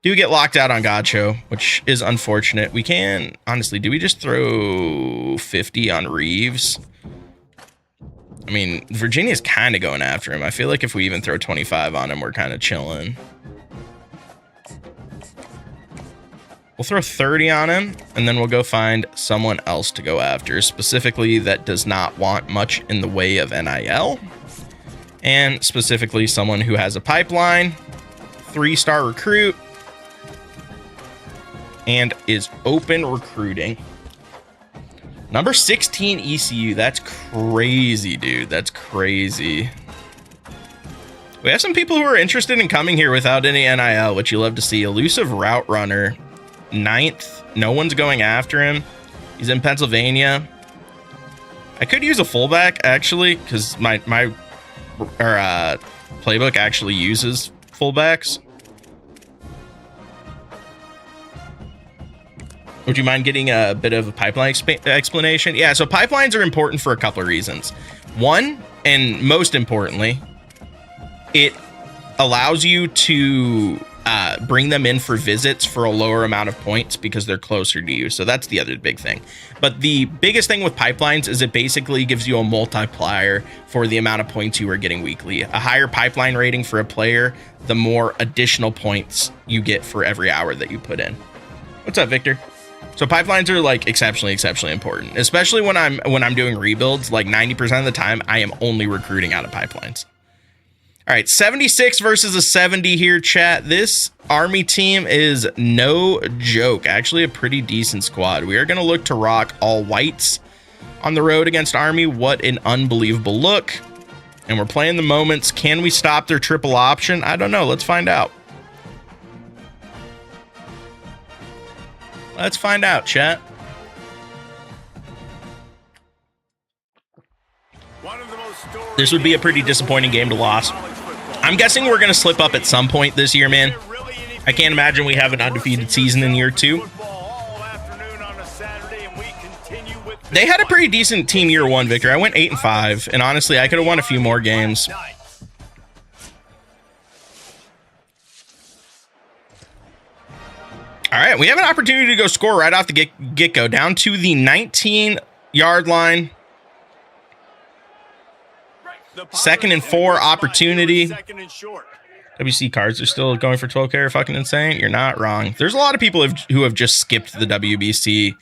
Do get locked out on Godcho, which is unfortunate. We can, honestly, do we just throw 50 on Reeves? I mean, Virginia's kind of going after him. I feel like if we even throw 25 on him, we're kind of chilling. We'll throw 30 on him, and then we'll go find someone else to go after, specifically that does not want much in the way of NIL, and specifically someone who has a pipeline, 3-star recruit, and is open recruiting. Number 16 ECU. That's crazy, dude. That's crazy. We have some people who are interested in coming here without any NIL, which you love to see. Elusive route runner, 9th. No one's going after him. He's in Pennsylvania. I could use a fullback, actually, because my playbook actually uses fullbacks. Would you mind getting a bit of a pipeline explanation? Yeah, so pipelines are important for a couple of reasons. One, and most importantly, it allows you to bring them in for visits for a lower amount of points because they're closer to you. So that's the other big thing. But the biggest thing with pipelines is it basically gives you a multiplier for the amount of points you are getting weekly. A higher pipeline rating for a player, the more additional points you get for every hour that you put in. What's up, Victor? So pipelines are like exceptionally important, especially when I'm doing rebuilds. Like 90% of the time, I am only recruiting out of pipelines. All right, 76 versus a 70 here, chat. This Army team is no joke. Actually, a pretty decent squad. We are going to look to rock all whites on the road against Army. What an unbelievable look. And we're playing the moments. Can we stop their triple option? I don't know. Let's find out. Let's find out, chat. This would be a pretty disappointing game to lose. I'm guessing we're going to slip up at some point this year, man. I can't imagine we have an undefeated season in year 2. They had a pretty decent team year 1, Victor. I went 8-5, and honestly, I could have won a few more games. All right, we have an opportunity to go score right off the get-go, down to the 19-yard line. 2nd and 4 opportunity. WC cards are still going for 12K. Fucking insane. You're not wrong. There's a lot of people who have just skipped the WBC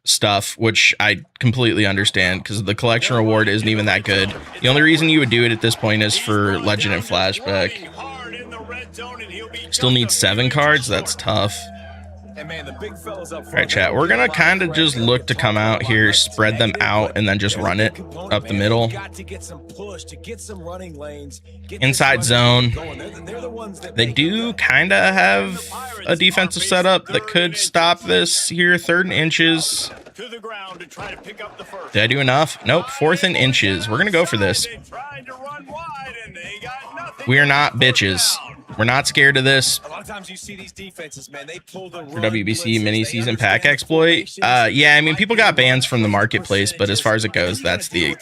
stuff, which I completely understand because the collection reward isn't even that good. The only reason you would do it at this point is for Legend and Flashback. Still need 7 cards. That's tough. All right, chat. We're going to kind of just look to come out here, spread them out, and then just run it up the middle. Inside zone. They do kind of have a defensive setup that could stop this here. 3rd and inches. Did I do enough? Nope. 4th and inches. We're going to go for this. We are not bitches. We're not scared of this. A lot of times you see these defenses, man, they pull the for WBC mini season pack exploit. Yeah, I mean, people got bans from the marketplace, but as far as it goes, that's the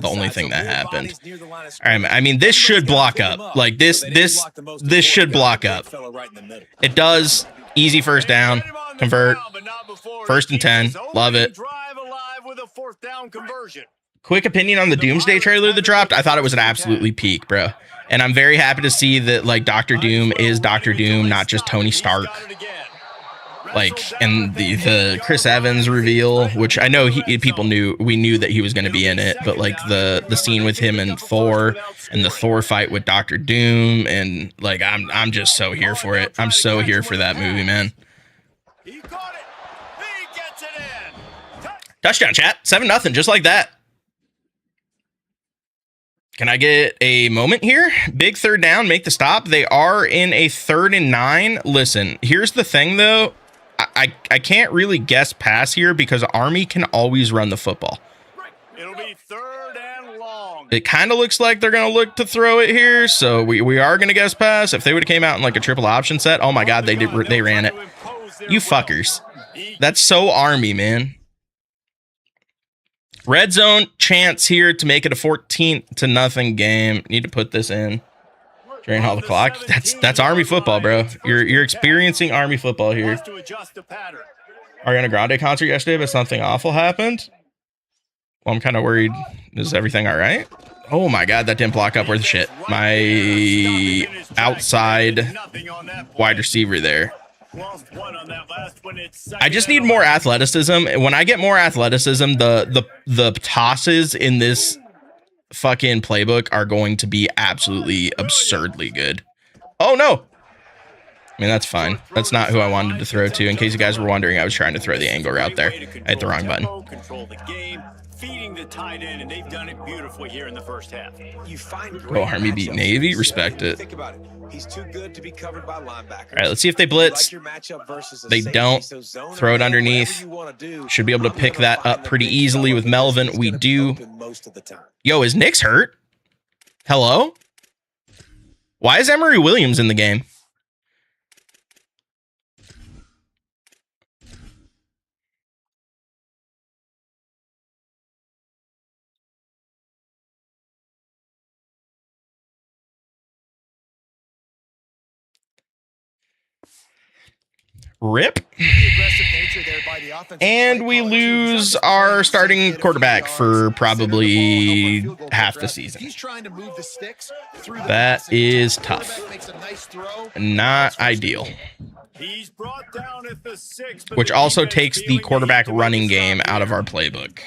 only thing that happened. All right, I mean, this should block up. Like this should block up. It does. Easy first down. Convert. 1st and 10. Love it. Quick opinion on the Doomsday trailer that dropped. I thought it was an absolutely peak, bro. And I'm very happy to see that, like, Dr. Doom is Dr. Doom, not just Tony Stark. Like, and the Chris Evans reveal, which I know we knew that he was going to be in it, but like the scene with him and Thor and the Thor fight with Dr. Doom, and like I'm just so here for it. I'm so here for that movie, man. Touchdown, chat. 7-0, just like that. Can I get a moment here? Big 3rd down, make the stop. They are in a 3rd and 9. Listen, here's the thing, though. I can't really guess pass here because Army can always run the football. It'll be 3rd and long. It kind of looks like they're going to look to throw it here, so we are going to guess pass. If they would have came out in like a triple option set, oh my God, they ran it. You fuckers. That's so Army, man. Red zone chance here to make it a 14-0 game. Need to put this in. Drain all the clock. That's Army football, bro. You're experiencing Army football here. Ariana Grande concert yesterday, but something awful happened. Well, I'm kind of worried. Is everything all right? Oh my God, that didn't block up worth shit. My outside wide receiver there Lost one on that last one. It's I just need more athleticism. When I get more athleticism, the tosses in this fucking playbook are going to be absolutely absurdly good. Oh no. I mean, that's fine. That's not who I wanted to throw to. In case you guys were wondering, I was trying to throw the angle route there. I hit the wrong button. Control the game, feeding the tight end, and they've done it beautifully here in the first half. You find Go Army beat Navy. Respect it. Think about it. He's too good to be covered by linebackers. All right, let's see if they blitz. They don't. Throw it underneath. Should be able to pick that up pretty easily with Melvin. We do. Yo, is Nick's hurt? Hello? Why is Emory Williams in the game? Rip. And we lose our starting quarterback for probably half the season. That is tough. Not ideal. Which also takes the quarterback running game out of our playbook.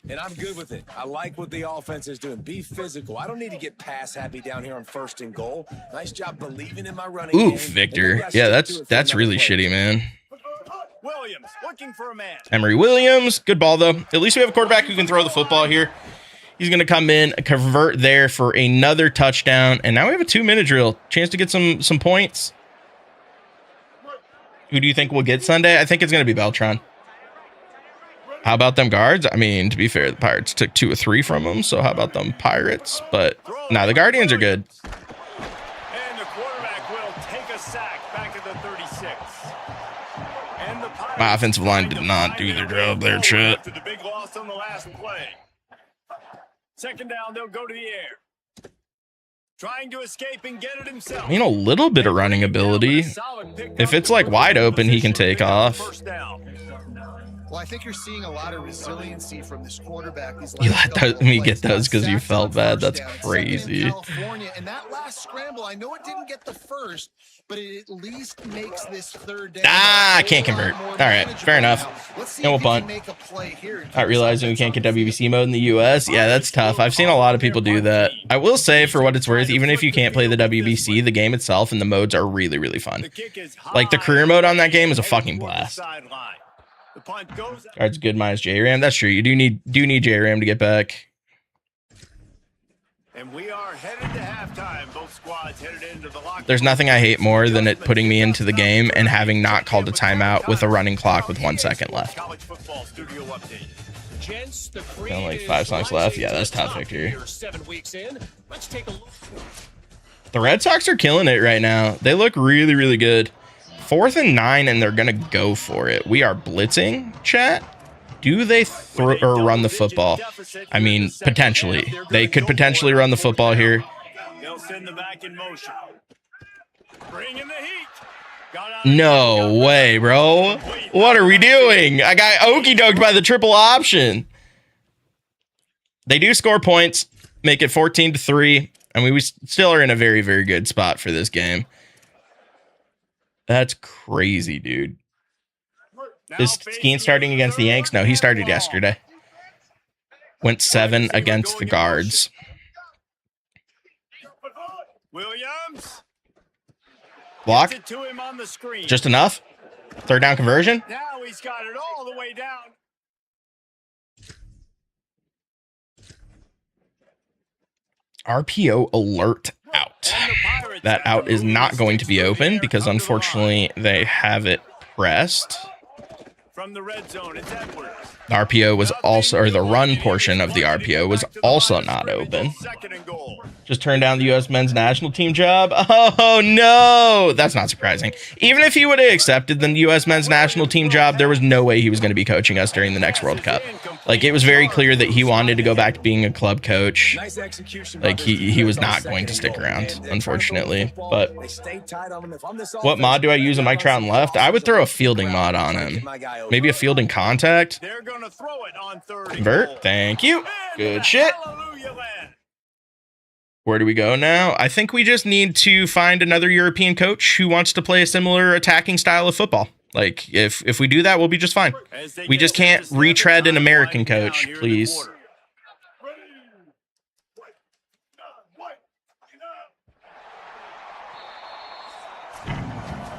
And I'm good with it. I like what the offense is doing. Be physical. I don't need to get pass happy down here on 1st and goal. Nice job believing in my running game. Oof, Victor. Yeah, that's really shitty, man. Williams looking for a man. Emory Williams, good ball though. At least we have a quarterback who can throw the football here. He's going to come in, convert there for another touchdown, and now we have a 2-minute drill. Chance to get some points. Who do you think will get Sunday? I think it's going to be Beltran. How about them guards? I mean, to be fair, the Pirates took 2 or 3 from them, so how about them Pirates? But nah, the Guardians are good. And the quarterback will take a sack back at the 36. And the My offensive line did not do their job there, Chet. after the big loss on the last play. 2nd down, they'll go to the air. Trying to escape and get it himself. I mean, a little bit of running ability. If it's like wide open, he can take off. Well, I think you're seeing a lot of resiliency from this quarterback. You let me get those because you felt bad. That's crazy. And that last scramble, I know it didn't get the first, but it at least makes this 3rd down. I can't convert. All right, fair enough. And we'll punt. Not realizing we can't get WBC mode in the US. Yeah, that's tough. I've seen a lot of people do that. I will say, for what it's worth, even if you can't play the WBC, the game itself and the modes are really, really fun. Like the career mode on that game is a fucking blast. Guards good minus J-Ram. That's true. You do need J-Ram to get back. And we are headed to halftime. Both squads headed into the locker. There's nothing I hate more than it putting me into the game and having not called a timeout with a running clock with 1 second left. College football studio update. Only like 5 songs left. Yeah, that's tough, Victor. The Red Sox are killing it right now. They look really, really good. 4th and 9, and they're gonna go for it. We are blitzing, chat. Do they throw or run the football? I mean, potentially. They could potentially run the football here. They'll send the back in motion. Bring in the heat. No way, bro. What are we doing? I got okie doked by the triple option. They do score points, make it 14-3. I mean, we still are in a very, very good spot for this game. That's crazy, dude. Is Skeen starting against the Yanks? No, he started yesterday. Went 7 against the Guards. Williams. Block. Just enough. 3rd down conversion. Now he's got it all the way down. RPO alert out. That out is not going to be open because unfortunately they have it pressed. From the red zone, it's Edwards. The RPO was also, or the run portion of the RPO was also not open. Just turned down the U.S. men's national team job. Oh, no. That's not surprising. Even if he would have accepted the U.S. men's national team job, there was no way he was going to be coaching us during the next World Cup. Like, it was very clear that he wanted to go back to being a club coach. Like, he was not going to stick around, unfortunately. But what mod do I use on Mike Trout left? I would throw a fielding mod on him. Maybe a fielding contact. Convert. Thank you. Good shit. Where do we go now? I think we just need to find another European coach who wants to play a similar attacking style of football. Like, if we do that, we'll be just fine. We just can't retread an American coach, please.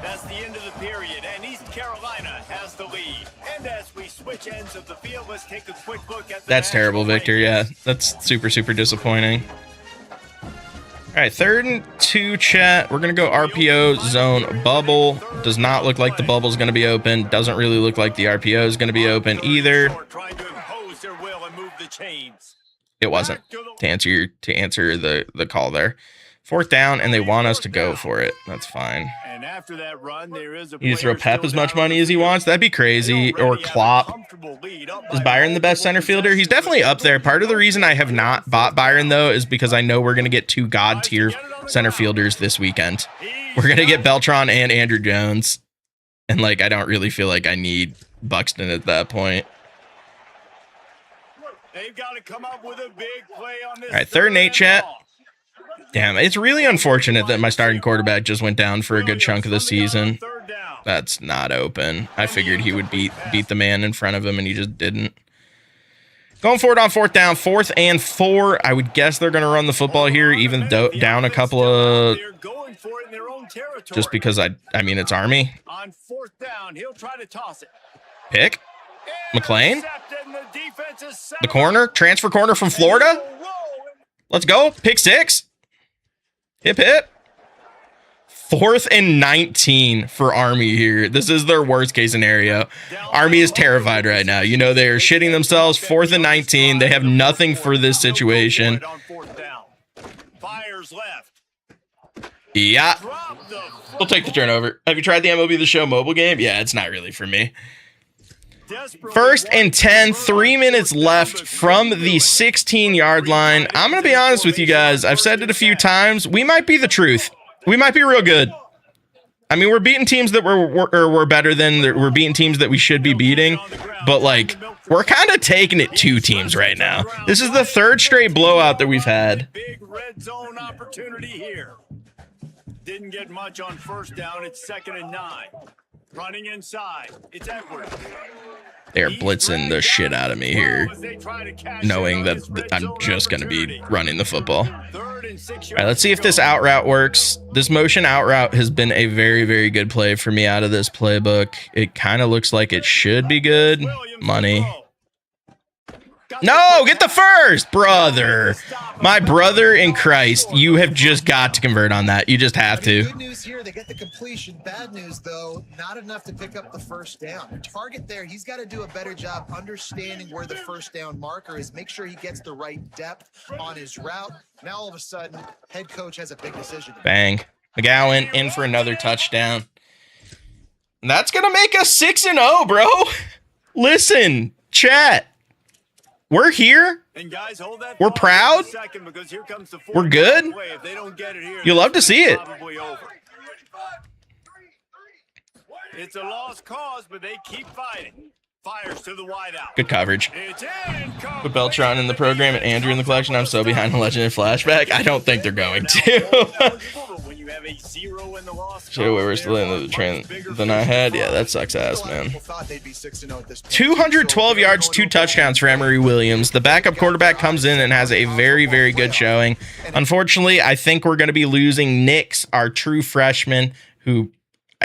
That's the end of the period, and East Carolina has the lead. And as we switch ends of the field, let's take a quick look at the That's terrible, Victor. Yeah, that's super, super disappointing. All right, 3rd and 2, chat. We're going to go RPO zone bubble. Does not look like the bubble's going to be open. Doesn't really look like the RPO is going to be open either. It wasn't, to answer the call there. 4th down, and they want us to go for it. That's fine. And after that run, there is a You just throw Pep as much money as he wants? That'd be crazy. Or Klopp. Is Byron the best center fielder? He's definitely up there. Part of the reason I have not bought Byron, though, is because I know we're going to get 2 god-tier center fielders this weekend. We're going to get Beltran and Andrew Jones. And, like, I don't really feel like I need Buxton at that point. They've got to come up with a big play on this. All right, 3rd and 8, chat. Damn, it's really unfortunate that my starting quarterback just went down for a good chunk of the season. That's not open. I figured he would beat the man in front of him, and he just didn't. Going forward on 4th down, 4th and 4. I would guess they're going to run the football here, even down a couple of... Just because I mean, it's Army. On 4th down, he'll try to toss it. Pick. McLean. The corner. Transfer corner from Florida. Let's go. Pick 6. Hip, hip. 4th and 19 for Army here. This is their worst case scenario. Army is terrified right now. You know, they are shitting themselves. 4th and 19. They have nothing for this situation. Yeah. We'll take the turnover. Have you tried the MLB The Show mobile game? Yeah, it's not really for me. 1st and 10, 3 minutes left from the 16-yard line. I'm going to be honest with you guys. I've said it a few times. We might be the truth. We might be real good. I mean, we're beating teams that we're better than. We're beating teams that we should be beating. But, like, we're kind of taking it 2 teams right now. This is the 3rd straight blowout that we've had. Big red zone opportunity here. Didn't get much on 1st down. It's 2nd and 9. Running inside. It's Edwards. They're blitzing the shit out of me here, knowing that I'm just going to be running the football. All right, let's see if this out route works. This motion out route has been a very, very good play for me out of this playbook. It kind of looks like it should be good. Money. No, get the first, brother. My brother in Christ, you have just got to convert on that. You just have to. Good news here, they get the completion. Bad news, though, not enough to pick up the 1st down. Target there, he's got to do a better job understanding where the 1st down marker is. Make sure he gets the right depth on his route. Now, all of a sudden, head coach has a big decision. Bang. McGowan in for another touchdown. And that's going to make us 6-0, bro. Listen, chat. We're here. And guys, hold that. We're proud. We're good. You love to see it. It's a lost cause, but they keep fighting. Fires to the wideout. Good coverage. Put Beltran in the program and Andrew in the collection. I'm so behind the Legend and Flashback. I don't think they're going to. So we're still in the trend than I had. Yeah, that sucks ass, man. 212 yards, 2 touchdowns for Emory Williams. The backup quarterback comes in and has a very, very good showing. Unfortunately, I think we're going to be losing Nix, our true freshman, who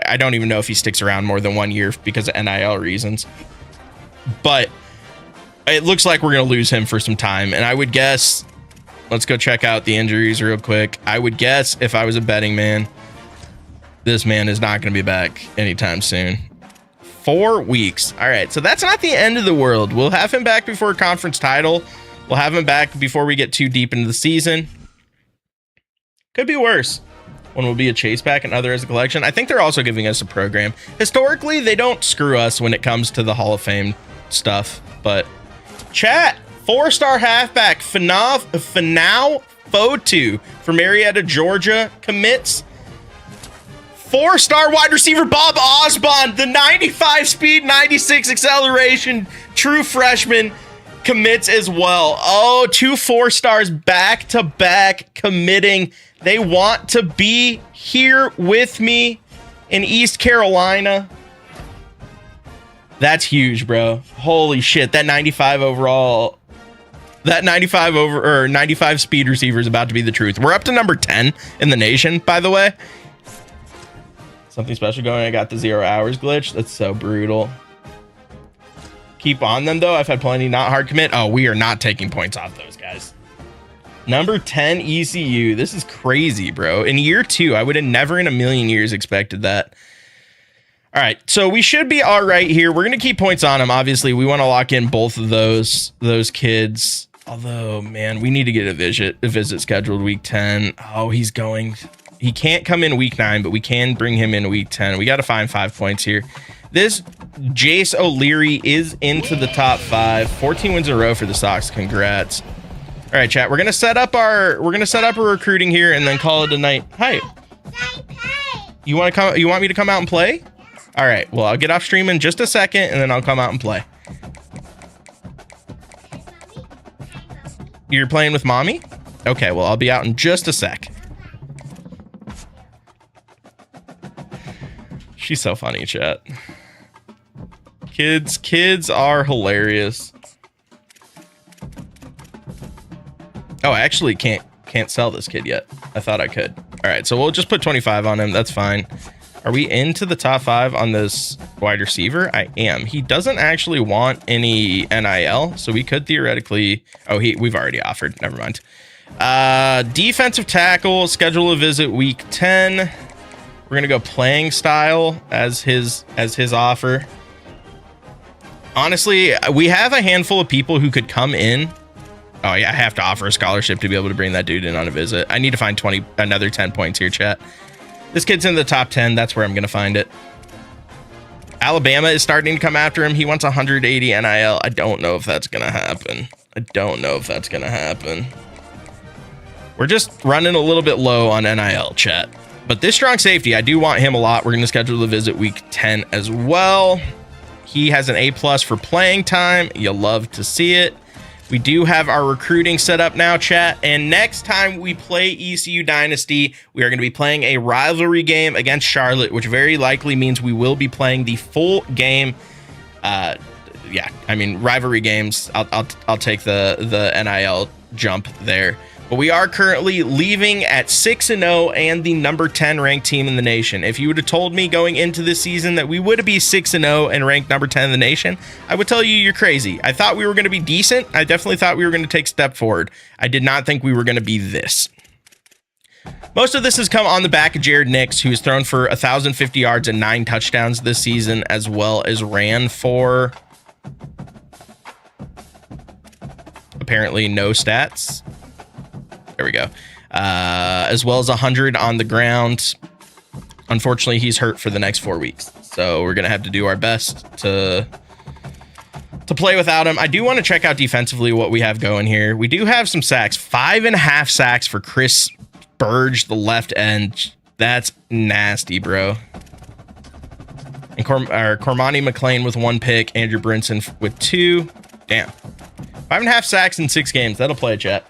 I don't even know if he sticks around more than 1 year because of NIL reasons. But it looks like we're going to lose him for some time. And I would guess, let's go check out the injuries real quick. I would guess if I was a betting man, this man is not going to be back anytime soon. 4 weeks. All right, so that's not the end of the world. We'll have him back before a conference title. We'll have him back before we get too deep into the season. Could be worse. One will be a chase back and other as a collection. I think they're also giving us a program. Historically, they don't screw us when it comes to the Hall of Fame stuff. But chat, 4-star halfback Finau Fotu from Marietta, Georgia commits. 4-star wide receiver Bob Osborne, the 95 speed, 96 acceleration, true freshman, commits as well. Oh, 2 4-stars back to back committing. They want to be here with me in East Carolina. That's huge, bro. Holy shit. That 95 overall, that 95 speed receiver is about to be the truth. We're up to number 10 in the nation, by the way. Something special going. I got the 0 hours glitch. That's so brutal. Keep on them, though. I've had plenty not hard commit. Oh, we are not taking points off those guys. Number 10 ECU. This is crazy, bro. In year 2, I would have never in a million years expected that. All right, so we should be all right here. We're going to keep points on them. Obviously, we want to lock in both of those kids. Although, man, we need to get a visit scheduled week 10. Oh, he's going. He can't come in week 9, but we can bring him in week 10. We got to find 5 points here. This Jace O'Leary is into the top 5. 14 wins in a row for the Sox. Congrats. All right, chat. We're gonna set up our recruiting here and then call it a night. Hi. You want to come? You want me to come out and play? All right. Well, I'll get off stream in just a second and then I'll come out and play. You're playing with mommy? Okay. Well, I'll be out in just a sec. She's so funny, chat. Kids are hilarious. Oh, I actually can't sell this kid yet. I thought I could. All right, so we'll just put 25 on him. That's fine. Are we into the top 5 on this wide receiver? I am. He doesn't actually want any NIL, so we could theoretically. Oh, we've already offered. Never mind. Defensive tackle. Schedule a visit week 10. We're gonna go playing style as his offer. Honestly, we have a handful of people who could come in. Oh yeah, I have to offer a scholarship to be able to bring that dude in on a visit. I need to find another 10 points here, chat. This kid's in the top 10. That's where I'm gonna find it. Alabama is starting to come after him. He wants 180 NIL. I don't know if that's gonna happen. We're just running a little bit low on NIL, chat. But this strong safety, I do want him a lot. We're going to schedule the visit week 10 as well. He has an A+ for playing time. You'll love to see it. We do have our recruiting set up now, chat. And next time we play ECU Dynasty, we are going to be playing a rivalry game against Charlotte, which very likely means we will be playing the full game. Yeah, I mean, rivalry games, I'll take the NIL jump there. But we are currently leaving at 6-0 and the number 10 ranked team in the nation. If you would have told me going into this season that we would be 6-0 and ranked number 10 in the nation, I would tell you you're crazy. I thought we were going to be decent. I definitely thought we were going to take a step forward. I did not think we were going to be this. Most of this has come on the back of Jared Nix, who's thrown for 1,050 yards and 9 touchdowns this season, as well as ran for apparently no stats. There we go. As well as 100 on the ground. Unfortunately, he's hurt for the next 4 weeks. So we're going to have to do our best to play without him. I do want to check out defensively what we have going here. We do have some sacks. 5.5 sacks for Chris Burge, the left end. That's nasty, bro. And Cormani McLean with 1 pick. Andrew Brinson with 2. Damn. 5.5 sacks in 6 games. That'll play, chat.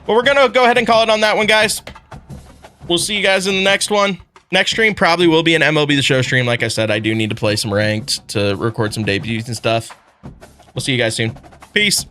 Well, we're going to go ahead and call it on that one, guys. We'll see you guys in the next one. Next stream probably will be an MLB The Show stream. Like I said, I do need to play some ranked to record some debuts and stuff. We'll see you guys soon. Peace.